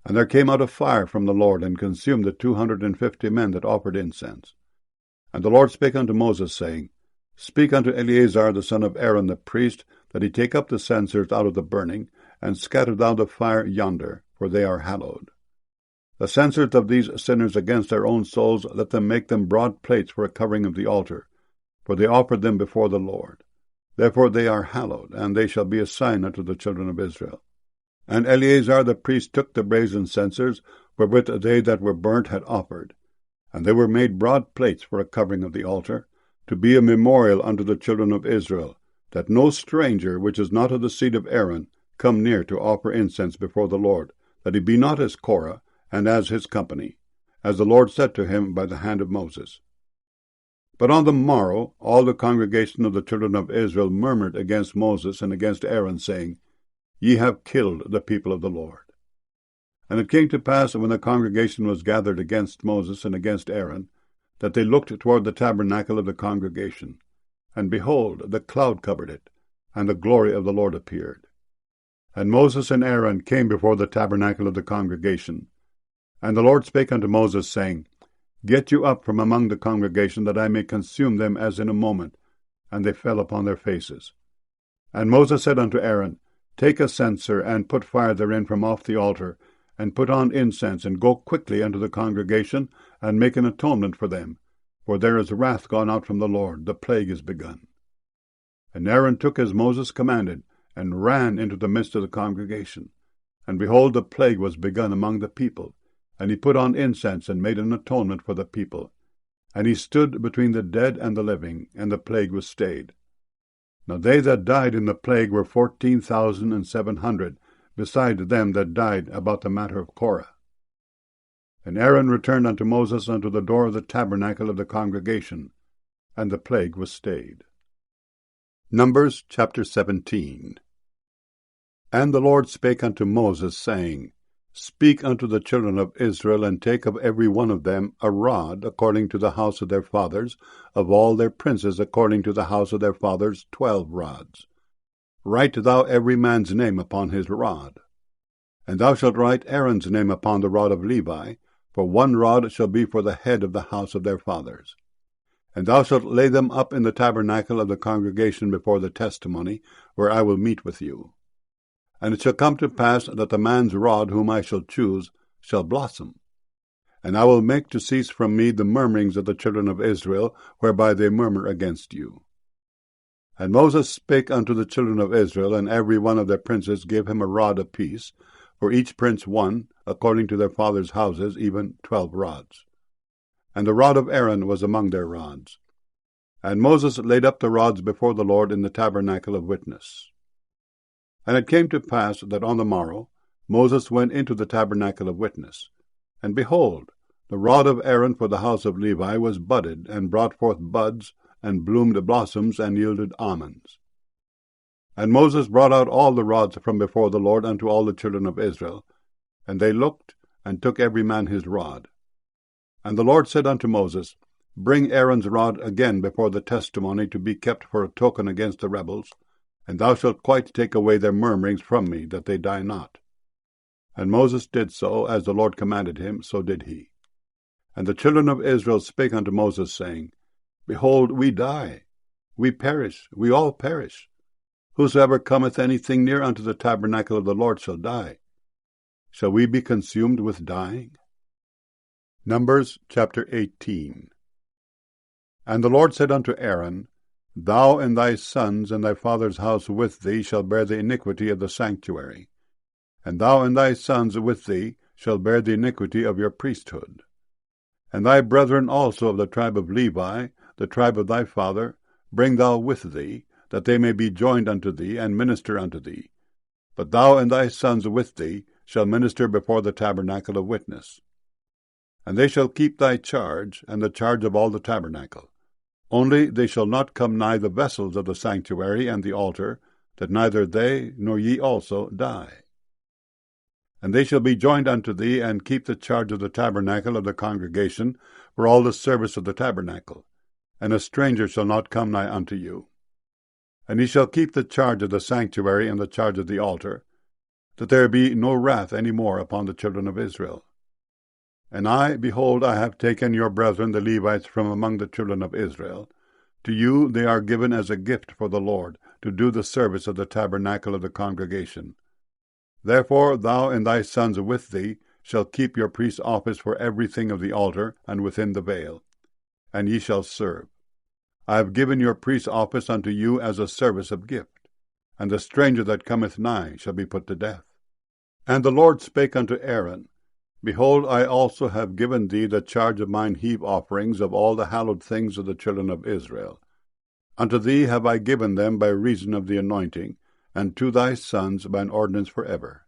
And there came out a fire from the Lord, and consumed the 250 men that offered incense. And the Lord spake unto Moses, saying, Speak unto Eleazar the son of Aaron the priest, that he take up the censers out of the burning, and scatter thou the fire yonder, for they are hallowed. The censers of these sinners against their own souls, let them make them broad plates for a covering of the altar, for they offered them before the Lord. Therefore they are hallowed, and they shall be a sign unto the children of Israel. And Eleazar the priest took the brazen censers, wherewith they that were burnt had offered, and they were made broad plates for a covering of the altar, to be a memorial unto the children of Israel, that no stranger which is not of the seed of Aaron come near to offer incense before the Lord, that he be not as Korah, and as his company, as the Lord said to him by the hand of Moses. But on the morrow all the congregation of the children of Israel murmured against Moses and against Aaron, saying, Ye have killed the people of the Lord. And it came to pass that when the congregation was gathered against Moses and against Aaron, that they looked toward the tabernacle of the congregation, and behold, the cloud covered it, and the glory of the Lord appeared. And Moses and Aaron came before the tabernacle of the congregation. And the Lord spake unto Moses, saying, Get you up from among the congregation, that I may consume them as in a moment. And they fell upon their faces. And Moses said unto Aaron, Take a censer, and put fire therein from off the altar, and put on incense, and go quickly unto the congregation, and make an atonement for them. For there is wrath gone out from the Lord, the plague is begun. And Aaron took as Moses commanded, and ran into the midst of the congregation. And behold, the plague was begun among the people. And he put on incense, and made an atonement for the people. And he stood between the dead and the living, and the plague was stayed. Now they that died in the plague were 14,700, beside them that died about the matter of Korah. And Aaron returned unto Moses unto the door of the tabernacle of the congregation, and the plague was stayed. Numbers chapter 17. And the Lord spake unto Moses, saying, Speak unto the children of Israel, and take of every one of them a rod, according to the house of their fathers, of all their princes according to the house of their fathers, 12 rods. Write thou every man's name upon his rod. And thou shalt write Aaron's name upon the rod of Levi, for 1 rod shall be for the head of the house of their fathers. And thou shalt lay them up in the tabernacle of the congregation before the testimony, where I will meet with you. And it shall come to pass that the man's rod whom I shall choose shall blossom. And I will make to cease from me the murmurings of the children of Israel, whereby they murmur against you. And Moses spake unto the children of Israel, and every one of their princes gave him a rod apiece, for each prince 1, according to their fathers' houses, even 12 rods. And the rod of Aaron was among their rods. And Moses laid up the rods before the Lord in the tabernacle of witness. And it came to pass that on the morrow Moses went into the tabernacle of witness. And behold, the rod of Aaron for the house of Levi was budded, and brought forth buds, and bloomed blossoms, and yielded almonds. And Moses brought out all the rods from before the Lord unto all the children of Israel. And they looked, and took every man his rod. And the Lord said unto Moses, Bring Aaron's rod again before the testimony, to be kept for a token against the rebels, and thou shalt quite take away their murmurings from me, that they die not. And Moses did so, as the Lord commanded him, so did he. And the children of Israel spake unto Moses, saying, Behold, we die, we perish, we all perish. Whosoever cometh anything near unto the tabernacle of the Lord shall die. Shall we be consumed with dying? Numbers chapter 18. And the Lord said unto Aaron, Thou and thy sons and thy father's house with thee shall bear the iniquity of the sanctuary, and thou and thy sons with thee shall bear the iniquity of your priesthood. And thy brethren also of the tribe of Levi, the tribe of thy father, bring thou with thee, that they may be joined unto thee, and minister unto thee. But thou and thy sons with thee shall minister before the tabernacle of witness. And they shall keep thy charge, and the charge of all the tabernacle. Only they shall not come nigh the vessels of the sanctuary and the altar, that neither they nor ye also die. And they shall be joined unto thee, and keep the charge of the tabernacle of the congregation, for all the service of the tabernacle. And a stranger shall not come nigh unto you. And ye shall keep the charge of the sanctuary and the charge of the altar, that there be no wrath any more upon the children of Israel. And I, behold, I have taken your brethren the Levites from among the children of Israel. To you they are given as a gift for the Lord, to do the service of the tabernacle of the congregation. Therefore thou and thy sons with thee shall keep your priest's office for everything of the altar, and within the veil, and ye shall serve. I have given your priest's office unto you as a service of gift, and the stranger that cometh nigh shall be put to death. And the Lord spake unto Aaron, Behold, I also have given thee the charge of mine heave offerings of all the hallowed things of the children of Israel. Unto thee have I given them by reason of the anointing, and to thy sons by an ordinance for ever.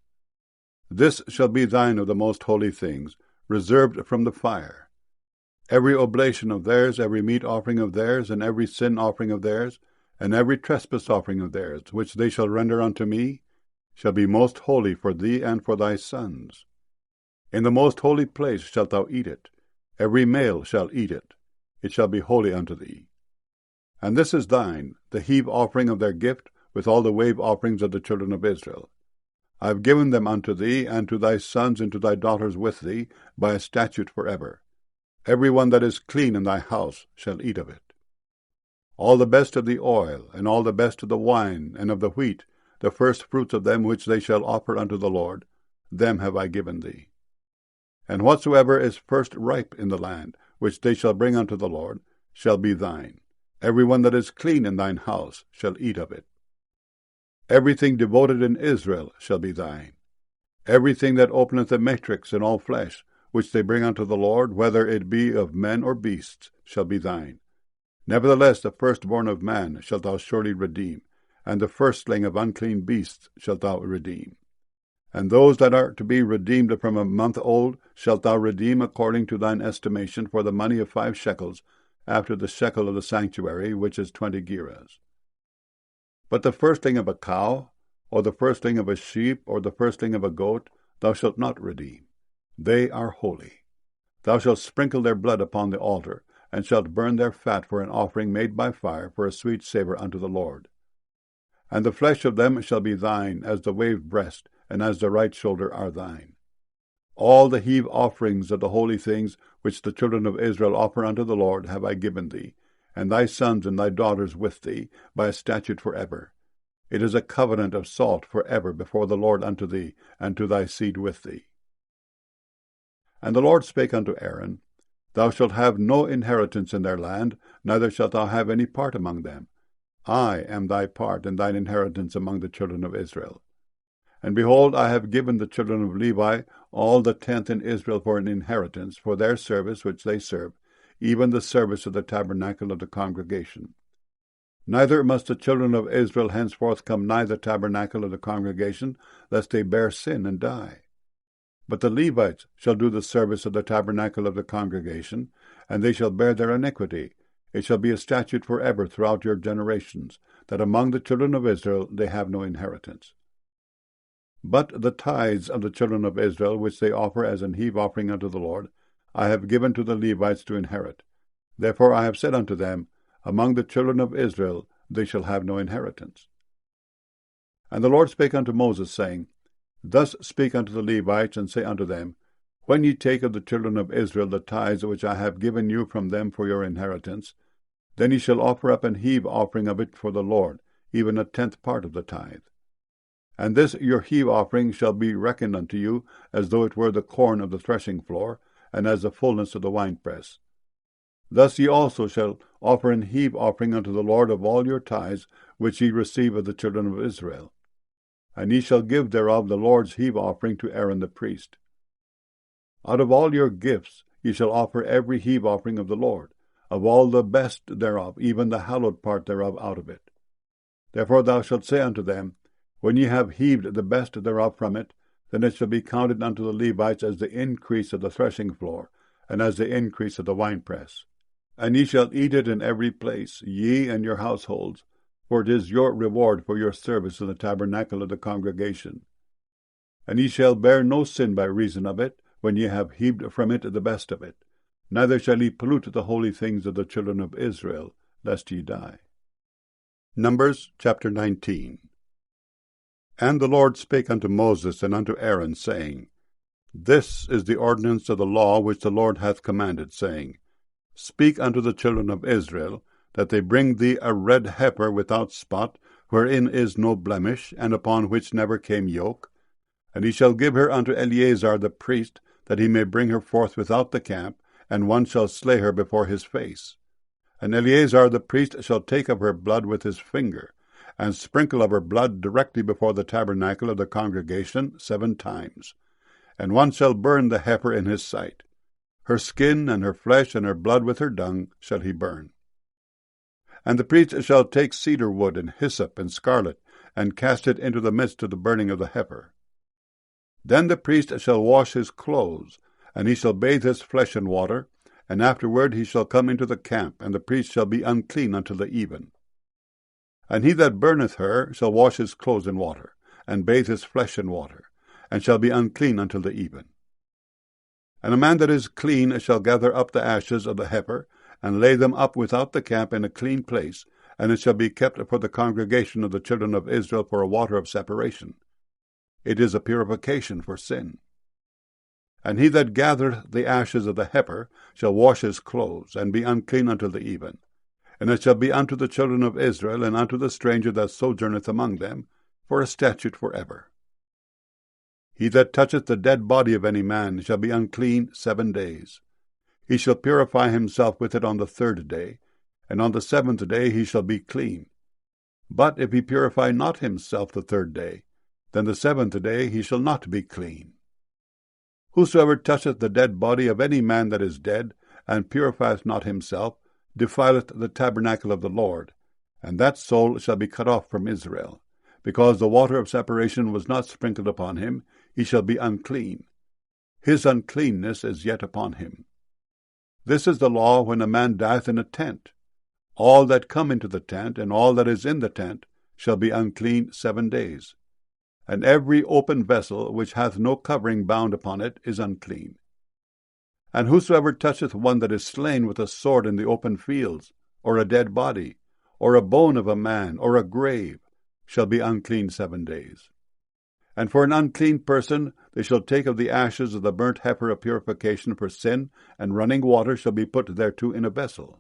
This shall be thine of the most holy things, reserved from the fire. Every oblation of theirs, every meat offering of theirs, and every sin offering of theirs, and every trespass offering of theirs, which they shall render unto me, shall be most holy for thee and for thy sons. In the most holy place shalt thou eat it. Every male shall eat it. It shall be holy unto thee. And this is thine, the heave offering of their gift, with all the wave offerings of the children of Israel. I have given them unto thee, and to thy sons and to thy daughters with thee, by a statute forever. Every one that is clean in thy house shall eat of it. All the best of the oil, and all the best of the wine, and of the wheat, the first fruits of them which they shall offer unto the Lord, them have I given thee. And whatsoever is first ripe in the land, which they shall bring unto the Lord, shall be thine. Every one that is clean in thine house shall eat of it. Everything devoted in Israel shall be thine. Everything that openeth the matrix in all flesh, which they bring unto the Lord, whether it be of men or beasts, shall be thine. Nevertheless the firstborn of man shalt thou surely redeem, and the firstling of unclean beasts shalt thou redeem. And those that are to be redeemed from a month old shalt thou redeem according to thine estimation for the money of 5 shekels, after the shekel of the sanctuary, which is 20 gerahs. But the firstling of a cow, or the firstling of a sheep, or the firstling of a goat, thou shalt not redeem. They are holy. Thou shalt sprinkle their blood upon the altar, and shalt burn their fat for an offering made by fire, for a sweet savour unto the Lord. And the flesh of them shall be thine, as the waved breast, and as the right shoulder are thine. All the heave offerings of the holy things which the children of Israel offer unto the Lord have I given thee, and thy sons and thy daughters with thee, by a statute for ever. It is a covenant of salt for ever before the Lord unto thee, and to thy seed with thee. And the Lord spake unto Aaron, Thou shalt have no inheritance in their land, neither shalt thou have any part among them. I am thy part and thine inheritance among the children of Israel. And behold, I have given the children of Levi all the 10th in Israel for an inheritance, for their service which they serve, even the service of the tabernacle of the congregation. Neither must the children of Israel henceforth come nigh the tabernacle of the congregation, lest they bear sin and die. But the Levites shall do the service of the tabernacle of the congregation, and they shall bear their iniquity. It shall be a statute for ever throughout your generations, that among the children of Israel they have no inheritance. But the tithes of the children of Israel, which they offer as an heave offering unto the Lord, I have given to the Levites to inherit. Therefore I have said unto them, Among the children of Israel they shall have no inheritance. And the Lord spake unto Moses, saying, Thus speak unto the Levites, and say unto them, When ye take of the children of Israel the tithes which I have given you from them for your inheritance, then ye shall offer up an heave offering of it for the Lord, even a 10th part of the tithe. And this your heave offering shall be reckoned unto you, as though it were the corn of the threshing floor, and as the fullness of the winepress. Thus ye also shall offer an heave offering unto the Lord of all your tithes, which ye receive of the children of Israel. And ye shall give thereof the Lord's heave offering to Aaron the priest. Out of all your gifts ye shall offer every heave offering of the Lord, of all the best thereof, even the hallowed part thereof out of it. Therefore thou shalt say unto them, When ye have heaved the best thereof from it, then it shall be counted unto the Levites as the increase of the threshing floor, and as the increase of the winepress. And ye shall eat it in every place, ye and your households, for it is your reward for your service in the tabernacle of the congregation. And ye shall bear no sin by reason of it, when ye have heaved from it the best of it. Neither shall ye pollute the holy things of the children of Israel, lest ye die. Numbers chapter 19. And the Lord spake unto Moses and unto Aaron, saying, This is the ordinance of the law which the Lord hath commanded, saying, Speak unto the children of Israel, that they bring thee a red heifer without spot, wherein is no blemish, and upon which never came yoke. And he shall give her unto Eleazar the priest, that he may bring her forth without the camp, and one shall slay her before his face. And Eleazar the priest shall take of her blood with his finger, and sprinkle of her blood directly before the tabernacle of the congregation 7 times. And one shall burn the heifer in his sight. Her skin and her flesh and her blood with her dung shall he burn. And the priest shall take cedar wood and hyssop and scarlet, and cast it into the midst of the burning of the heifer. Then the priest shall wash his clothes, and he shall bathe his flesh in water, and afterward he shall come into the camp, and the priest shall be unclean until the even. And he that burneth her shall wash his clothes in water, and bathe his flesh in water, and shall be unclean until the even. And a man that is clean shall gather up the ashes of the heifer, and lay them up without the camp in a clean place, and it shall be kept for the congregation of the children of Israel for a water of separation. It is a purification for sin. And he that gathereth the ashes of the heifer shall wash his clothes, and be unclean until the even. And it shall be unto the children of Israel, and unto the stranger that sojourneth among them, for a statute for ever. He that toucheth the dead body of any man shall be unclean 7 days. He shall purify himself with it on the 3rd day, and on the 7th day he shall be clean. But if he purify not himself the 3rd day, then the 7th day he shall not be clean. Whosoever toucheth the dead body of any man that is dead, and purifieth not himself, defileth the tabernacle of the Lord, and that soul shall be cut off from Israel. Because the water of separation was not sprinkled upon him, he shall be unclean. His uncleanness is yet upon him. This is the law when a man dieth in a tent. All that come into the tent, and all that is in the tent, shall be unclean 7 days. And every open vessel which hath no covering bound upon it is unclean. And whosoever toucheth one that is slain with a sword in the open fields, or a dead body, or a bone of a man, or a grave, shall be unclean 7 days. And for an unclean person they shall take of the ashes of the burnt heifer of purification for sin, and running water shall be put thereto in a vessel.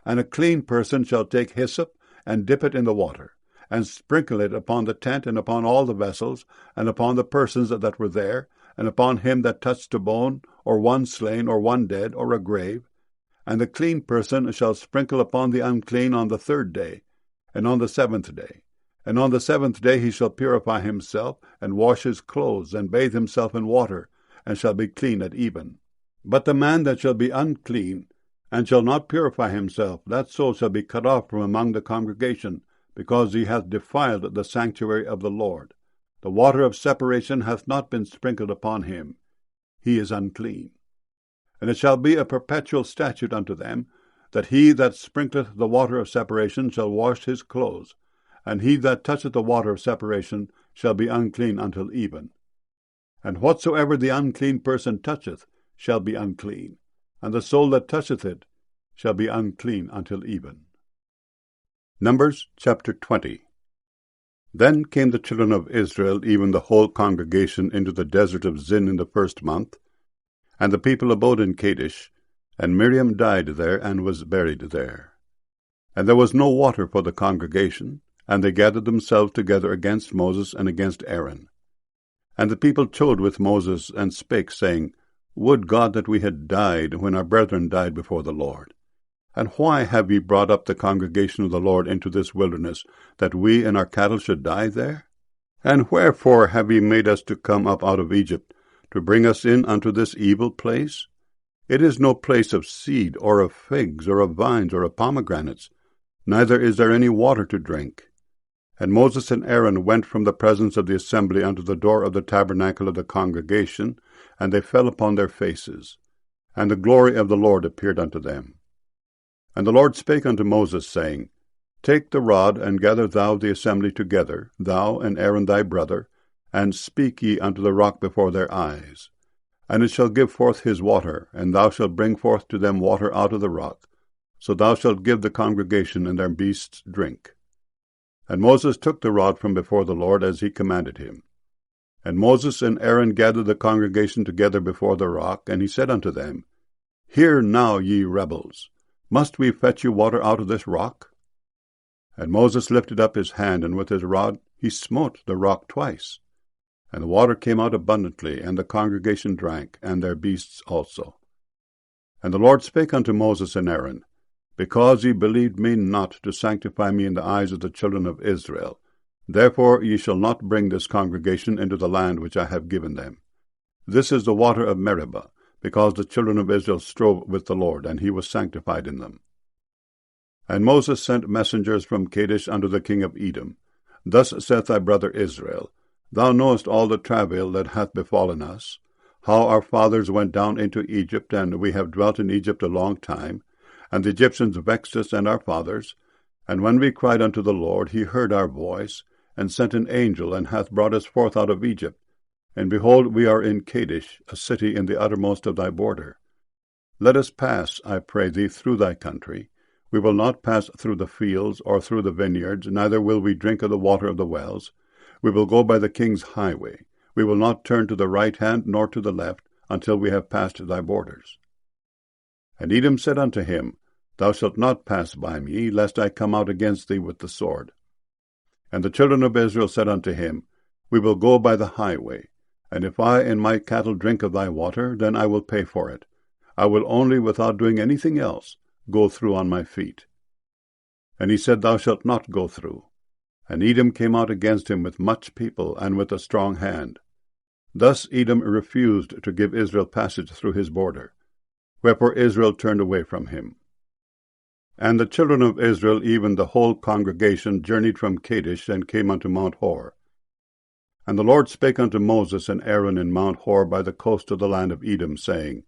And a clean person shall take hyssop, and dip it in the water, and sprinkle it upon the tent, and upon all the vessels, and upon the persons that were there, and upon him that touched a bone, or one slain, or one dead, or a grave. And the clean person shall sprinkle upon the unclean on the 3rd day, and on the 7th day. And on the 7th day he shall purify himself, and wash his clothes, and bathe himself in water, and shall be clean at even. But the man that shall be unclean, and shall not purify himself, that soul shall be cut off from among the congregation, because he hath defiled the sanctuary of the Lord. The water of separation hath not been sprinkled upon him. He is unclean. And it shall be a perpetual statute unto them, that he that sprinkleth the water of separation shall wash his clothes, and he that toucheth the water of separation shall be unclean until even. And whatsoever the unclean person toucheth shall be unclean, and the soul that toucheth it shall be unclean until even. Numbers chapter 20. Then came the children of Israel, even the whole congregation, into the desert of Zin in the 1st month, and the people abode in Kadesh, and Miriam died there, and was buried there. And there was no water for the congregation, and they gathered themselves together against Moses and against Aaron. And the people chode with Moses, and spake, saying, Would God that we had died when our brethren died before the Lord! And why have ye brought up the congregation of the Lord into this wilderness, that we and our cattle should die there? And wherefore have ye made us to come up out of Egypt, to bring us in unto this evil place? It is no place of seed, or of figs, or of vines, or of pomegranates, neither is there any water to drink. And Moses and Aaron went from the presence of the assembly unto the door of the tabernacle of the congregation, and they fell upon their faces. And the glory of the Lord appeared unto them. And the Lord spake unto Moses, saying, Take the rod, and gather thou the assembly together, thou and Aaron thy brother, and speak ye unto the rock before their eyes. And it shall give forth his water, and thou shalt bring forth to them water out of the rock. So thou shalt give the congregation and their beasts drink. And Moses took the rod from before the Lord, as he commanded him. And Moses and Aaron gathered the congregation together before the rock, and he said unto them, Hear now, ye rebels, must we fetch you water out of this rock? And Moses lifted up his hand, and with his rod he smote the rock twice. And the water came out abundantly, and the congregation drank, and their beasts also. And the Lord spake unto Moses and Aaron, Because ye believed me not to sanctify me in the eyes of the children of Israel, therefore ye shall not bring this congregation into the land which I have given them. This is the water of Meribah, because the children of Israel strove with the Lord, and he was sanctified in them. And Moses sent messengers from Kadesh unto the king of Edom. Thus saith thy brother Israel, Thou knowest all the travail that hath befallen us, how our fathers went down into Egypt, and we have dwelt in Egypt a long time, and the Egyptians vexed us and our fathers. And when we cried unto the Lord, he heard our voice, and sent an angel, and hath brought us forth out of Egypt. And behold, we are in Kadesh, a city in the uttermost of thy border. Let us pass, I pray thee, through thy country. We will not pass through the fields, or through the vineyards, neither will we drink of the water of the wells. We will go by the king's highway. We will not turn to the right hand, nor to the left, until we have passed thy borders. And Edom said unto him, Thou shalt not pass by me, lest I come out against thee with the sword. And the children of Israel said unto him, We will go by the highway. And if I and my cattle drink of thy water, then I will pay for it. I will only, without doing anything else, go through on my feet. And he said, Thou shalt not go through. And Edom came out against him with much people, and with a strong hand. Thus Edom refused to give Israel passage through his border. Wherefore Israel turned away from him. And the children of Israel, even the whole congregation, journeyed from Kadesh, and came unto Mount Hor. And the Lord spake unto Moses and Aaron in Mount Hor by the coast of the land of Edom, saying,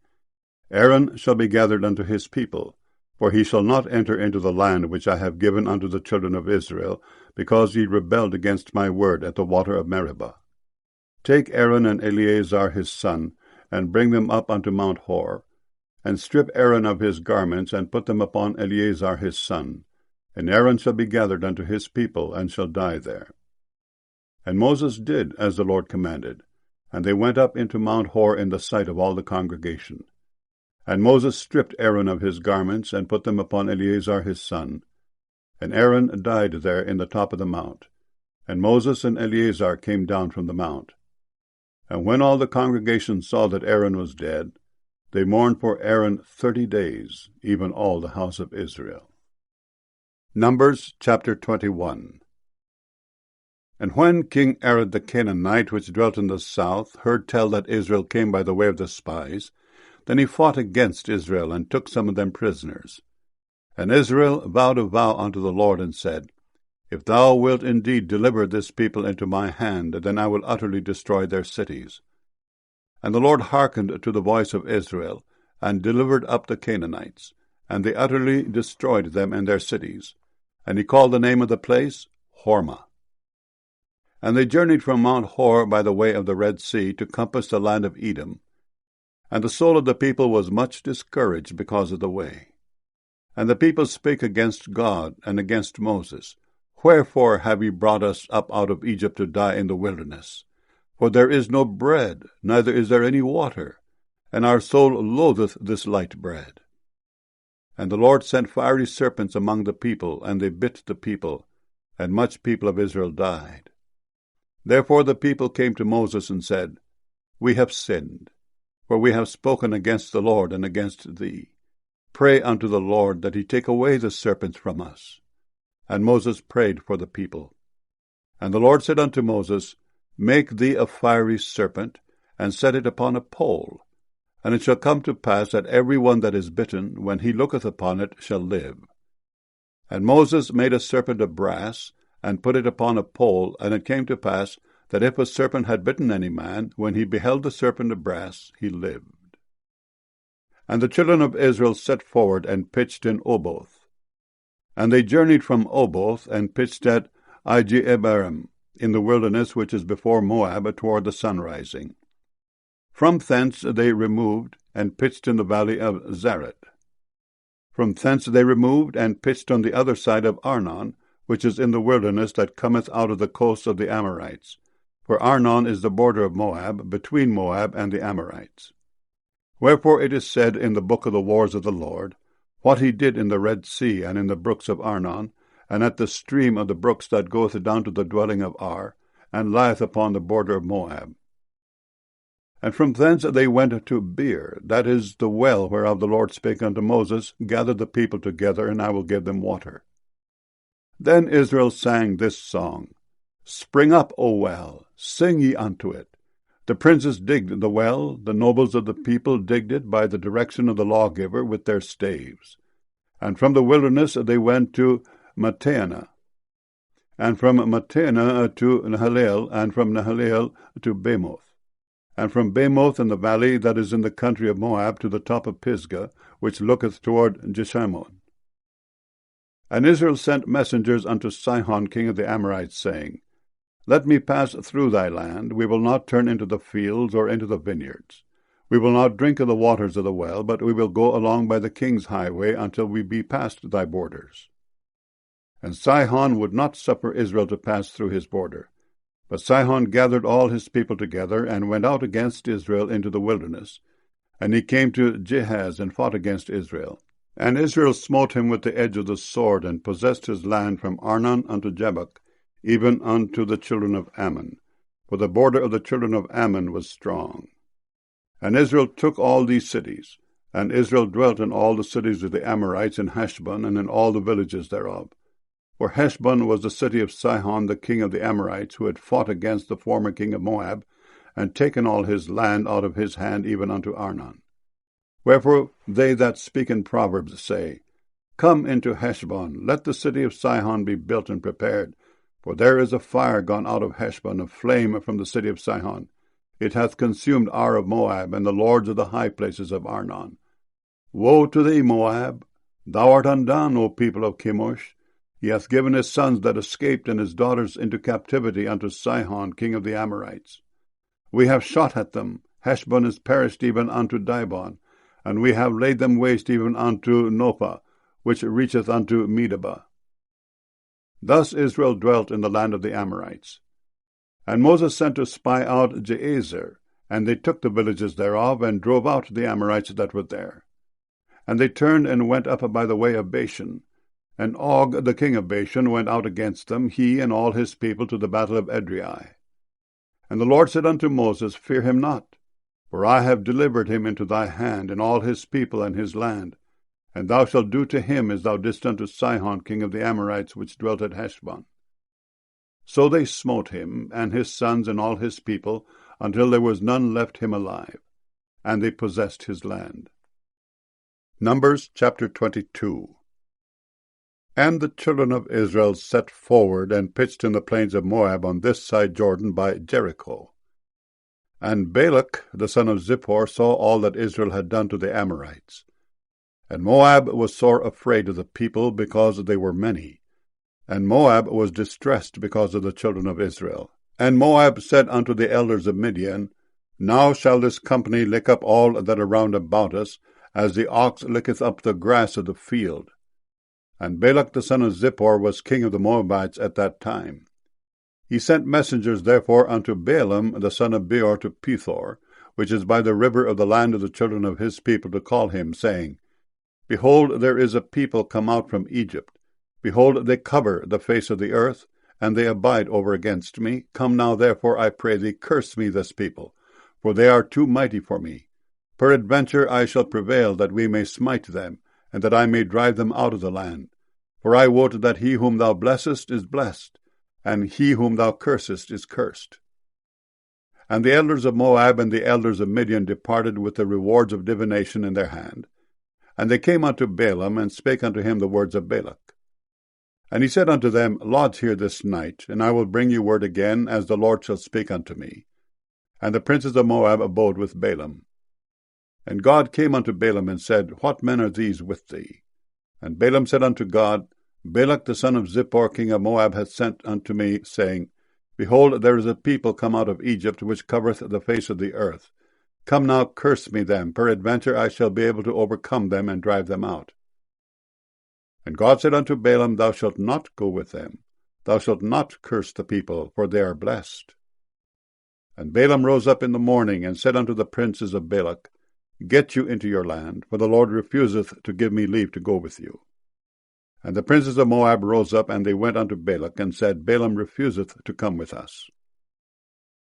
Aaron shall be gathered unto his people, for he shall not enter into the land which I have given unto the children of Israel, because ye rebelled against my word at the water of Meribah. Take Aaron and Eleazar his son, and bring them up unto Mount Hor, and strip Aaron of his garments, and put them upon Eleazar his son. And Aaron shall be gathered unto his people, and shall die there. And Moses did as the Lord commanded, and they went up into Mount Hor in the sight of all the congregation. And Moses stripped Aaron of his garments, and put them upon Eleazar his son. And Aaron died there in the top of the mount. And Moses and Eleazar came down from the mount. And when all the congregation saw that Aaron was dead, they mourned for Aaron 30 days, even all the house of Israel. Numbers chapter 21. And when King Arad the Canaanite, which dwelt in the south, heard tell that Israel came by the way of the spies, then he fought against Israel, and took some of them prisoners. And Israel vowed a vow unto the Lord, and said, If thou wilt indeed deliver this people into my hand, then I will utterly destroy their cities. And the Lord hearkened to the voice of Israel, and delivered up the Canaanites, and they utterly destroyed them and their cities. And he called the name of the place Hormah. And they journeyed from Mount Hor by the way of the Red Sea to compass the land of Edom. And the soul of the people was much discouraged because of the way. And the people spake against God and against Moses, Wherefore have ye brought us up out of Egypt to die in the wilderness? For there is no bread, neither is there any water, and our soul loatheth this light bread. And the Lord sent fiery serpents among the people, and they bit the people, and much people of Israel died. Therefore the people came to Moses and said, We have sinned, for we have spoken against the Lord and against thee. Pray unto the Lord that he take away the serpents from us. And Moses prayed for the people. And the Lord said unto Moses, Make thee a fiery serpent, and set it upon a pole. And it shall come to pass that every one that is bitten, when he looketh upon it, shall live. And Moses made a serpent of brass, and put it upon a pole, and it came to pass that if a serpent had bitten any man, when he beheld the serpent of brass, he lived. And the children of Israel set forward, and pitched in Oboth. And they journeyed from Oboth, and pitched at Ijeabarim, in the wilderness which is before Moab, toward the sunrising. From thence they removed, and pitched in the valley of Zaret. From thence they removed, and pitched on the other side of Arnon, which is in the wilderness that cometh out of the coast of the Amorites. For Arnon is the border of Moab, between Moab and the Amorites. Wherefore it is said in the book of the wars of the Lord, what he did in the Red Sea, and in the brooks of Arnon, and at the stream of the brooks that goeth down to the dwelling of Ar, and lieth upon the border of Moab. And from thence they went to Beer, that is the well whereof the Lord spake unto Moses, Gather the people together, and I will give them water. Then Israel sang this song, Spring up, O well, sing ye unto it. The princes digged the well, the nobles of the people digged it by the direction of the lawgiver with their staves. And from the wilderness they went to Matteanah, and from Matteanah to Nahaleel, and from Nahaleel to Bamoth, and from Bamoth in the valley that is in the country of Moab to the top of Pisgah, which looketh toward Jeshimon. And Israel sent messengers unto Sihon king of the Amorites, saying, Let me pass through thy land, we will not turn into the fields or into the vineyards. We will not drink of the waters of the well, but we will go along by the king's highway until we be past thy borders. And Sihon would not suffer Israel to pass through his border. But Sihon gathered all his people together, and went out against Israel into the wilderness. And he came to Jahaz, and fought against Israel. And Israel smote him with the edge of the sword, and possessed his land from Arnon unto Jabbok, even unto the children of Ammon. For the border of the children of Ammon was strong. And Israel took all these cities. And Israel dwelt in all the cities of the Amorites, in Heshbon, and in all the villages thereof. For Heshbon was the city of Sihon the king of the Amorites, who had fought against the former king of Moab, and taken all his land out of his hand even unto Arnon. Wherefore they that speak in Proverbs say, Come into Heshbon, let the city of Sihon be built and prepared. For there is a fire gone out of Heshbon, a flame from the city of Sihon. It hath consumed Ar of Moab, and the lords of the high places of Arnon. Woe to thee, Moab! Thou art undone, O people of Chemosh. He hath given his sons that escaped and his daughters into captivity unto Sihon, king of the Amorites. We have shot at them. Heshbon is perished even unto Dibon, and we have laid them waste even unto Nophah, which reacheth unto Medeba. Thus Israel dwelt in the land of the Amorites. And Moses sent to spy out Jazer, and they took the villages thereof, and drove out the Amorites that were there. And they turned and went up by the way of Bashan. And Og, the king of Bashan, went out against them, he and all his people, to the battle of Edrei. And the Lord said unto Moses, Fear him not, for I have delivered him into thy hand, and all his people and his land. And thou shalt do to him as thou didst unto Sihon, king of the Amorites, which dwelt at Heshbon. So they smote him, and his sons, and all his people, until there was none left him alive. And they possessed his land. Numbers chapter 22. And the children of Israel set forward, and pitched in the plains of Moab on this side Jordan by Jericho. And Balak the son of Zippor saw all that Israel had done to the Amorites. And Moab was sore afraid of the people, because they were many. And Moab was distressed because of the children of Israel. And Moab said unto the elders of Midian, Now shall this company lick up all that are round about us, as the ox licketh up the grass of the field. And Balak the son of Zippor was king of the Moabites at that time. He sent messengers therefore unto Balaam the son of Beor to Pethor, which is by the river of the land of the children of his people, to call him, saying, Behold, there is a people come out from Egypt. Behold, they cover the face of the earth, and they abide over against me. Come now, therefore, I pray thee, curse me this people, for they are too mighty for me. Peradventure I shall prevail, that we may smite them, and that I may drive them out of the land. For I wot that he whom thou blessest is blessed, and he whom thou cursest is cursed. And the elders of Moab and the elders of Midian departed with the rewards of divination in their hand. And they came unto Balaam, and spake unto him the words of Balak. And he said unto them, Lodge here this night, and I will bring you word again, as the Lord shall speak unto me. And the princes of Moab abode with Balaam. And God came unto Balaam, and said, What men are these with thee? And Balaam said unto God, Balak the son of Zippor, king of Moab, hath sent unto me, saying, Behold, there is a people come out of Egypt, which covereth the face of the earth. Come now, curse me them, peradventure I shall be able to overcome them, and drive them out. And God said unto Balaam, Thou shalt not go with them. Thou shalt not curse the people, for they are blessed. And Balaam rose up in the morning, and said unto the princes of Balak, Get you into your land, for the Lord refuseth to give me leave to go with you. And the princes of Moab rose up, and they went unto Balak, and said, Balaam refuseth to come with us.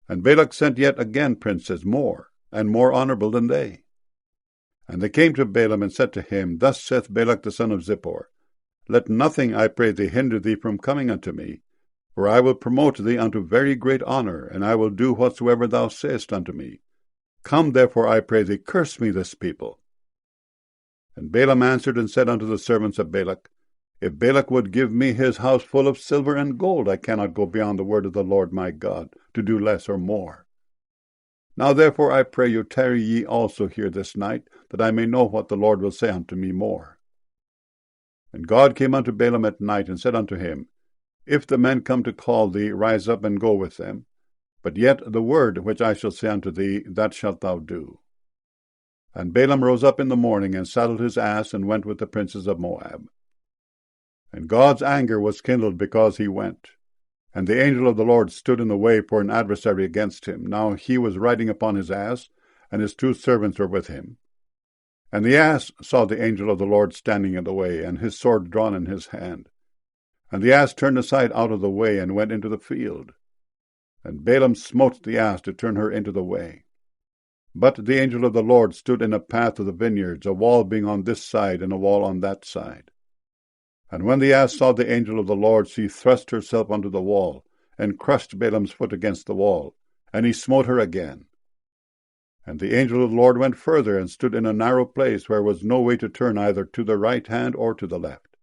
And Balak sent yet again princes more, and more honorable than they. And they came to Balaam, and said to him, Thus saith Balak the son of Zippor, Let nothing, I pray thee, hinder thee from coming unto me, for I will promote thee unto very great honor, and I will do whatsoever thou sayest unto me. Come therefore, I pray thee, curse me this people. And Balaam answered and said unto the servants of Balak, If Balak would give me his house full of silver and gold, I cannot go beyond the word of the Lord my God, to do less or more. Now therefore I pray you, tarry ye also here this night, that I may know what the Lord will say unto me more. And God came unto Balaam at night, and said unto him, If the men come to call thee, rise up and go with them. But yet the word which I shall say unto thee, that shalt thou do. And Balaam rose up in the morning, and saddled his ass, and went with the princes of Moab. And God's anger was kindled because he went. And the angel of the Lord stood in the way for an adversary against him. Now he was riding upon his ass, and his 2 servants were with him. And the ass saw the angel of the Lord standing in the way, and his sword drawn in his hand. And the ass turned aside out of the way, and went into the field. And Balaam smote the ass to turn her into the way. But the angel of the Lord stood in a path of the vineyards, a wall being on this side, and a wall on that side. And when the ass saw the angel of the Lord, she thrust herself unto the wall, and crushed Balaam's foot against the wall, and he smote her again. And the angel of the Lord went further, and stood in a narrow place, where was no way to turn either to the right hand or to the left.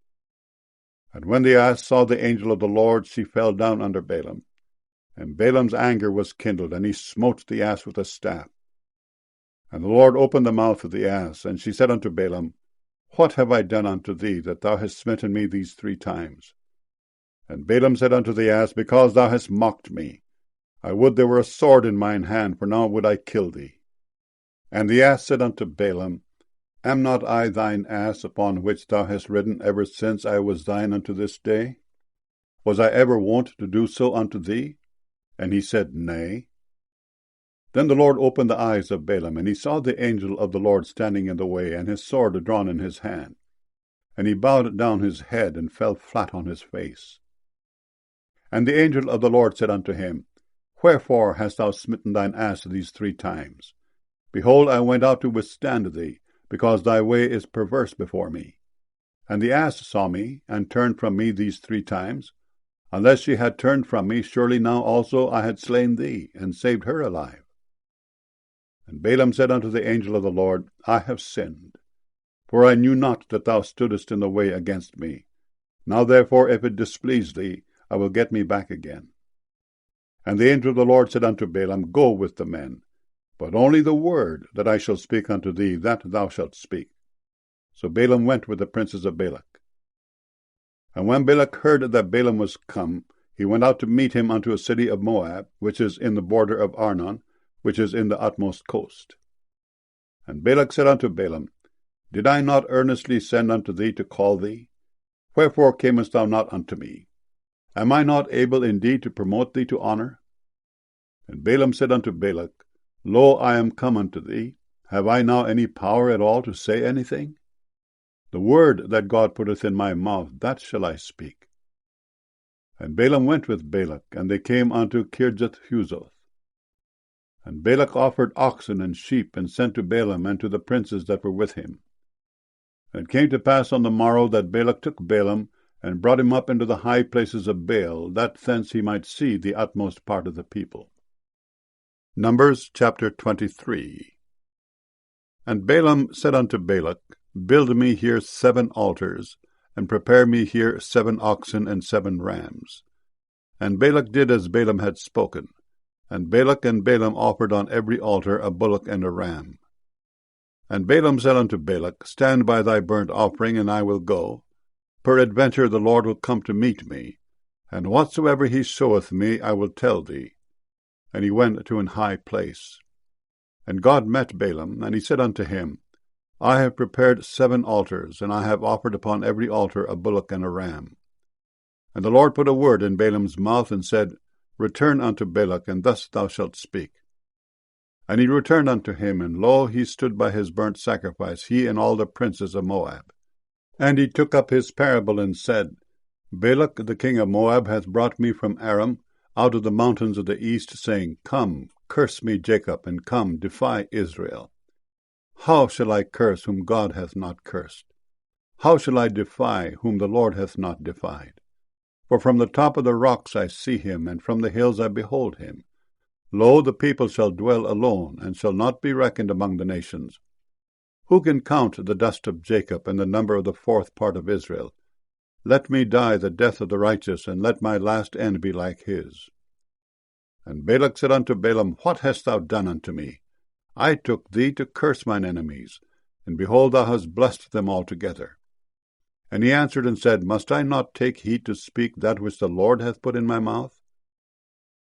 And when the ass saw the angel of the Lord, she fell down under Balaam. And Balaam's anger was kindled, and he smote the ass with a staff. And the Lord opened the mouth of the ass, and she said unto Balaam, What have I done unto thee, that thou hast smitten me these 3 times? And Balaam said unto the ass, Because thou hast mocked me. I would there were a sword in mine hand, for now would I kill thee. And the ass said unto Balaam, Am not I thine ass, upon which thou hast ridden ever since I was thine unto this day? Was I ever wont to do so unto thee? And he said, Nay. Then the Lord opened the eyes of Balaam, and he saw the angel of the Lord standing in the way, and his sword drawn in his hand. And he bowed down his head, and fell flat on his face. And the angel of the Lord said unto him, Wherefore hast thou smitten thine ass these 3 times? Behold, I went out to withstand thee, because thy way is perverse before me. And the ass saw me, and turned from me these 3 times. Unless she had turned from me, surely now also I had slain thee, and saved her alive. And Balaam said unto the angel of the Lord, I have sinned, for I knew not that thou stoodest in the way against me. Now therefore, if it displease thee, I will get me back again. And the angel of the Lord said unto Balaam, Go with the men, but only the word that I shall speak unto thee, that thou shalt speak. So Balaam went with the princes of Balak. And when Balak heard that Balaam was come, he went out to meet him unto a city of Moab, which is in the border of Arnon, which is in the utmost coast. And Balak said unto Balaam, Did I not earnestly send unto thee to call thee? Wherefore camest thou not unto me? Am I not able indeed to promote thee to honor? And Balaam said unto Balak, Lo, I am come unto thee. Have I now any power at all to say anything? The word that God putteth in my mouth, that shall I speak. And Balaam went with Balak, and they came unto Kirjath-huzoth. And Balak offered oxen and sheep, and sent to Balaam and to the princes that were with him. And it came to pass on the morrow that Balak took Balaam, and brought him up into the high places of Baal, that thence he might see the utmost part of the people. Numbers chapter 23. And Balaam said unto Balak, Build me here 7 altars, and prepare me here 7 oxen and 7 rams. And Balak did as Balaam had spoken. And Balak and Balaam offered on every altar a bullock and a ram. And Balaam said unto Balak, Stand by thy burnt offering, and I will go. Peradventure the Lord will come to meet me, and whatsoever he showeth me I will tell thee. And he went to an high place. And God met Balaam, and he said unto him, I have prepared 7 altars, and I have offered upon every altar a bullock and a ram. And the Lord put a word in Balaam's mouth, and said, Return unto Balak, and thus thou shalt speak. And he returned unto him, and lo, he stood by his burnt sacrifice, he and all the princes of Moab. And he took up his parable, and said, Balak the king of Moab hath brought me from Aram, out of the mountains of the east, saying, Come, curse me, Jacob, and come, defy Israel. How shall I curse whom God hath not cursed? How shall I defy whom the Lord hath not defied? For from the top of the rocks I see him, and from the hills I behold him. Lo, the people shall dwell alone, and shall not be reckoned among the nations. Who can count the dust of Jacob, and the number of the 4th part of Israel? Let me die the death of the righteous, and let my last end be like his. And Balak said unto Balaam, What hast thou done unto me? I took thee to curse mine enemies, and behold, thou hast blessed them altogether. And he answered and said, Must I not take heed to speak that which the Lord hath put in my mouth?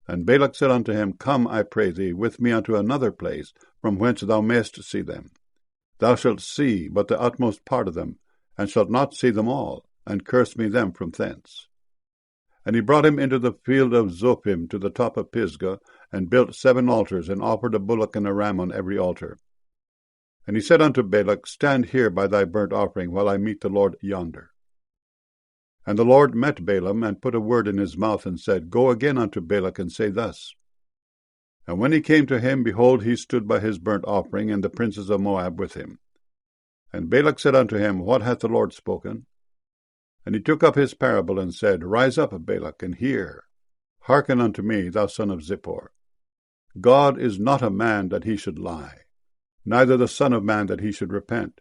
And Balak said unto him, Come, I pray thee, with me unto another place, from whence thou mayest see them. Thou shalt see but the utmost part of them, and shalt not see them all, and curse me them from thence. And he brought him into the field of Zophim to the top of Pisgah, and built 7 altars, and offered a bullock and a ram on every altar. And he said unto Balak, Stand here by thy burnt offering, while I meet the Lord yonder. And the Lord met Balaam, and put a word in his mouth, and said, Go again unto Balak, and say thus. And when he came to him, behold, he stood by his burnt offering, and the princes of Moab with him. And Balak said unto him, What hath the Lord spoken? And he took up his parable, and said, Rise up, Balak, and hear. Hearken unto me, thou son of Zippor. God is not a man that he should lie, neither the Son of Man that he should repent.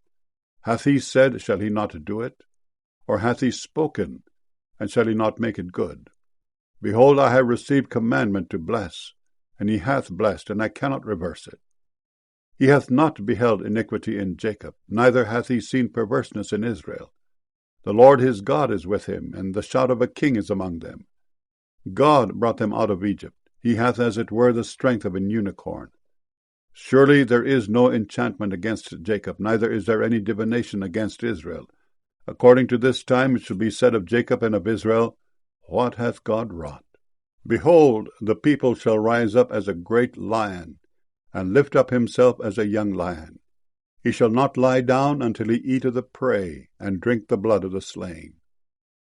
Hath he said, shall he not do it? Or hath he spoken, and shall he not make it good? Behold, I have received commandment to bless, and he hath blessed, and I cannot reverse it. He hath not beheld iniquity in Jacob, neither hath he seen perverseness in Israel. The Lord his God is with him, and the shout of a king is among them. God brought them out of Egypt. He hath as it were the strength of an unicorn. Surely there is no enchantment against Jacob, neither is there any divination against Israel. According to this time it shall be said of Jacob and of Israel, What hath God wrought? Behold, the people shall rise up as a great lion, and lift up himself as a young lion. He shall not lie down until he eat of the prey, and drink the blood of the slain.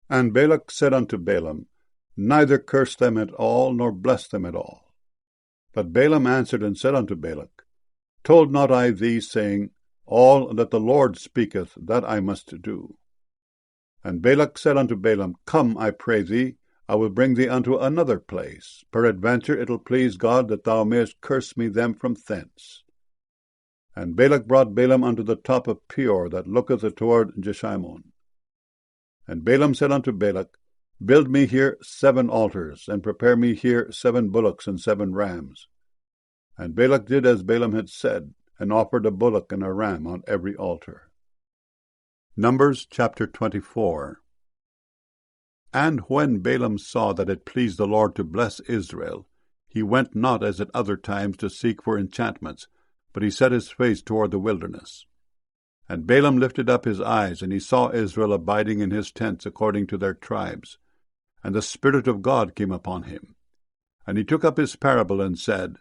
And Balak said unto Balaam, Neither curse them at all, nor bless them at all. But Balaam answered and said unto Balak, Told not I thee, saying, All that the Lord speaketh, that I must do? And Balak said unto Balaam, Come, I pray thee, I will bring thee unto another place. Peradventure it will please God that thou mayest curse me them from thence. And Balak brought Balaam unto the top of Peor, that looketh toward Jeshimon. And Balaam said unto Balak, Build me here 7 altars, and prepare me here 7 bullocks and 7 rams. And Balak did as Balaam had said, and offered a bullock and a ram on every altar. Numbers chapter 24. And when Balaam saw that it pleased the Lord to bless Israel, he went not as at other times to seek for enchantments, but he set his face toward the wilderness. And Balaam lifted up his eyes, and he saw Israel abiding in his tents according to their tribes. And the Spirit of God came upon him. And he took up his parable, and said,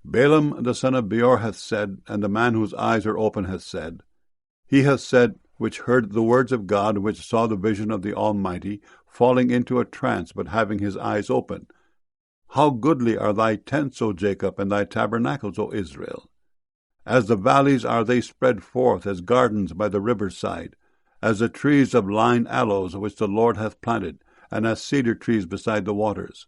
Balaam the son of Beor hath said, and the man whose eyes are open hath said, He hath said, which heard the words of God, which saw the vision of the Almighty, falling into a trance, but having his eyes open, How goodly are thy tents, O Jacob, and thy tabernacles, O Israel! As the valleys are they spread forth, as gardens by the river's side, as the trees of lign aloes which the Lord hath planted, and as cedar trees beside the waters.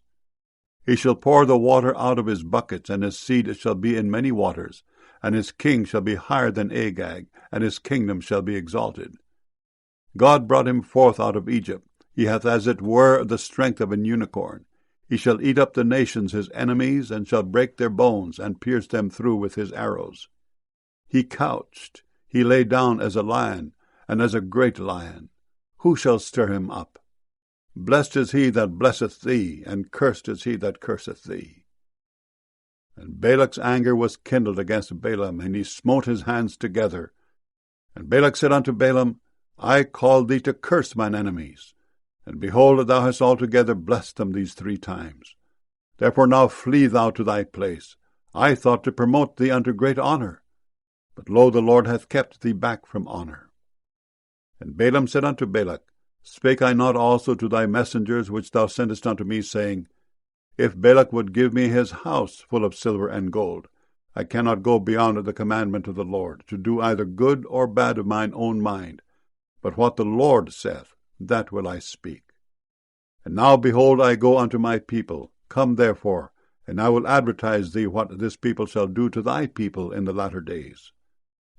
He shall pour the water out of his buckets, and his seed shall be in many waters, and his king shall be higher than Agag, and his kingdom shall be exalted. God brought him forth out of Egypt. He hath as it were the strength of an unicorn. He shall eat up the nations his enemies, and shall break their bones, and pierce them through with his arrows. He couched, he lay down as a lion, and as a great lion. Who shall stir him up? Blessed is he that blesseth thee, and cursed is he that curseth thee. And Balak's anger was kindled against Balaam, and he smote his hands together. And Balak said unto Balaam, I called thee to curse mine enemies, and behold, thou hast altogether blessed them these 3 times. Therefore now flee thou to thy place. I thought to promote thee unto great honor, but lo, the Lord hath kept thee back from honor. And Balaam said unto Balak, Spake I not also to thy messengers which thou sentest unto me, saying, If Balak would give me his house full of silver and gold, I cannot go beyond the commandment of the Lord, to do either good or bad of mine own mind. But what the Lord saith, that will I speak. And now, behold, I go unto my people. Come therefore, and I will advertise thee what this people shall do to thy people in the latter days.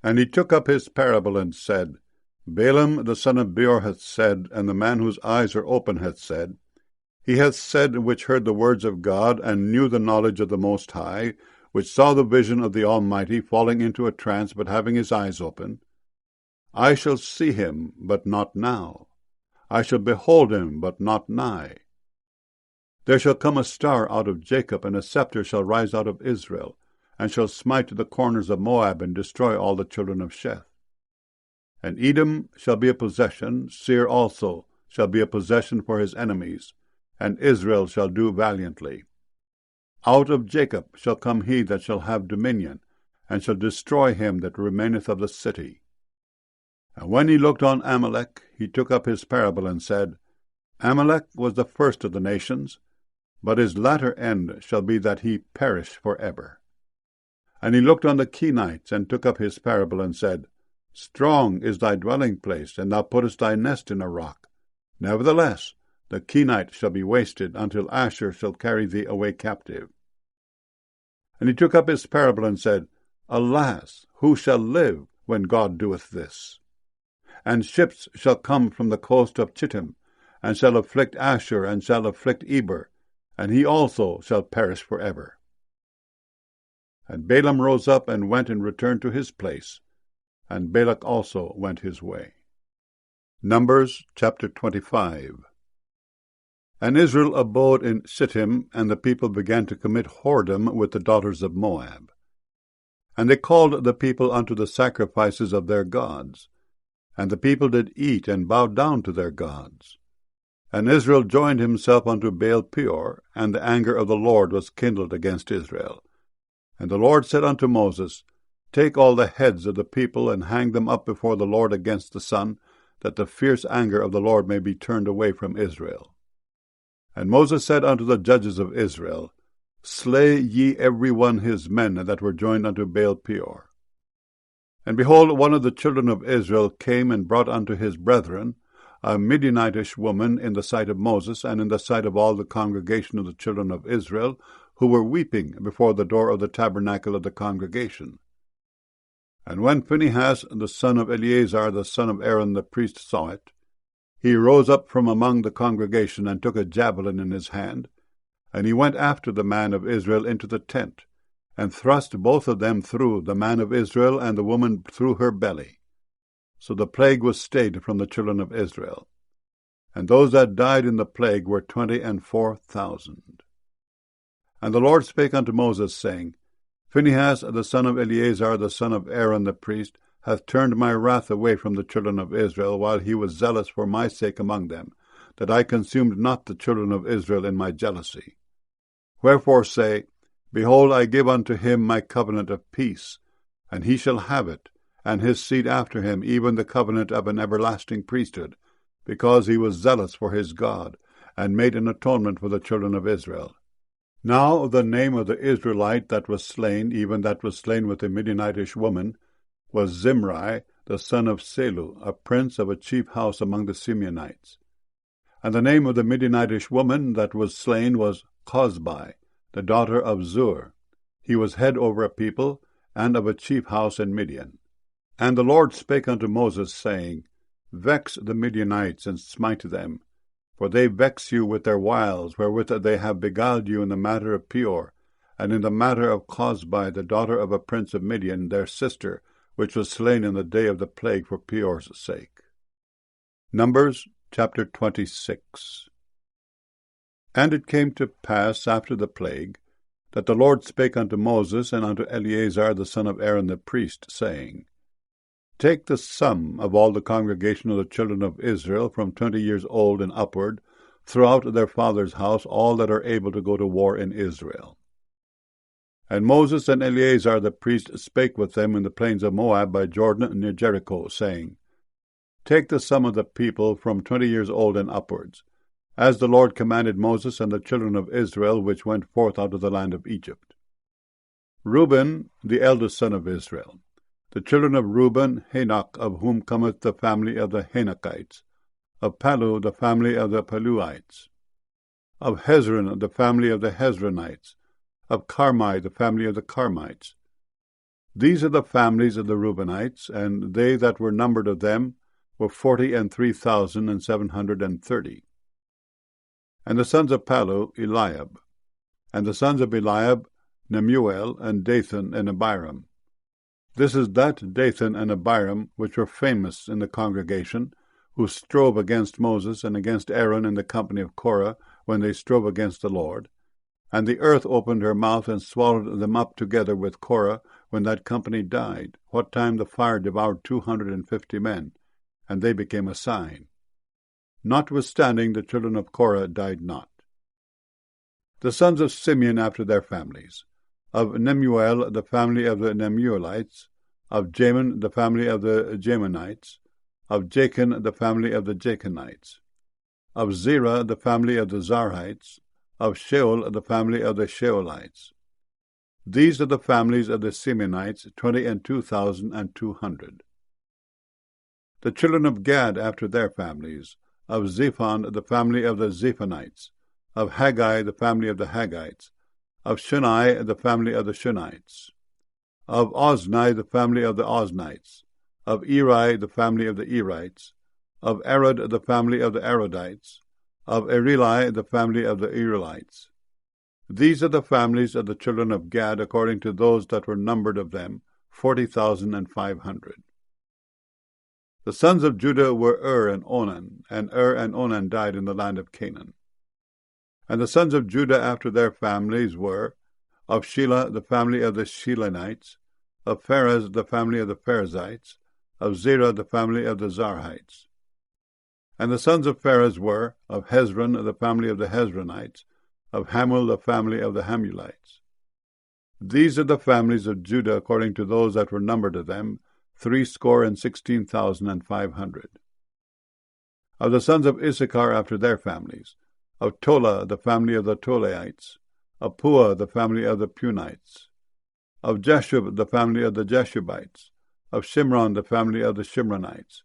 And he took up his parable, and said, Balaam the son of Beor hath said, and the man whose eyes are open hath said, He hath said, which heard the words of God, and knew the knowledge of the Most High, which saw the vision of the Almighty, falling into a trance, but having his eyes open, I shall see him, but not now. I shall behold him, but not nigh. There shall come a star out of Jacob, and a scepter shall rise out of Israel, and shall smite the corners of Moab, and destroy all the children of Sheth. And Edom shall be a possession, Seir also shall be a possession for his enemies, and Israel shall do valiantly. Out of Jacob shall come he that shall have dominion, and shall destroy him that remaineth of the city. And when he looked on Amalek, he took up his parable, and said, Amalek was the first of the nations, but his latter end shall be that he perish for ever. And he looked on the Kenites, and took up his parable, and said, Strong is thy dwelling place, and thou puttest thy nest in a rock. Nevertheless, the Kenites shall be wasted, until Asshur shall carry thee away captive. And he took up his parable and said, Alas, who shall live when God doeth this? And ships shall come from the coast of Chittim, and shall afflict Ashur, and shall afflict Eber, and he also shall perish for ever. And Balaam rose up and went and returned to his place, and Balak also went his way. Numbers chapter 25. And Israel abode in Shittim, and the people began to commit whoredom with the daughters of Moab. And they called the people unto the sacrifices of their gods. And the people did eat and bow down to their gods. And Israel joined himself unto Baal Peor, and the anger of the Lord was kindled against Israel. And the Lord said unto Moses, Take all the heads of the people, and hang them up before the Lord against the sun, that the fierce anger of the Lord may be turned away from Israel. And Moses said unto the judges of Israel, Slay ye every one his men that were joined unto Baal Peor. And behold, one of the children of Israel came and brought unto his brethren a Midianitish woman in the sight of Moses, and in the sight of all the congregation of the children of Israel, who were weeping before the door of the tabernacle of the congregation. And when Phinehas, the son of Eleazar, the son of Aaron the priest, saw it, he rose up from among the congregation, and took a javelin in his hand, and he went after the man of Israel into the tent, and thrust both of them through, the man of Israel and the woman through her belly. So the plague was stayed from the children of Israel. And those that died in the plague were 24,000. And the Lord spake unto Moses, saying, Phinehas, the son of Eleazar, the son of Aaron the priest, hath turned my wrath away from the children of Israel, while he was zealous for my sake among them, that I consumed not the children of Israel in my jealousy. Wherefore say, Behold, I give unto him my covenant of peace, and he shall have it, and his seed after him, even the covenant of an everlasting priesthood, because he was zealous for his God, and made an atonement for the children of Israel. Now the name of the Israelite that was slain, even that was slain with the Midianitish woman, was Zimri, the son of Selu, a prince of a chief house among the Simeonites. And the name of the Midianitish woman that was slain was Cozbi, the daughter of Zur. He was head over a people, and of a chief house in Midian. And the Lord spake unto Moses, saying, Vex the Midianites, and smite them, for they vex you with their wiles, wherewith they have beguiled you in the matter of Peor, and in the matter of Cozbi, the daughter of a prince of Midian, their sister, which was slain in the day of the plague for Peor's sake. Numbers chapter 26. And it came to pass after the plague, that the Lord spake unto Moses and unto Eleazar the son of Aaron the priest, saying, Take the sum of all the congregation of the children of Israel from 20 years old and upward, throughout their father's house, all that are able to go to war in Israel. And Moses and Eleazar the priest spake with them in the plains of Moab by Jordan near Jericho, saying, Take the sum of the people from 20 years old and upwards, as the Lord commanded Moses and the children of Israel, which went forth out of the land of Egypt. Reuben, the eldest son of Israel. The children of Reuben, Hanok, of whom cometh the family of the Hanokites. Of Palu, the family of the Paluites. Of Hezron, the family of the Hezronites. Of Carmi, the family of the Carmites. These are the families of the Reubenites, and they that were numbered of them were 43,730. And the sons of Palu, Eliab. And the sons of Eliab, Nemuel, and Dathan, and Abiram. This is that Dathan and Abiram which were famous in the congregation, who strove against Moses and against Aaron in the company of Korah, when they strove against the Lord. And the earth opened her mouth and swallowed them up together with Korah, when that company died, what time the fire devoured 250 men, and they became a sign. Notwithstanding, the children of Korah died not. The sons of Simeon after their families. Of Nemuel, the family of the Nemuelites. Of Jamin, the family of the Jaminites. Of Jachin, the family of the Jachinites. Of Zerah, the family of the Zarhites. Of Sheol, the family of the Sheolites. These are the families of the Simeonites, 22,200. The children of Gad after their families. Of Zephon, the family of the Zephonites. Of Haggai, the family of the Haggites. Of Shunai, the family of the Shunites. Of Ozni, the family of the Oznites. Of Eri, the family of the Erites. Of Arod, the family of the Arodites. Of Ereli, the family of the Erelites. These are the families of the children of Gad, according to those that were numbered of them, 40,500. The sons of Judah were and Onan, and and Onan died in the land of Canaan. And the sons of Judah after their families were, of Shelah, the family of the Shelanites, of Pharez, the family of the Perizzites, of Zerah, the family of the Zarhites. And the sons of Pharez were, of Hezron, the family of the Hezronites, of Hamul, the family of the Hamulites. These are the families of Judah according to those that were numbered of them, 16,500. Of the sons of Issachar after their families, of Tola, the family of the Tolaites, of Puah, the family of the Punites, of Jeshub, the family of the Jeshubites, of Shimron, the family of the Shimronites.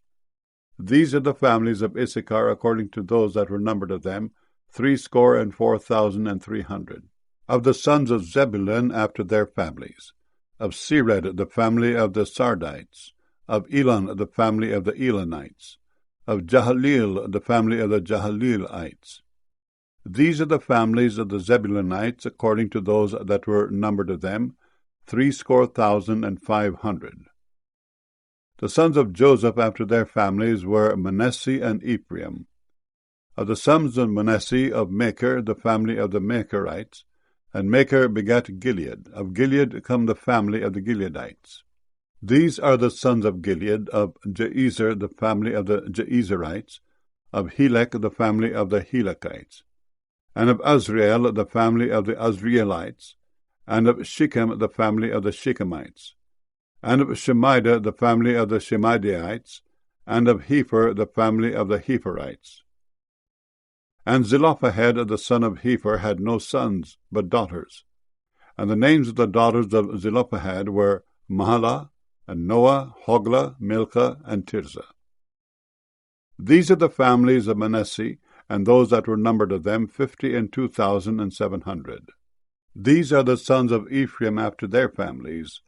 These are the families of Issachar according to those that were numbered of them, 64,300. Of the sons of Zebulun after their families, of Sered, the family of the Sardites, of Elon, the family of the Elonites, of Jahaleel, the family of the Jahaleelites. These are the families of the Zebulunites according to those that were numbered of them, 60,500. The sons of Joseph after their families were Manasseh and Ephraim. Of the sons of Manasseh, of Machir, the family of the Machirites, and Machir begat Gilead. Of Gilead come the family of the Gileadites. These are the sons of Gilead, of Jeezer, the family of the Jeezerites, of Helek, the family of the Helekites, and of Azrael, the family of the Azraelites, and of Shechem, the family of the Shechemites, and of Shemida, the family of the Shemidaites, and of Hepher, the family of the Hepherites. And Zelophehad, the son of Hepher, had no sons, but daughters. And the names of the daughters of Zelophehad were Mahlah, and Noah, Hoglah, Milcah, and Tirzah. These are the families of Manasseh, and those that were numbered of them, 52,700. These are the sons of Ephraim after their families,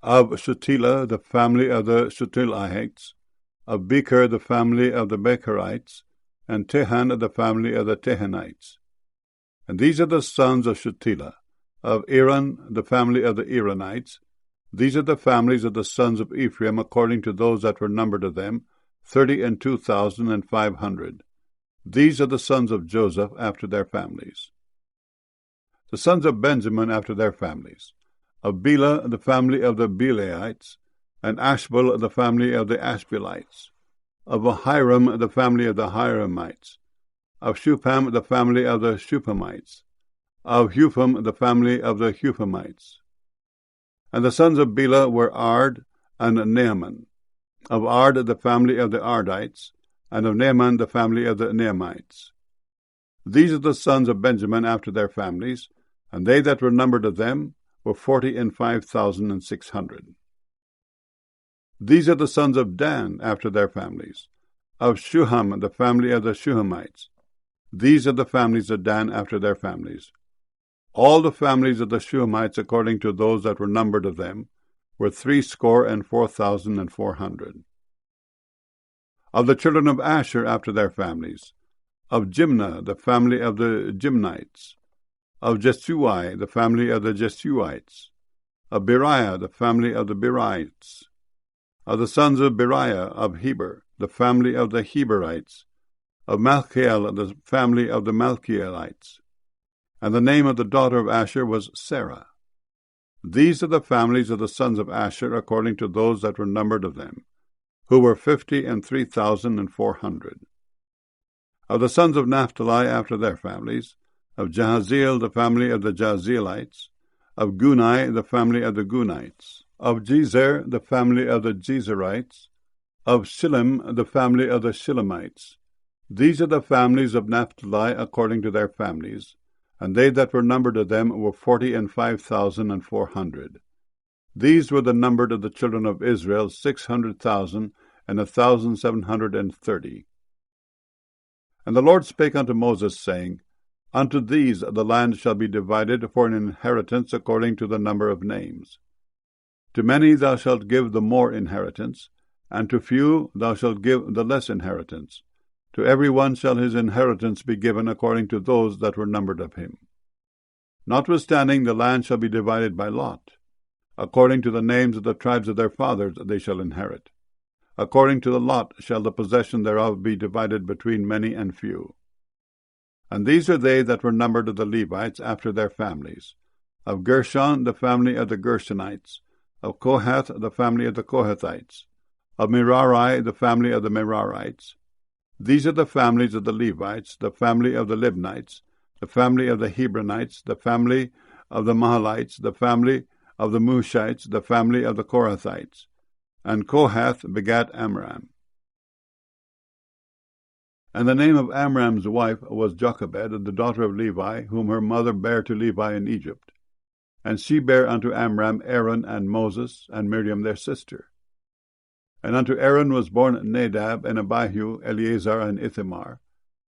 of Shutelah, the family of the Shutelahites, of Becher, the family of the Becherites, and Tehan, the family of the Tehanites. And these are the sons of Shutelah, of Aaron, the family of the Aaronites. These are the families of the sons of Ephraim according to those that were numbered of them, 32,500. These are the sons of Joseph after their families. The sons of Benjamin after their families, of Bela, the family of the Belaites, and Ashbel, the family of the Ashbelites, of Ahiram, the family of the Hiramites, of Shupam, the family of the Shupamites, of Hupham, the family of the Huphamites. And the sons of Bela were Ard and Naaman, of Ard, the family of the Ardites, and of Naaman, the family of the Naamites. These are the sons of Benjamin after their families, and they that were numbered of them were 45,600. These are the sons of Dan after their families, of Shuham, the family of the Shuhamites. These are the families of Dan after their families. All the families of the Shuhamites, according to those that were numbered of them, were 64,400. Of the children of Asher after their families, of Jimnah, the family of the Jimnites, of Jesui, the family of the Jesuites, of Beriah, the family of the Berites, of the sons of Beriah, of Heber, the family of the Heberites, of Malchiel, the family of the Malchielites. And the name of the daughter of Asher was Sarah. These are the families of the sons of Asher according to those that were numbered of them, who were 53,400. Of the sons of Naphtali after their families, of Jahaziel, the family of the Jahazielites, of Gunai, the family of the Gunites, of Jezer, the family of the Jezerites, of Shillem, the family of the Shillemites. These are the families of Naphtali according to their families, and they that were numbered of them were 45,400. These were the numbered of the children of Israel, 600,000 and 1,730. And the Lord spake unto Moses, saying, Unto these the land shall be divided for an inheritance according to the number of names. To many thou shalt give the more inheritance, and to few thou shalt give the less inheritance. To every one shall his inheritance be given according to those that were numbered of him. Notwithstanding, the land shall be divided by lot. According to the names of the tribes of their fathers they shall inherit. According to the lot shall the possession thereof be divided between many and few. And these are they that were numbered of the Levites after their families. Of Gershon, the family of the Gershonites. Of Kohath, the family of the Kohathites. Of Merari, the family of the Merarites. These are the families of the Levites, the family of the Libnites, the family of the Hebronites, the family of the Mahalites, the family of the Mushites, the family of the Korathites. And Kohath begat Amram. And the name of Amram's wife was Jochebed, the daughter of Levi, whom her mother bare to Levi in Egypt. And she bare unto Amram Aaron and Moses, and Miriam their sister. And unto Aaron was born Nadab and Abihu, Eleazar and Ithamar.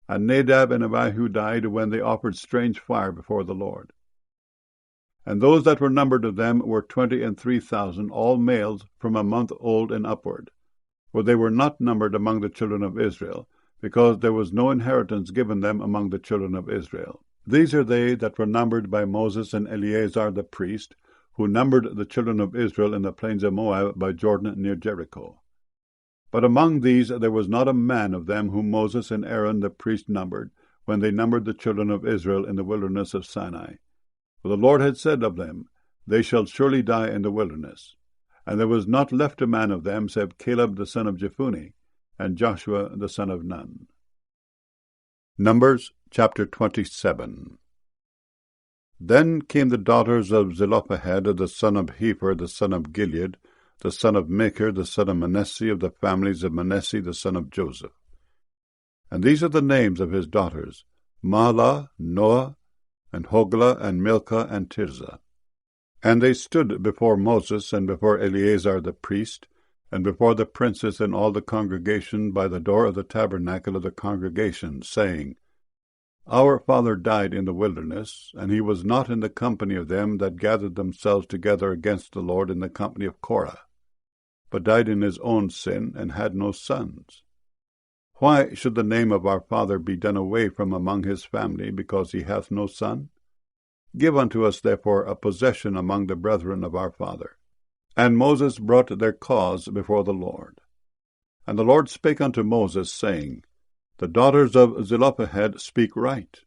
And Nadab and Abihu died when they offered strange fire before the Lord. And those that were numbered of them were 23,000, all males from a month old and upward. For they were not numbered among the children of Israel, because there was no inheritance given them among the children of Israel. These are they that were numbered by Moses and Eleazar the priest, who numbered the children of Israel in the plains of Moab by Jordan near Jericho. But among these there was not a man of them whom Moses and Aaron the priest numbered, when they numbered the children of Israel in the wilderness of Sinai. For the Lord had said of them, They shall surely die in the wilderness. And there was not left a man of them, save Caleb the son of Jephunneh, and Joshua the son of Nun. Numbers chapter 27. Then came the daughters of Zelophehad, the son of Hepher, the son of Gilead, the son of Machir, the son of Manasseh, of the families of Manasseh, the son of Joseph. And these are the names of his daughters, Mahlah, Noah, and Hoglah, and Milcah, and Tirzah. And they stood before Moses, and before Eleazar the priest, and before the princes and all the congregation by the door of the tabernacle of the congregation, saying, Our father died in the wilderness, and he was not in the company of them that gathered themselves together against the Lord in the company of Korah, but died in his own sin, and had no sons. Why should the name of our father be done away from among his family, because he hath no son? Give unto us therefore a possession among the brethren of our father. And Moses brought their cause before the Lord. And the Lord spake unto Moses, saying, The daughters of Zelophehad speak right.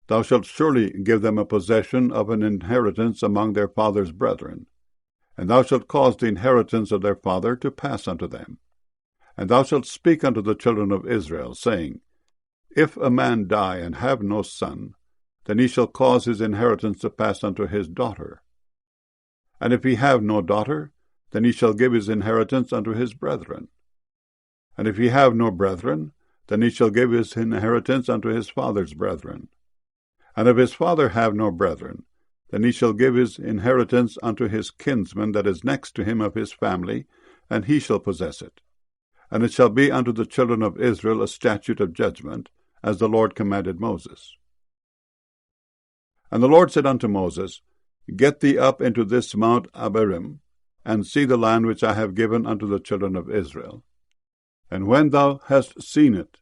Thou shalt surely give them a possession of an inheritance among their father's brethren. And thou shalt cause the inheritance of their father to pass unto them. And thou shalt speak unto the children of Israel, saying, If a man die and have no son, then he shall cause his inheritance to pass unto his daughter. And if he have no daughter, then he shall give his inheritance unto his brethren. And if he have no brethren, then he shall give his inheritance unto his father's brethren. And if his father have no brethren, then he shall give his inheritance unto his kinsman that is next to him of his family, and he shall possess it. And it shall be unto the children of Israel a statute of judgment, as the Lord commanded Moses. And the Lord said unto Moses, Get thee up into this Mount Abarim, and see the land which I have given unto the children of Israel. And when thou hast seen it,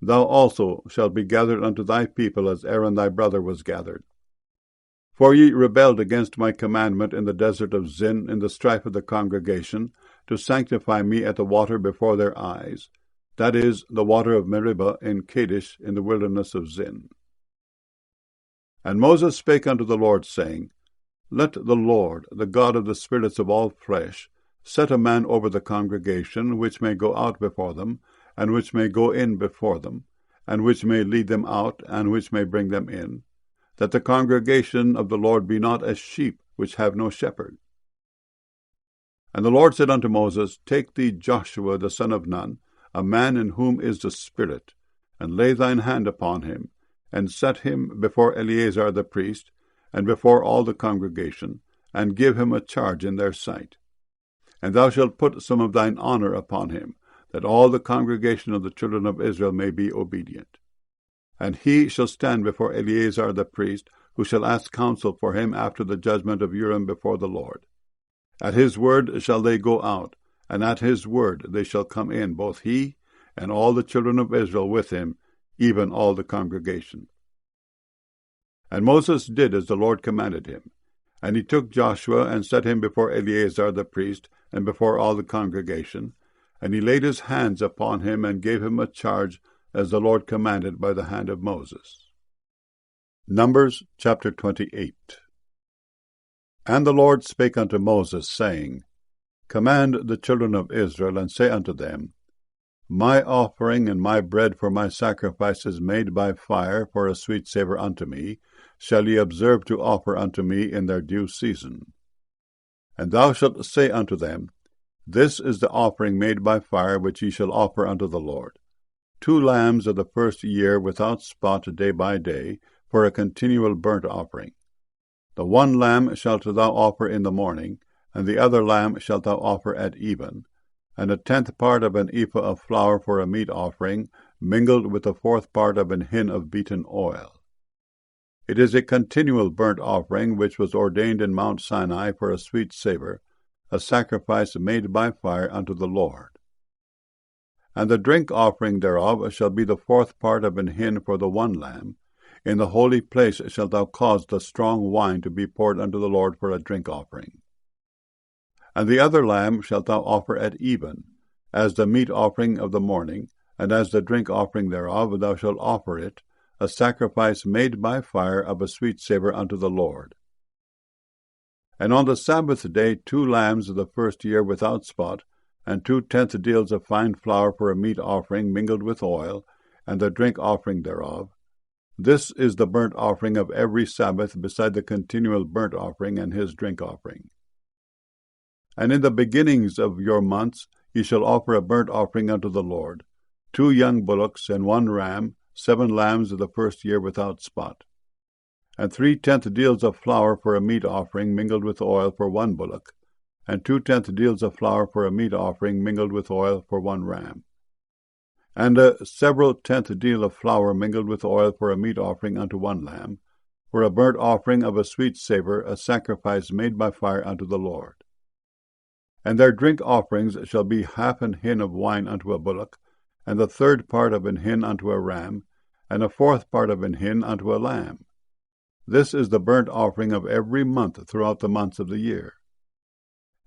thou also shalt be gathered unto thy people, as Aaron thy brother was gathered. For ye rebelled against my commandment in the desert of Zin, in the strife of the congregation, to sanctify me at the water before their eyes, that is, the water of Meribah in Kadesh in the wilderness of Zin. And Moses spake unto the Lord, saying, Let the Lord, the God of the spirits of all flesh, set a man over the congregation, which may go out before them, and which may go in before them, and which may lead them out, and which may bring them in, that the congregation of the Lord be not as sheep which have no shepherd. And the Lord said unto Moses, Take thee Joshua the son of Nun, a man in whom is the Spirit, and lay thine hand upon him, and set him before Eleazar the priest, and before all the congregation, and give him a charge in their sight. And thou shalt put some of thine honor upon him, that all the congregation of the children of Israel may be obedient. And he shall stand before Eleazar the priest, who shall ask counsel for him after the judgment of Urim before the Lord. At his word shall they go out, and at his word they shall come in, both he and all the children of Israel with him, even all the congregation. And Moses did as the Lord commanded him. And he took Joshua and set him before Eleazar the priest and before all the congregation. And he laid his hands upon him and gave him a charge as the Lord commanded by the hand of Moses. Numbers chapter 28. And the Lord spake unto Moses, saying, Command the children of Israel, and say unto them, My offering and my bread for my sacrifices made by fire for a sweet savour unto me, shall ye observe to offer unto me in their due season. And thou shalt say unto them, This is the offering made by fire which ye shall offer unto the Lord. 2 lambs of the first year without spot day by day, for a continual burnt offering. The 1 lamb shalt thou offer in the morning, and the other lamb shalt thou offer at even, and 1/10 part of an ephah of flour for a meat offering, mingled with 1/4 part of an hin of beaten oil. It is a continual burnt offering which was ordained in Mount Sinai for a sweet savour, a sacrifice made by fire unto the Lord. And the drink offering thereof shall be the 1/4 part of an hin for the 1 lamb. In the holy place shalt thou cause the strong wine to be poured unto the Lord for a drink offering. And the other lamb shalt thou offer at even, as the meat offering of the morning, and as the drink offering thereof thou shalt offer it, a sacrifice made by fire of a sweet savour unto the Lord. And on the Sabbath day 2 lambs of the first year without spot, and 2/10 deals of fine flour for a meat offering mingled with oil, and the drink offering thereof. This is the burnt offering of every Sabbath, beside the continual burnt offering and his drink offering. And in the beginnings of your months ye shall offer a burnt offering unto the Lord, 2 young bullocks and 1 ram, 7 lambs of the first year without spot, and 3/10 deals of flour for a meat offering mingled with oil for 1 bullock, and 2/10 deals of flour for a meat offering mingled with oil for 1 ram, and a several 10th deal of flour mingled with oil for a meat offering unto 1 lamb, for a burnt offering of a sweet savour, a sacrifice made by fire unto the Lord. And their drink offerings shall be 1/2 an hin of wine unto a bullock, and the 1/3 part of an hin unto a ram, and 1/4 part of an hin unto a lamb. This is the burnt offering of every month throughout the months of the year.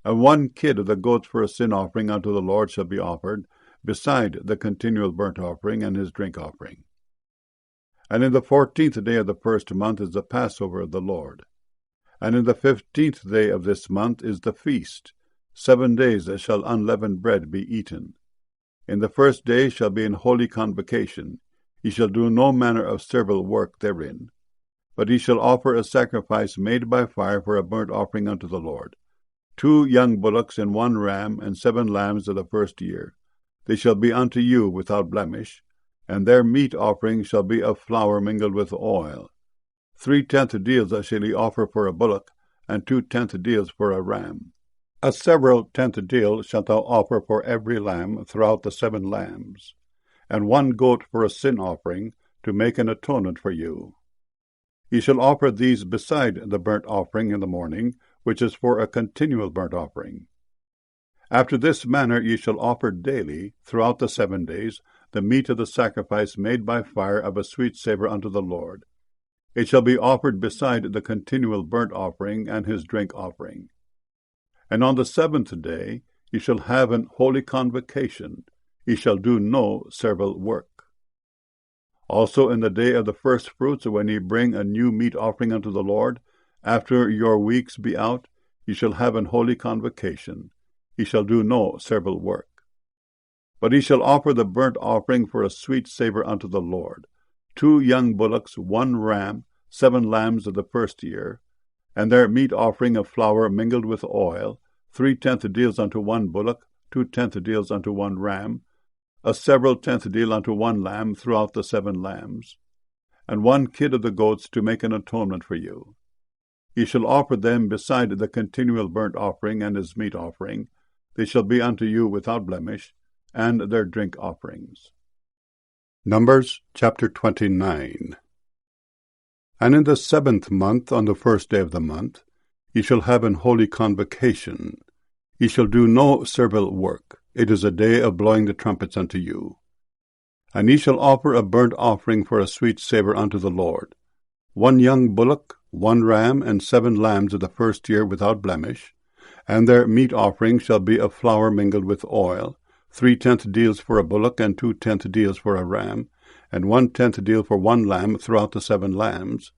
And 1 kid of the goats for a sin offering unto the Lord shall be offered, beside the continual burnt offering and his drink offering. And in the 14th day of the first month is the Passover of the Lord. And in the 15th day of this month is the feast. 7 days shall unleavened bread be eaten. In the first day shall be an holy convocation. Ye shall do no manner of servile work therein. But ye shall offer a sacrifice made by fire for a burnt offering unto the Lord. 2 young bullocks and 1 ram, and 7 lambs of the first year. They shall be unto you without blemish, and their meat offering shall be of flour mingled with oil. 3/10 deals shall ye offer for a bullock, and 2/10 deals for a ram. A several 10th deal shalt thou offer for every lamb throughout the 7 lambs, and 1 goat for a sin offering, to make an atonement for you. Ye shall offer these beside the burnt offering in the morning, which is for a continual burnt offering. After this manner ye shall offer daily, throughout the 7 days, the meat of the sacrifice made by fire of a sweet savour unto the Lord. It shall be offered beside the continual burnt offering and his drink offering. And on the 7th day ye shall have an holy convocation. Ye shall do no servile work. Also in the day of the first fruits, when ye bring a new meat offering unto the Lord, after your weeks be out, ye shall have an holy convocation. Ye shall do no servile work. But ye shall offer the burnt offering for a sweet savour unto the Lord, 2 young bullocks, 1 ram, 7 lambs of the first year, and their meat offering of flour mingled with oil, 3/10 deals unto 1 bullock, 2/10 deals unto 1 ram, a several 10th deal unto 1 lamb throughout the 7 lambs, and 1 kid of the goats to make an atonement for you. Ye shall offer them beside the continual burnt offering and his meat offering. They shall be unto you without blemish, and their drink offerings. Numbers chapter 29. And in the 7th month, on the 1st day of the month, ye shall have an holy convocation. Ye shall do no servile work. It is a day of blowing the trumpets unto you. And ye shall offer a burnt offering for a sweet savour unto the Lord, 1 young bullock, 1 ram, and 7 lambs of the first year without blemish. And their meat offering shall be of flour mingled with oil, 3/10 deals for a bullock, and 2/10 deals for a ram, and 1/10 deal for 1 lamb throughout the 7 lambs,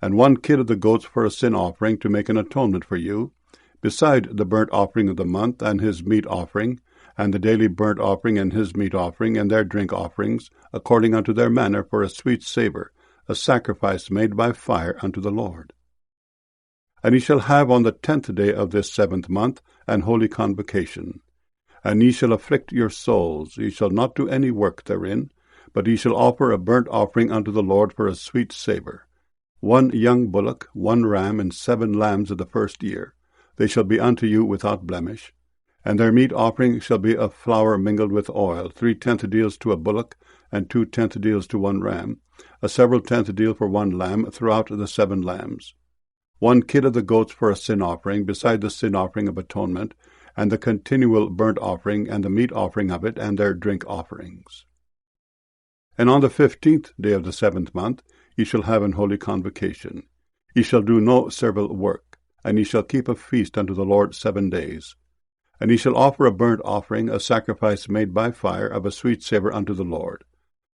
and 1 kid of the goats for a sin offering to make an atonement for you, beside the burnt offering of the month, and his meat offering, and the daily burnt offering, and his meat offering, and their drink offerings, according unto their manner, for a sweet savour, a sacrifice made by fire unto the Lord. And ye shall have on the 10th day of this 7th month an holy convocation. And ye shall afflict your souls. Ye shall not do any work therein, but ye shall offer a burnt offering unto the Lord for a sweet savour, 1 young bullock, 1 ram, and 7 lambs of the first year. They shall be unto you without blemish. And their meat offering shall be of flour mingled with oil, 3/10 deals to a bullock, and 2/10 deals to 1 ram, a several tenth deal for 1 lamb throughout the 7 lambs. 1 kid of the goats for a sin offering, beside the sin offering of atonement, and the continual burnt offering, and the meat offering of it, and their drink offerings. And on the 15th day of the 7th month ye shall have an holy convocation. Ye shall do no servile work, and ye shall keep a feast unto the Lord 7 days. And ye shall offer a burnt offering, a sacrifice made by fire, of a sweet savour unto the Lord,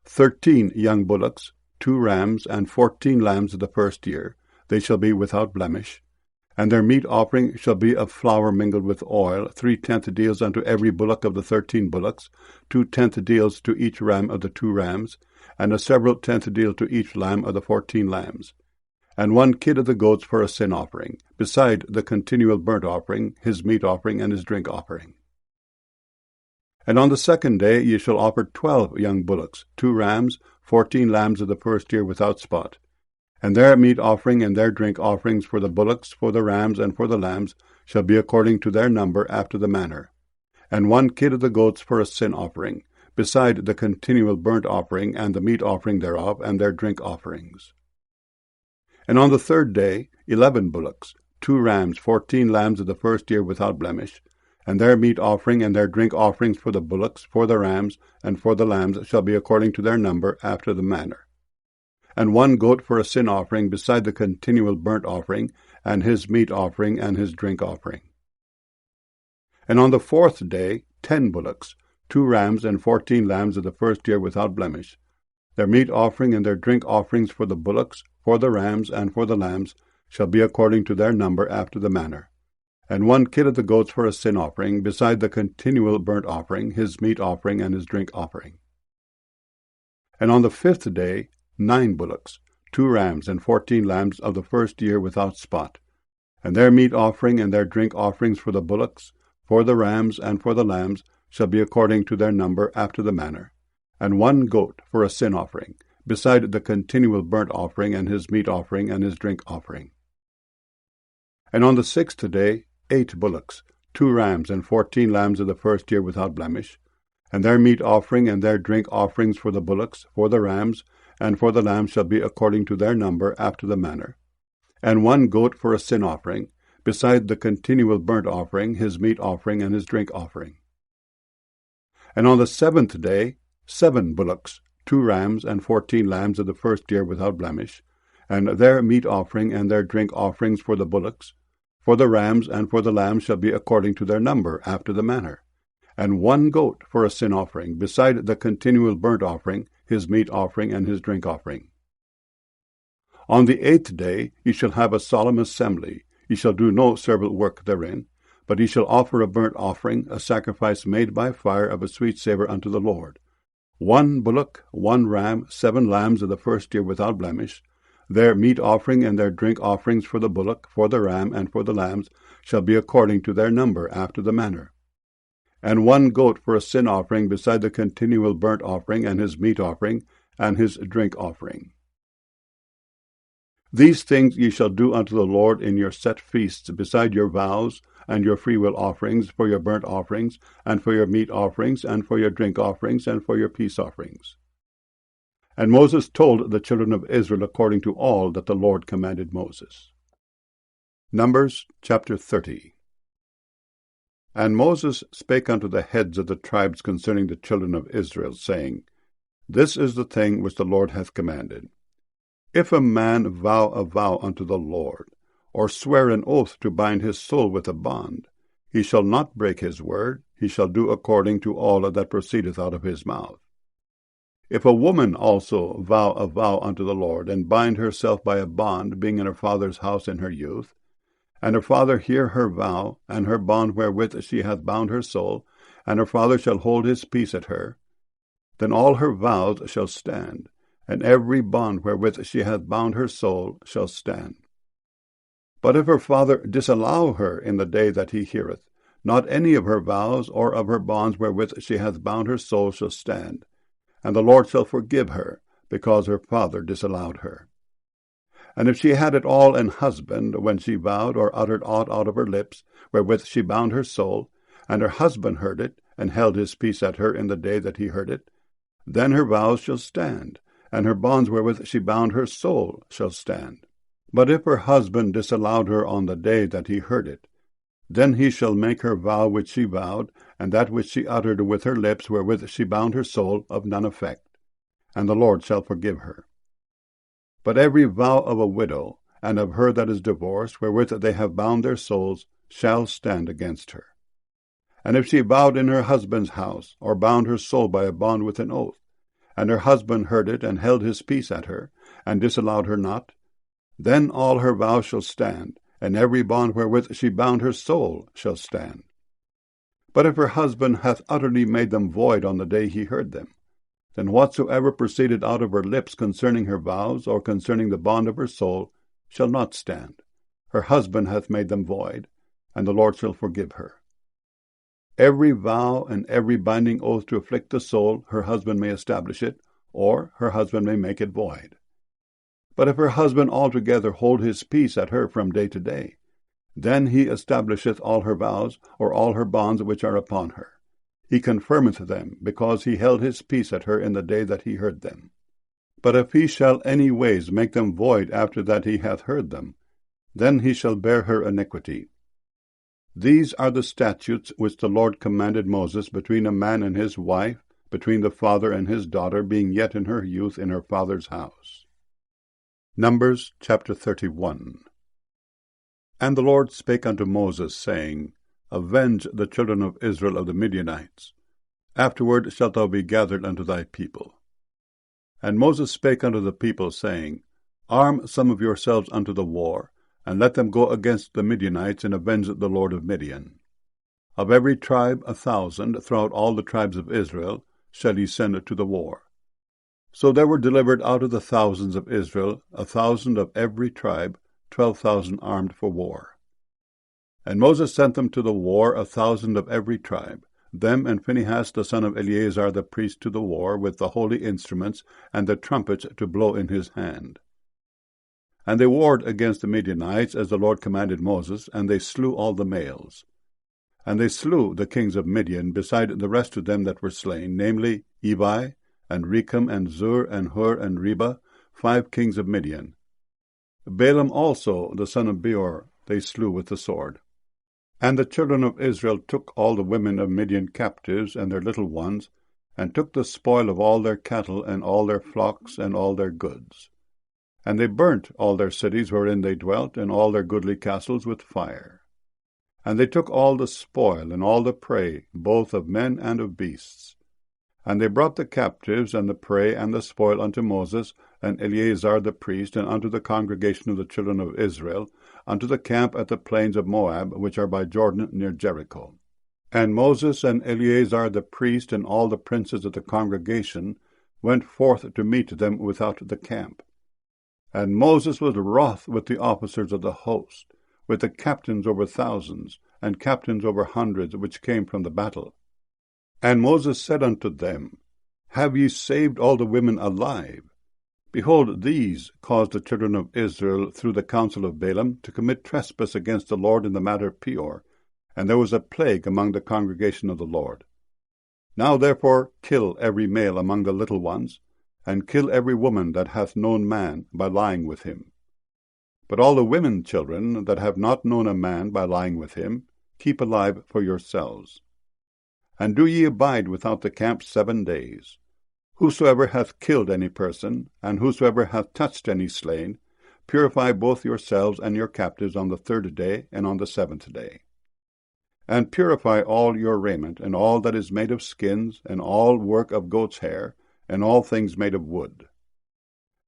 13 young bullocks, 2 rams, and 14 lambs of the first year. They shall be without blemish. And their meat offering shall be of flour mingled with oil, 3/10 deals unto every bullock of the 13 bullocks, 2/10 deals to each ram of the 2 rams, and a several tenth deal to each lamb of the 14 lambs. And 1 kid of the goats for a sin offering, beside the continual burnt offering, his meat offering, and his drink offering. And on the 2nd day ye shall offer 12 young bullocks, 2 rams, 14 lambs of the first year without spot. And their meat offering and their drink offerings for the bullocks, for the rams, and for the lambs shall be according to their number after the manner. And 1 kid of the goats for a sin offering, beside the continual burnt offering, and the meat offering thereof, and their drink offerings. And on the 3rd day 11 bullocks, 2 rams, 14 lambs of the first year without blemish, and their meat offering and their drink offerings for the bullocks, for the rams, and for the lambs shall be according to their number after the manner. And 1 goat for a sin offering, beside the continual burnt offering, and his meat offering, and his drink offering. And on the 4th day 10 bullocks, 2 rams, and 14 lambs of the first year without blemish, their meat offering and their drink offerings for the bullocks, for the rams, and for the lambs shall be according to their number after the manner. And 1 kid of the goats for a sin offering, beside the continual burnt offering, his meat offering, and his drink offering. And on the 5th day 9 bullocks, 2 rams, and 14 lambs of the first year without spot, and their meat offering and their drink offerings for the bullocks, for the rams, and for the lambs shall be according to their number after the manner. And 1 goat for a sin offering, beside the continual burnt offering, and his meat offering, and his drink offering. And on the 6th day 8 bullocks, 2 rams, and 14 lambs of the first year without blemish, and their meat offering and their drink offerings for the bullocks, for the rams, and for the lambs shall be according to their number after the manner. And 1 goat for a sin offering, beside the continual burnt offering, his meat offering, and his drink offering. And on the 7th day 7 bullocks, 2 rams, and 14 lambs of the first year without blemish, and their meat offering and their drink offerings for the bullocks, for the rams, and for the lambs shall be according to their number after the manner. And 1 goat for a sin offering, beside the continual burnt offering, his meat offering, and his drink offering. On the 8th day ye shall have a solemn assembly. Ye shall do no servile work therein, but ye shall offer a burnt offering, a sacrifice made by fire of a sweet savour unto the Lord, 1 bullock, 1 ram, 7 lambs of the first year without blemish. Their meat offering and their drink offerings for the bullock, for the ram, and for the lambs shall be according to their number after the manner. And 1 goat for a sin offering, beside the continual burnt offering, and his meat offering, and his drink offering. These things ye shall do unto the Lord in your set feasts, beside your vows, and your freewill offerings, for your burnt offerings, and for your meat offerings, and for your drink offerings, and for your peace offerings. And Moses told the children of Israel according to all that the Lord commanded Moses. Numbers chapter 30. And Moses spake unto the heads of the tribes concerning the children of Israel, saying, This is the thing which the Lord hath commanded. If a man vow a vow unto the Lord, or swear an oath to bind his soul with a bond, he shall not break his word, he shall do according to all that proceedeth out of his mouth. If a woman also vow a vow unto the Lord, and bind herself by a bond, being in her father's house in her youth, and her father hear her vow, and her bond wherewith she hath bound her soul, and her father shall hold his peace at her, then all her vows shall stand, and every bond wherewith she hath bound her soul shall stand. But if her father disallow her in the day that he heareth, not any of her vows or of her bonds wherewith she hath bound her soul shall stand, and the Lord shall forgive her, because her father disallowed her. And if she had at all an husband, when she vowed or uttered aught out of her lips, wherewith she bound her soul, and her husband heard it, and held his peace at her in the day that he heard it, then her vows shall stand, and her bonds wherewith she bound her soul shall stand. But if her husband disallowed her on the day that he heard it, then he shall make her vow which she vowed, and that which she uttered with her lips wherewith she bound her soul, of none effect, and the Lord shall forgive her. But every vow of a widow, and of her that is divorced, wherewith they have bound their souls, shall stand against her. And if she vowed in her husband's house, or bound her soul by a bond with an oath, and her husband heard it, and held his peace at her, and disallowed her not, then all her vows shall stand, and every bond wherewith she bound her soul shall stand. But if her husband hath utterly made them void on the day he heard them, then whatsoever proceeded out of her lips concerning her vows, or concerning the bond of her soul, shall not stand. Her husband hath made them void, and the Lord shall forgive her. Every vow and every binding oath to afflict the soul, her husband may establish it, or her husband may make it void. But if her husband altogether hold his peace at her from day to day, then he establisheth all her vows, or all her bonds which are upon her. He confirmeth them, because he held his peace at her in the day that he heard them. But if he shall any ways make them void after that he hath heard them, then he shall bear her iniquity. These are the statutes which the Lord commanded Moses between a man and his wife, between the father and his daughter, being yet in her youth in her father's house. Numbers chapter 31. And the Lord spake unto Moses, saying, Avenge the children of Israel of the Midianites. Afterward shalt thou be gathered unto thy people. And Moses spake unto the people, saying, Arm some of yourselves unto the war, and let them go against the Midianites, and avenge the Lord of Midian. Of every tribe 1,000 throughout all the tribes of Israel shall ye send to the war. So there were delivered out of the thousands of Israel 1,000 of every tribe, 12,000 armed for war. And Moses sent them to the war 1,000 of every tribe, them and Phinehas the son of Eleazar the priest to the war, with the holy instruments and the trumpets to blow in his hand. And they warred against the Midianites, as the Lord commanded Moses, and they slew all the males. And they slew the kings of Midian, beside the rest of them that were slain, namely Evi, and Rechem, and Zur, and Hur, and Reba, 5 kings of Midian. Balaam also, the son of Beor, they slew with the sword. And the children of Israel took all the women of Midian captives, and their little ones, and took the spoil of all their cattle, and all their flocks, and all their goods. And they burnt all their cities wherein they dwelt, and all their goodly castles with fire. And they took all the spoil, and all the prey, both of men and of beasts. And they brought the captives, and the prey, and the spoil unto Moses, and Eleazar the priest, and unto the congregation of the children of Israel, unto the camp at the plains of Moab, which are by Jordan near Jericho. And Moses and Eleazar the priest, and all the princes of the congregation, went forth to meet them without the camp. And Moses was wroth with the officers of the host, with the captains over thousands, and captains over hundreds, which came from the battle. And Moses said unto them, Have ye saved all the women alive? Behold, these caused the children of Israel, through the counsel of Balaam, to commit trespass against the Lord in the matter of Peor, and there was a plague among the congregation of the Lord. Now therefore kill every male among the little ones, and kill every woman that hath known man by lying with him. But all the women children that have not known a man by lying with him, keep alive for yourselves. And do ye abide without the camp 7 days. Whosoever hath killed any person, and whosoever hath touched any slain, purify both yourselves and your captives on the 3rd day and on the 7th day. And purify all your raiment, and all that is made of skins, and all work of goat's hair, and all things made of wood.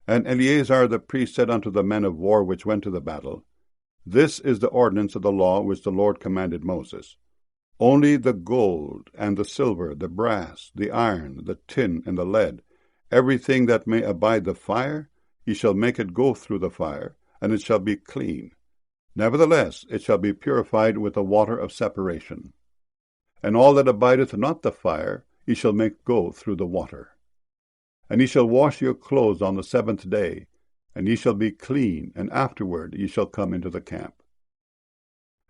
And Eleazar the priest said unto the men of war which went to the battle, This is the ordinance of the law which the Lord commanded Moses. Only the gold, and the silver, the brass, the iron, the tin, and the lead, everything that may abide the fire, ye shall make it go through the fire, and it shall be clean. Nevertheless, it shall be purified with the water of separation. And all that abideth not the fire, ye shall make go through the water. And ye shall wash your clothes on the 7th day, and ye shall be clean, and afterward ye shall come into the camp.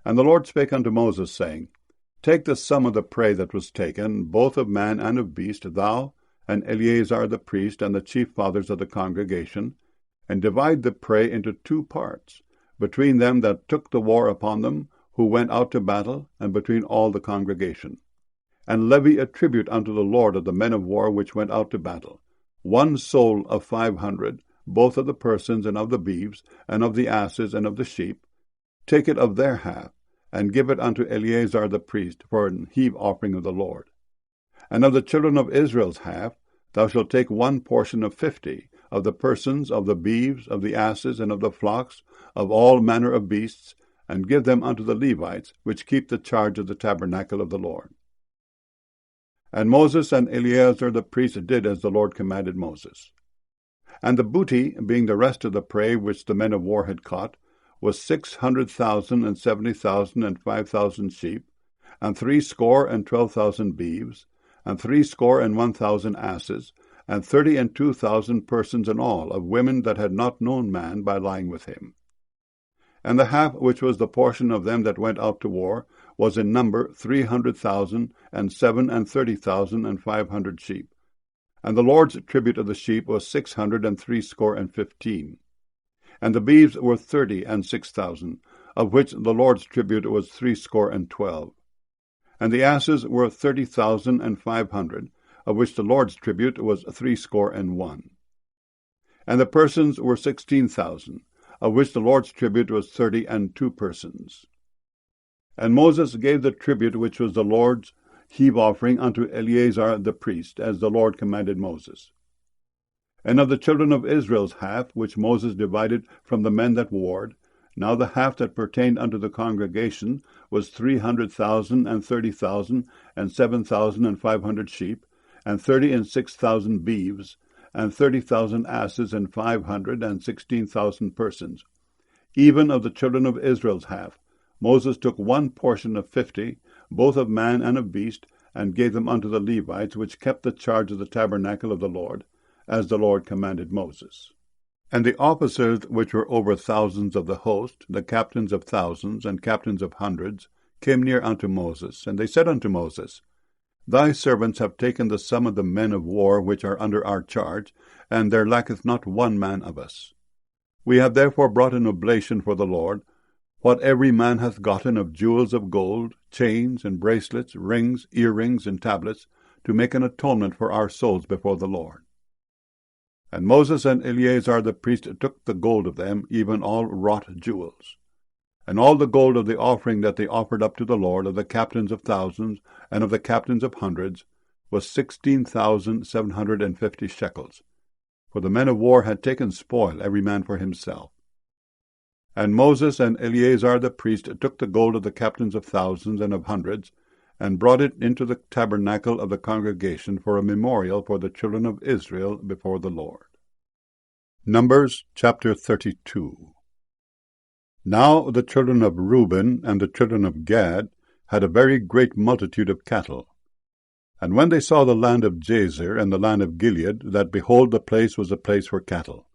And the Lord spake unto Moses, saying, Take the sum of the prey that was taken, both of man and of beast, thou, and Eleazar the priest, and the chief fathers of the congregation, and divide the prey into 2 parts, between them that took the war upon them, who went out to battle, and between all the congregation. And levy a tribute unto the Lord of the men of war which went out to battle, 1 soul of 500, both of the persons, and of the beeves, and of the asses, and of the sheep. Take it of their half, and give it unto Eleazar the priest for an heave offering of the Lord. And of the children of Israel's half, thou shalt take 1 portion of 50, of the persons, of the beeves, of the asses, and of the flocks, of all manner of beasts, and give them unto the Levites, which keep the charge of the tabernacle of the Lord. And Moses and Eleazar the priest did as the Lord commanded Moses. And the booty, being the rest of the prey which the men of war had caught, was 600,000 and 70,000 and 5,000 sheep, and 62,000 beeves, and 61,000 asses, and 32,000 persons in all, of women that had not known man by lying with him. And the half which was the portion of them that went out to war was in number 300,000, and 37,000 and 500 sheep. And the Lord's tribute of the sheep was 615. And the beeves were 36,000, of which the Lord's tribute was 312. And the asses were 30,500, of which the Lord's tribute was 301. And the persons were 16,000, of which the Lord's tribute was 32 persons. And Moses gave the tribute which was the Lord's heave offering unto Eleazar the priest, as the Lord commanded Moses. And of the children of Israel's half, which Moses divided from the men that warred, now the half that pertained unto the congregation was 300,000 and 30,000 and 7,500 sheep, and 36,000 beeves, and 30,000 asses, and 516,000 persons. Even of the children of Israel's half, Moses took 1 portion of 50, both of man and of beast, and gave them unto the Levites, which kept the charge of the tabernacle of the Lord, as the Lord commanded Moses. And the officers which were over thousands of the host, the captains of thousands, and captains of hundreds, came near unto Moses, and they said unto Moses, Thy servants have taken the sum of the men of war which are under our charge, and there lacketh not 1 man of us. We have therefore brought an oblation for the Lord, what every man hath gotten of jewels of gold, chains, and bracelets, rings, earrings, and tablets, to make an atonement for our souls before the Lord. And Moses and Eleazar the priest took the gold of them, even all wrought jewels. And all the gold of the offering that they offered up to the Lord, of the captains of thousands, and of the captains of hundreds, was 16,750 shekels. For the men of war had taken spoil, every man for himself. And Moses and Eleazar the priest took the gold of the captains of thousands and of hundreds, and brought it into the tabernacle of the congregation for a memorial for the children of Israel before the Lord. Numbers chapter 32. Now the children of Reuben and the children of Gad had a very great multitude of cattle. And when they saw the land of Jazer and the land of Gilead, that behold, the place was a place for cattle,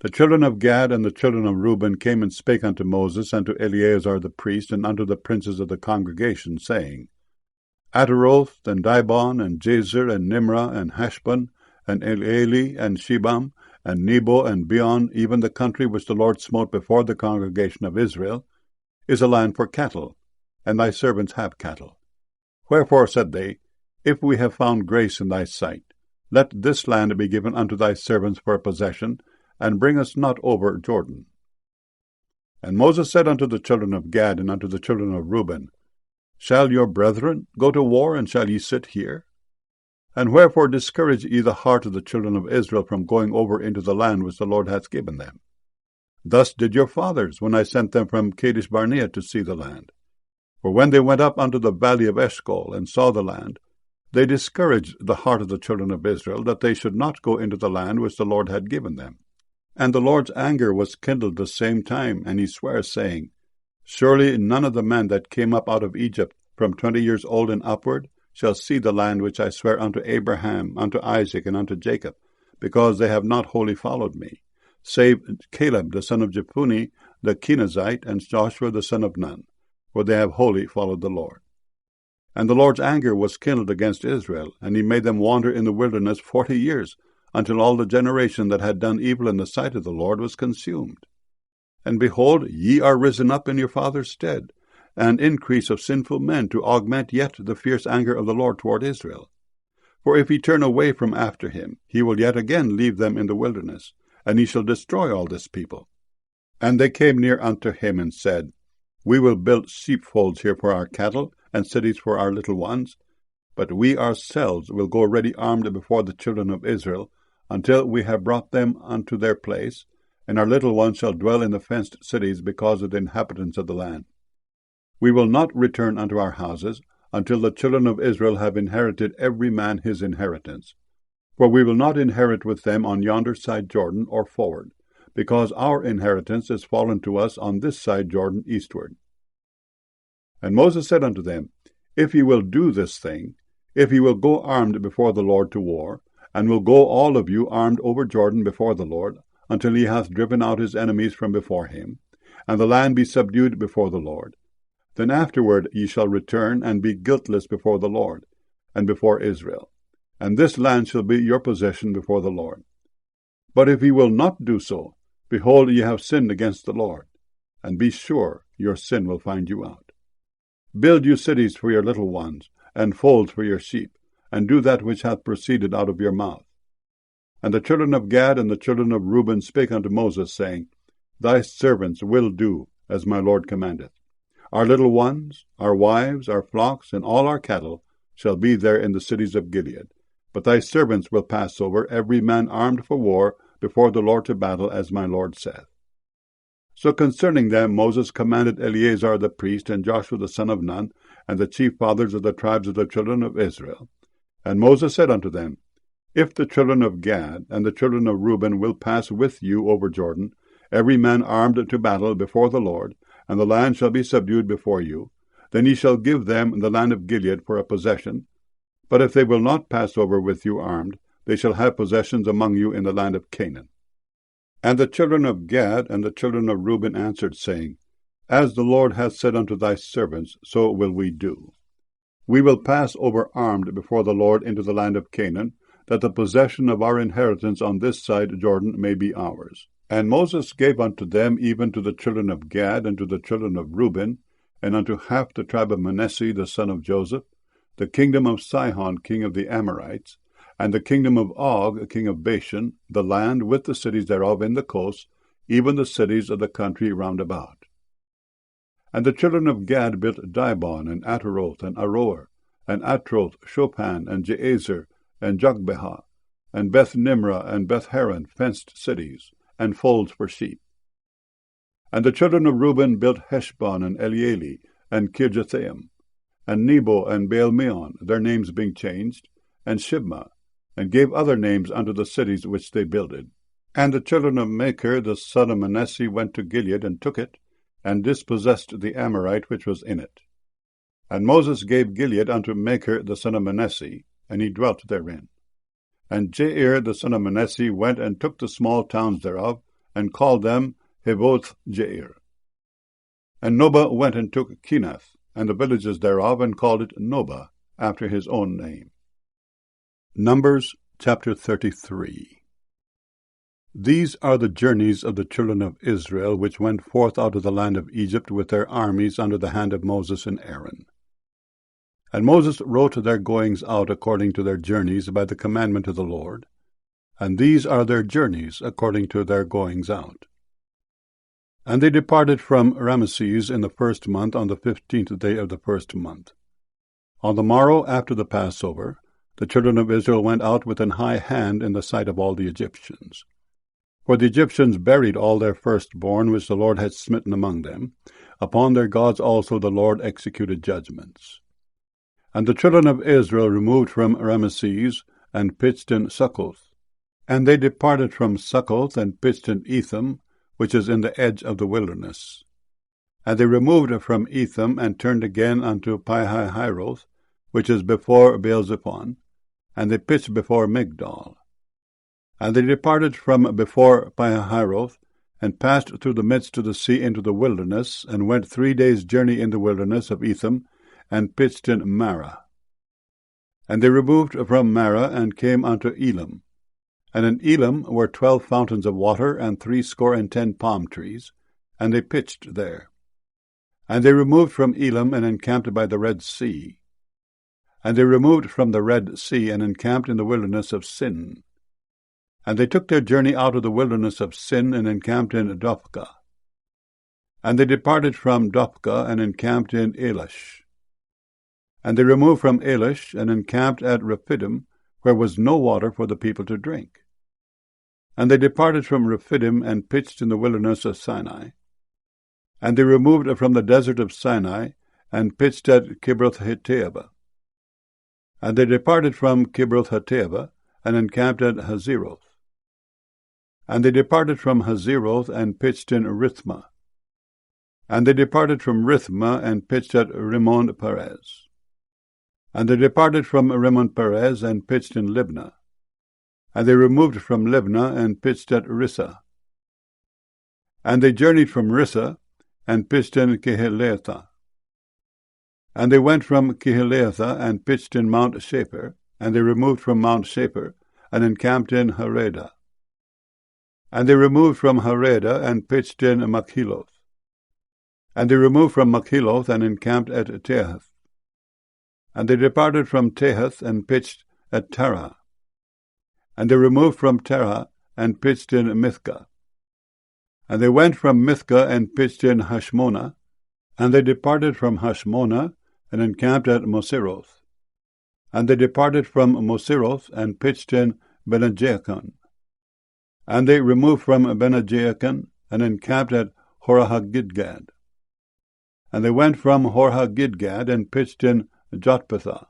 the children of Gad and the children of Reuben came and spake unto Moses and to Eleazar the priest and unto the princes of the congregation, saying, Ataroth, and Dibon, and Jazer, and Nimrah, and Heshbon, and Elealeh, and Shebam, and Nebo, and Beon, even the country which the Lord smote before the congregation of Israel, is a land for cattle, and thy servants have cattle. Wherefore said they, If we have found grace in thy sight, let this land be given unto thy servants for a possession, and bring us not over Jordan. And Moses said unto the children of Gad and unto the children of Reuben, Shall your brethren go to war, and shall ye sit here? And wherefore discourage ye the heart of the children of Israel from going over into the land which the Lord hath given them? Thus did your fathers, when I sent them from Kadesh Barnea to see the land. For when they went up unto the valley of Eshcol, and saw the land, they discouraged the heart of the children of Israel, that they should not go into the land which the Lord had given them. And the Lord's anger was kindled the same time, and he sware, saying, Surely none of the men that came up out of Egypt from 20 years old and upward shall see the land which I swear unto Abraham, unto Isaac, and unto Jacob, because they have not wholly followed me, save Caleb the son of Jephunneh the Kenizzite, and Joshua the son of Nun, for they have wholly followed the Lord. And the Lord's anger was kindled against Israel, and he made them wander in the wilderness 40 years, until all the generation that had done evil in the sight of the Lord was consumed. And behold, ye are risen up in your father's stead, an increase of sinful men, to augment yet the fierce anger of the Lord toward Israel. For if he turn away from after him, he will yet again leave them in the wilderness, and he shall destroy all this people. And they came near unto him, and said, We will build sheepfolds here for our cattle, and cities for our little ones, but we ourselves will go ready armed before the children of Israel, until we have brought them unto their place, and our little ones shall dwell in the fenced cities because of the inhabitants of the land. We will not return unto our houses, until the children of Israel have inherited every man his inheritance. For we will not inherit with them on yonder side Jordan, or forward, because our inheritance is fallen to us on this side Jordan eastward. And Moses said unto them, If ye will do this thing, if ye will go armed before the Lord to war, and will go all of you armed over Jordan before the Lord, until he hath driven out his enemies from before him, and the land be subdued before the Lord, then afterward ye shall return, and be guiltless before the Lord, and before Israel, and this land shall be your possession before the Lord. But if ye will not do so, behold, ye have sinned against the Lord, and be sure your sin will find you out. Build you cities for your little ones, and folds for your sheep, and do that which hath proceeded out of your mouth. And the children of Gad and the children of Reuben spake unto Moses, saying, Thy servants will do as my Lord commandeth. Our little ones, our wives, our flocks, and all our cattle shall be there in the cities of Gilead. But thy servants will pass over, every man armed for war, before the Lord to battle, as my Lord saith. So concerning them Moses commanded Eleazar the priest, and Joshua the son of Nun, and the chief fathers of the tribes of the children of Israel. And Moses said unto them, If the children of Gad and the children of Reuben will pass with you over Jordan, every man armed to battle before the Lord, and the land shall be subdued before you, then ye shall give them the land of Gilead for a possession. But if they will not pass over with you armed, they shall have possessions among you in the land of Canaan. And the children of Gad and the children of Reuben answered, saying, As the Lord hath said unto thy servants, so will we do. We will pass over armed before the Lord into the land of Canaan, that the possession of our inheritance on this side Jordan may be ours. And Moses gave unto them, even to the children of Gad, and to the children of Reuben, and unto half the tribe of Manasseh the son of Joseph, the kingdom of Sihon king of the Amorites, and the kingdom of Og king of Bashan, the land with the cities thereof in the coast, even the cities of the country round about. And the children of Gad built Dibon, and Ataroth, and Aroer, and Atroth, Shophan, and Jazer, and Jogbehah, and Beth Nimrah, and Beth Haran, fenced cities, and folds for sheep. And the children of Reuben built Heshbon, and Elealeh, and Kirjathaim, and Nebo, and Baal-meon, their names being changed, and Shibmah, and gave other names unto the cities which they builded. And the children of Machir the son of Manasseh went to Gilead, and took it, and dispossessed the Amorite which was in it. And Moses gave Gilead unto Machir the son of Manasseh, and he dwelt therein. And Jair the son of Manasseh went and took the small towns thereof, and called them Havoth Jair. And Nobah went and took Kenath, and the villages thereof, and called it Nobah, after his own name. Numbers Chapter 33. These are the journeys of the children of Israel, which went forth out of the land of Egypt with their armies under the hand of Moses and Aaron. And Moses wrote their goings out according to their journeys by the commandment of the Lord, and these are their journeys according to their goings out. And they departed from Ramesses in the 1st month on the 15th day of the 1st month. On the morrow after the Passover, the children of Israel went out with an high hand in the sight of all the Egyptians. For the Egyptians buried all their firstborn which the Lord had smitten among them. Upon their gods also the Lord executed judgments. And the children of Israel removed from Ramesses, and pitched in Succoth. And they departed from Succoth, and pitched in Etham, which is in the edge of the wilderness. And they removed from Etham, and turned again unto Pihahiroth, which is before Baal-zephon, and they pitched before Migdol. And they departed from before Pihahiroth, and passed through the midst of the sea into the wilderness, and went 3 days' journey in the wilderness of Etham, and pitched in Marah. And they removed from Marah, and came unto Elam. And in Elam were 12 fountains of water, and 70 palm trees, and they pitched there. And they removed from Elam, and encamped by the Red Sea. And they removed from the Red Sea, and encamped in the wilderness of Sin. And they took their journey out of the wilderness of Sin, and encamped in Dophkah. And they departed from Dophkah, and encamped in Elash. And they removed from Elash, and encamped at Rephidim, where was no water for the people to drink. And they departed from Rephidim, and pitched in the wilderness of Sinai. And they removed from the desert of Sinai, and pitched at Kibroth-Hattaavah. And they departed from Kibroth-Hattaavah, and encamped at Hazeroth. And they departed from Hazeroth, and pitched in Rithmah. And they departed from Rithmah, and pitched at Rimmon-Perez. And they departed from Rimmon-Perez, and pitched in Libnah. And they removed from Libnah, and pitched at Rissah. And they journeyed from Rissah, and pitched in Kehelathah. And they went from Kehelathah, and pitched in Mount Shapir, and they removed from Mount Shapir, and encamped in Haredah. And they removed from Haredah, and pitched in Makheloth. And they removed from Makheloth, and encamped at Tehath. And they departed from Tehath, and pitched at Terah. And they removed from Terah, and pitched in Mithkah. And they went from Mithkah, and pitched in Hashmonah. And they departed from Hashmonah, and encamped at Moseroth. And they departed from Moseroth, and pitched in Benajakan. And they removed from Benajakan, and encamped at Horahagidgad. And they went from Horahagidgad, and pitched in Jotbethah.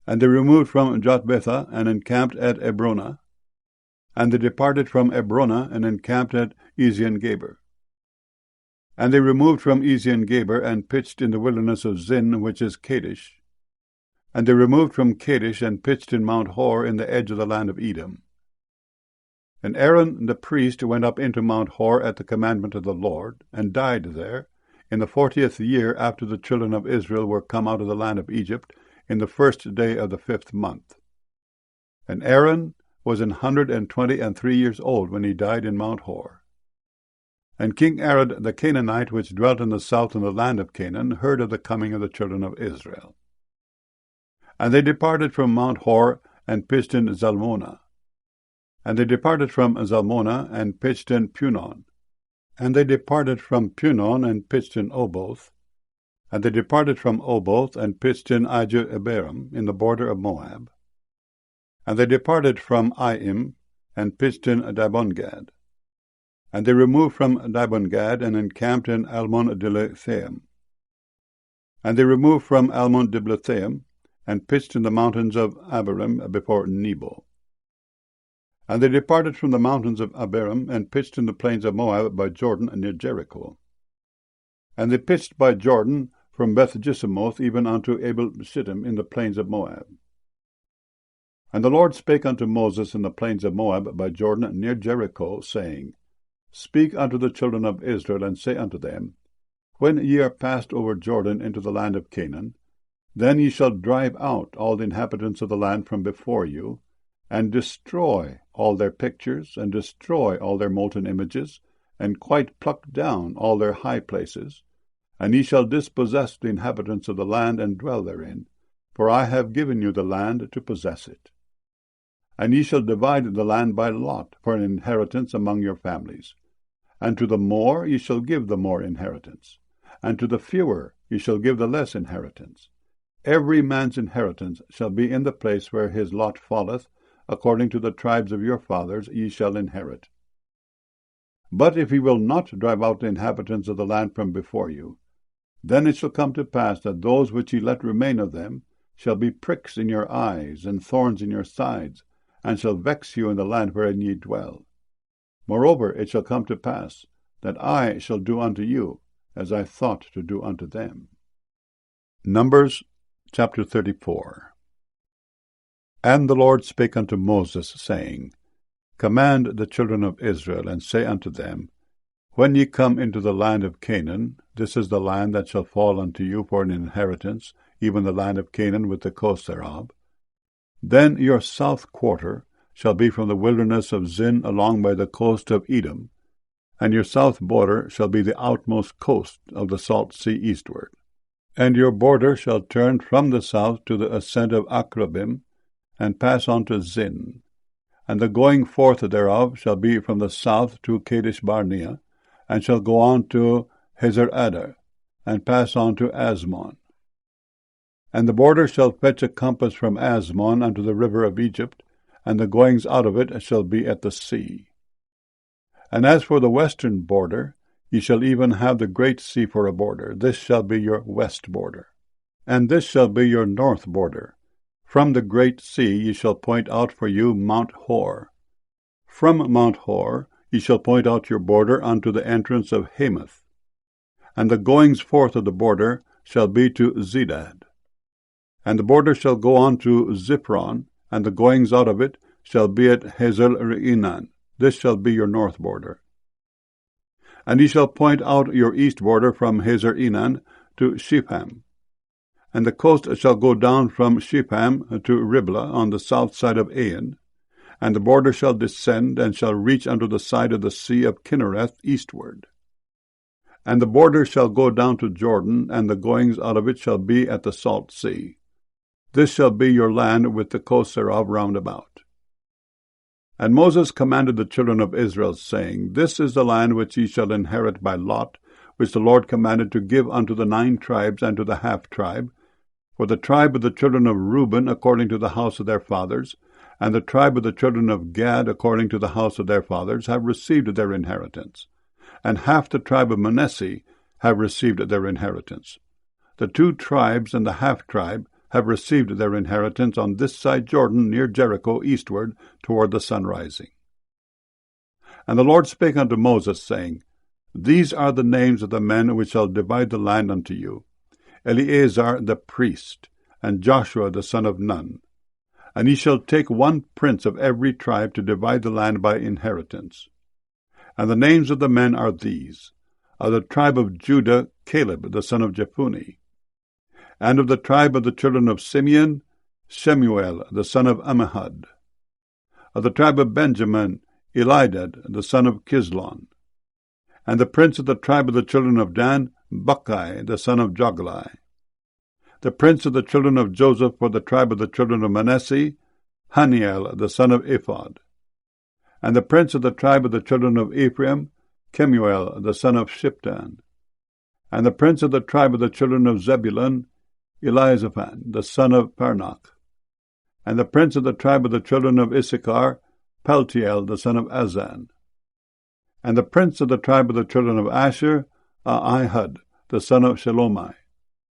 And they removed from Jotbethah, and encamped at Ebrona. And they departed from Ebrona, and encamped at Ezion-Geber. And they removed from Ezion-Geber, and pitched in the wilderness of Zin, which is Kadesh. And they removed from Kadesh, and pitched in Mount Hor, in the edge of the land of Edom. And Aaron the priest went up into Mount Hor at the commandment of the Lord, and died there, in the 40th year after the children of Israel were come out of the land of Egypt, in the 1st day of the 5th month. And Aaron was 123 years old when he died in Mount Hor. And King Arad the Canaanite, which dwelt in the south in the land of Canaan, heard of the coming of the children of Israel. And they departed from Mount Hor, and pitched in Zalmonah. And they departed from Zalmonah, and pitched in Punon. And they departed from Punon, and pitched in Oboth. And they departed from Oboth, and pitched in Ijah-Ebarim, in the border of Moab. And they departed from Aim, and pitched in Dibongad. And they removed from Dibongad, and encamped in Almon-Diblathaim. And they removed from Almon-Diblathaim, and pitched in the mountains of Abarim before Nebo. And they departed from the mountains of Abarim, and pitched in the plains of Moab by Jordan near Jericho. And they pitched by Jordan from Beth-Jeshimoth even unto Abel-Shittim in the plains of Moab. And the Lord spake unto Moses in the plains of Moab by Jordan near Jericho, saying, Speak unto the children of Israel, and say unto them, When ye are passed over Jordan into the land of Canaan, then ye shall drive out all the inhabitants of the land from before you, and destroy all their pictures, and destroy all their molten images, and quite pluck down all their high places. And ye shall dispossess the inhabitants of the land, and dwell therein, for I have given you the land to possess it. And ye shall divide the land by lot for an inheritance among your families. And to the more ye shall give the more inheritance, and to the fewer ye shall give the less inheritance. Every man's inheritance shall be in the place where his lot falleth, according to the tribes of your fathers ye shall inherit. But if ye will not drive out the inhabitants of the land from before you, then it shall come to pass that those which ye let remain of them shall be pricks in your eyes, and thorns in your sides, and shall vex you in the land wherein ye dwell. Moreover, it shall come to pass that I shall do unto you as I thought to do unto them. Numbers chapter 34. And the Lord spake unto Moses, saying, Command the children of Israel, and say unto them, When ye come into the land of Canaan, this is the land that shall fall unto you for an inheritance, even the land of Canaan with the coast thereof. Then your south quarter shall be from the wilderness of Zin along by the coast of Edom, and your south border shall be the outmost coast of the salt sea eastward. And your border shall turn from the south to the ascent of Akrabim, and pass on to Zin. And the going forth thereof shall be from the south to Kadesh Barnea, and shall go on to Hazer-Adar, and pass on to Asmon. And the border shall fetch a compass from Asmon unto the river of Egypt, and the goings out of it shall be at the sea. And as for the western border, ye shall even have the great sea for a border. This shall be your west border. And this shall be your north border. From the great sea ye shall point out for you Mount Hor. From Mount Hor ye shall point out your border unto the entrance of Hamath. And the goings forth of the border shall be to Zedad. And the border shall go on to Ziphron, and the goings out of it shall be at Hazel-Reinan. This shall be your north border. And ye shall point out your east border from Hazer-Enan to Shipham. And the coast shall go down from Shipham to Riblah on the south side of Ain. And the border shall descend, and shall reach unto the side of the sea of Kinnereth eastward. And the border shall go down to Jordan, and the goings out of it shall be at the salt sea. This shall be your land with the coast thereof round about. And Moses commanded the children of Israel, saying, This is the land which ye shall inherit by lot, which the Lord commanded to give unto the 9 tribes and to the half-tribe, for the tribe of the children of Reuben according to the house of their fathers, and the tribe of the children of Gad according to the house of their fathers, have received their inheritance, and half the tribe of Manasseh have received their inheritance. The 2 tribes and the half-tribe have received their inheritance on this side Jordan, near Jericho, eastward, toward the sun rising. And the Lord spake unto Moses, saying, These are the names of the men which shall divide the land unto you, Eleazar the priest, and Joshua the son of Nun. And ye shall take 1 prince of every tribe to divide the land by inheritance. And the names of the men are these: of the tribe of Judah, Caleb the son of Jephunneh; and of the tribe of the children of Simeon, Shemuel the son of Ammihud; of the tribe of Benjamin, Elidad the son of Kislon; and the prince of the tribe of the children of Dan, Buckai the son of Joglai; the prince of the children of Joseph for the tribe of the children of Manasseh, Haniel the son of Ephod; and the prince of the tribe of the children of Ephraim, Kemuel the son of Shiptan; and the prince of the tribe of the children of Zebulun, Elizaphan the son of Parnach; and the prince of the tribe of the children of Issachar, Paltiel the son of Azan; and the prince of the tribe of the children of Asher, Ahihud the son of Shelomai;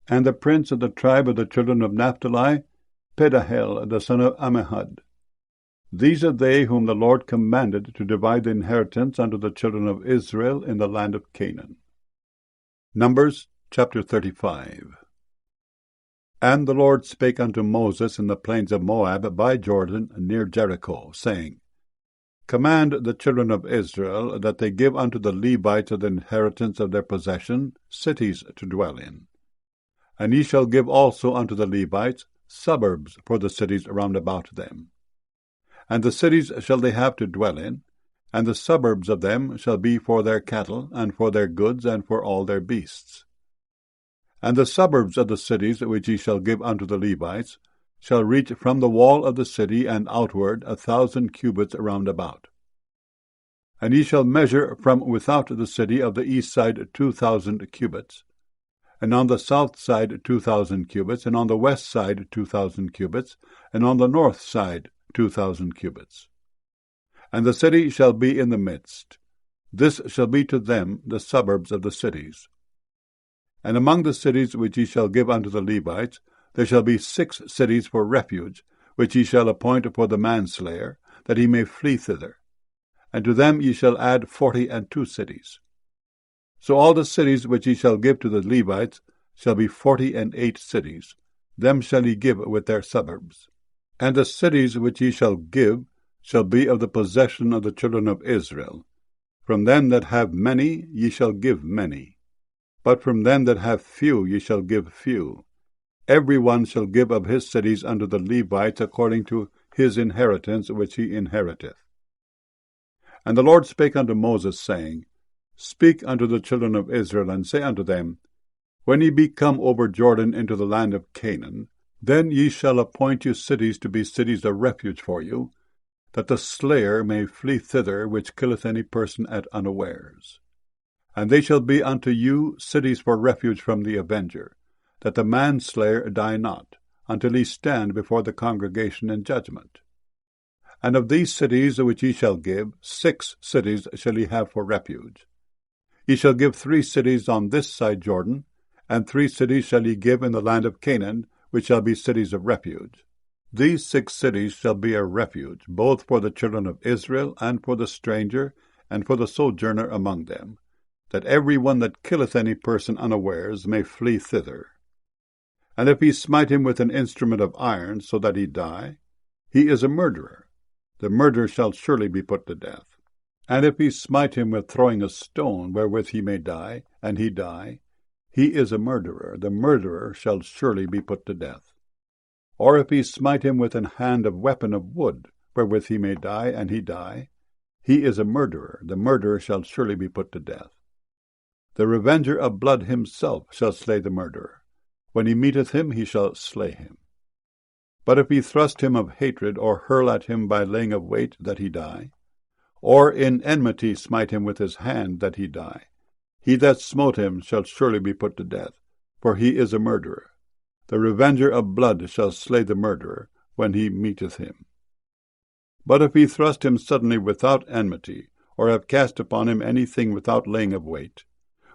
and the prince of the tribe of the children of Naphtali, Pedahel the son of Ammihud. These are they whom the Lord commanded to divide the inheritance unto the children of Israel in the land of Canaan. Numbers chapter 35. And the Lord spake unto Moses in the plains of Moab by Jordan near Jericho, saying, Command the children of Israel that they give unto the Levites of the inheritance of their possession cities to dwell in. And ye shall give also unto the Levites suburbs for the cities round about them. And the cities shall they have to dwell in, and the suburbs of them shall be for their cattle, and for their goods, and for all their beasts. And the suburbs of the cities which ye shall give unto the Levites shall reach from the wall of the city and outward 1,000 cubits round about. And ye shall measure from without the city of the east side 2,000 cubits, and on the south side 2,000 cubits, and on the west side 2,000 cubits, and on the north side 2,000 cubits. And the city shall be in the midst. This shall be to them the suburbs of the cities. And among the cities which ye shall give unto the Levites, there shall be 6 cities for refuge, which ye shall appoint for the manslayer, that he may flee thither. And to them ye shall add 42 cities. So all the cities which ye shall give to the Levites shall be 48 cities. Them shall ye give with their suburbs. And the cities which ye shall give shall be of the possession of the children of Israel. From them that have many ye shall give many, but from them that have few ye shall give few. Every one shall give of his cities unto the Levites according to his inheritance which he inheriteth. And the Lord spake unto Moses, saying, Speak unto the children of Israel, and say unto them, When ye be come over Jordan into the land of Canaan, then ye shall appoint you cities to be cities of refuge for you, that the slayer may flee thither which killeth any person at unawares. And they shall be unto you cities for refuge from the avenger, that the manslayer die not, until he stand before the congregation in judgment. And of these cities which ye shall give, 6 cities shall ye have for refuge. Ye shall give 3 cities on this side Jordan, and 3 cities shall ye give in the land of Canaan, which shall be cities of refuge. These 6 cities shall be a refuge, both for the children of Israel, and for the stranger, and for the sojourner among them, that every one that killeth any person unawares may flee thither. And if he smite him with an instrument of iron, so that he die, he is a murderer. The murderer shall surely be put to death. And if he smite him with throwing a stone, wherewith he may die, and he die, he is a murderer. The murderer shall surely be put to death. Or if he smite him with an hand of weapon of wood, wherewith he may die, and he die, he is a murderer. The murderer shall surely be put to death. The revenger of blood himself shall slay the murderer. When he meeteth him, he shall slay him. But if he thrust him of hatred, or hurl at him by laying of weight, that he die, or in enmity smite him with his hand, that he die, he that smote him shall surely be put to death, for he is a murderer. The revenger of blood shall slay the murderer, when he meeteth him. But if he thrust him suddenly without enmity, or have cast upon him anything without laying of weight,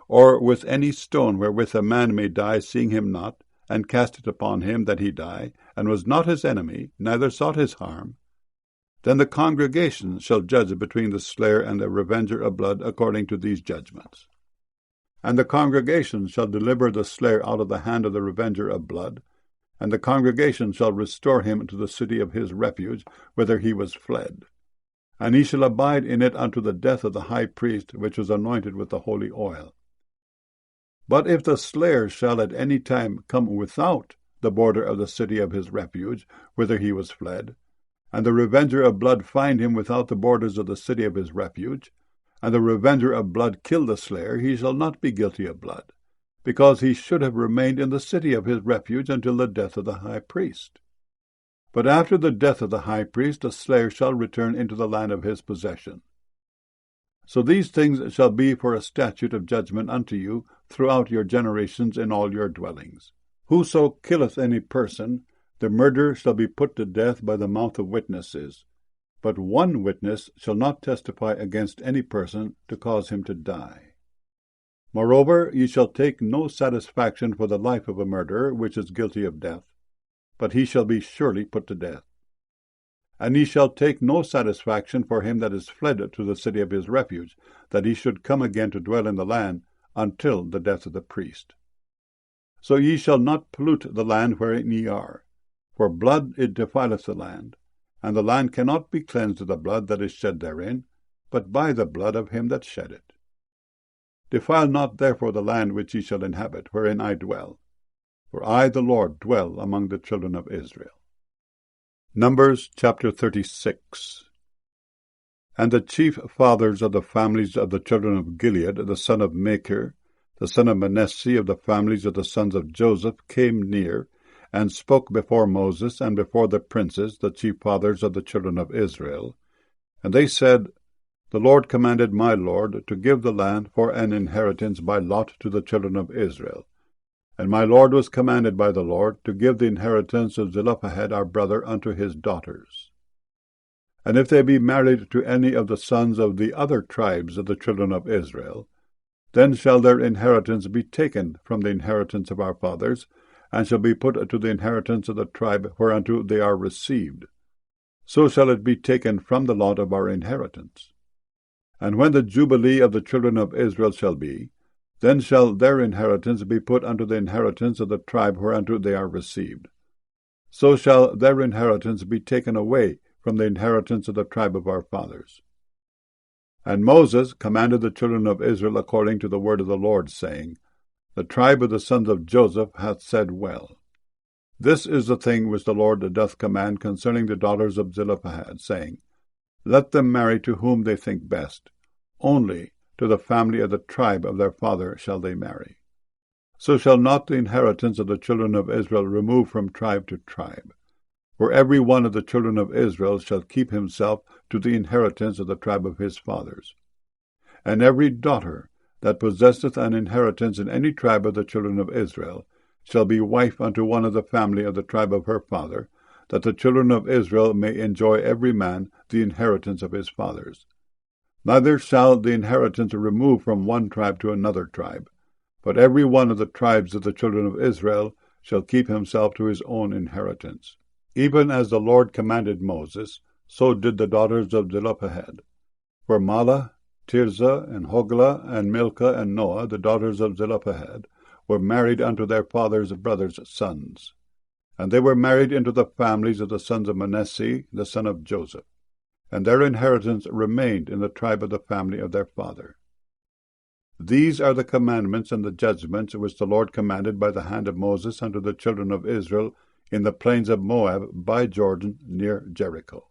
or with any stone wherewith a man may die, seeing him not, and cast it upon him that he die, and was not his enemy, neither sought his harm, then the congregation shall judge between the slayer and the revenger of blood according to these judgments. And the congregation shall deliver the slayer out of the hand of the revenger of blood, and the congregation shall restore him to the city of his refuge, whither he was fled. And he shall abide in it unto the death of the high priest, which was anointed with the holy oil. But if the slayer shall at any time come without the border of the city of his refuge, whither he was fled, and the revenger of blood find him without the borders of the city of his refuge, and the revenger of blood kill the slayer, he shall not be guilty of blood, because he should have remained in the city of his refuge until the death of the high priest. But after the death of the high priest, the slayer shall return into the land of his possession. So these things shall be for a statute of judgment unto you throughout your generations in all your dwellings. Whoso killeth any person, the murderer shall be put to death by the mouth of witnesses. But one witness shall not testify against any person to cause him to die. Moreover, ye shall take no satisfaction for the life of a murderer which is guilty of death, but he shall be surely put to death. And ye shall take no satisfaction for him that is fled to the city of his refuge, that he should come again to dwell in the land until the death of the priest. So ye shall not pollute the land wherein ye are, for blood it defileth the land, and the land cannot be cleansed of the blood that is shed therein, but by the blood of him that shed it. Defile not therefore the land which ye shall inhabit, wherein I dwell, for I the Lord dwell among the children of Israel. Numbers chapter 36. And the chief fathers of the families of the children of Gilead, the son of Machir, the son of Manasseh, of the families of the sons of Joseph, came near, and spoke before Moses and before the princes, the chief fathers of the children of Israel. And they said, The Lord commanded my Lord to give the land for an inheritance by lot to the children of Israel. And my Lord was commanded by the Lord to give the inheritance of Zelophehad our brother unto his daughters. And if they be married to any of the sons of the other tribes of the children of Israel, then shall their inheritance be taken from the inheritance of our fathers, and shall be put to the inheritance of the tribe whereunto they are received. So shall it be taken from the lot of our inheritance. And when the jubilee of the children of Israel shall be, then shall their inheritance be put unto the inheritance of the tribe whereunto they are received. So shall their inheritance be taken away from the inheritance of the tribe of our fathers. And Moses commanded the children of Israel according to the word of the Lord, saying, The tribe of the sons of Joseph hath said well. This is the thing which the Lord doth command concerning the daughters of Zelophehad, saying, Let them marry to whom they think best. Only to the family of the tribe of their father shall they marry. So shall not the inheritance of the children of Israel remove from tribe to tribe. For every one of the children of Israel shall keep himself to the inheritance of the tribe of his fathers. And every daughter that possesseth an inheritance in any tribe of the children of Israel shall be wife unto one of the family of the tribe of her father, that the children of Israel may enjoy every man the inheritance of his fathers. Neither shall the inheritance remove from one tribe to another tribe, but every one of the tribes of the children of Israel shall keep himself to his own inheritance. Even as the Lord commanded Moses, so did the daughters of Zelophehad. For Mahlah, Tirzah, and Hoglah, and Milcah, and Noah, the daughters of Zelophehad, were married unto their father's brothers' sons. And they were married into the families of the sons of Manasseh, the son of Joseph. And their inheritance remained in the tribe of the family of their father. These are the commandments and the judgments which the Lord commanded by the hand of Moses unto the children of Israel in the plains of Moab by Jordan near Jericho.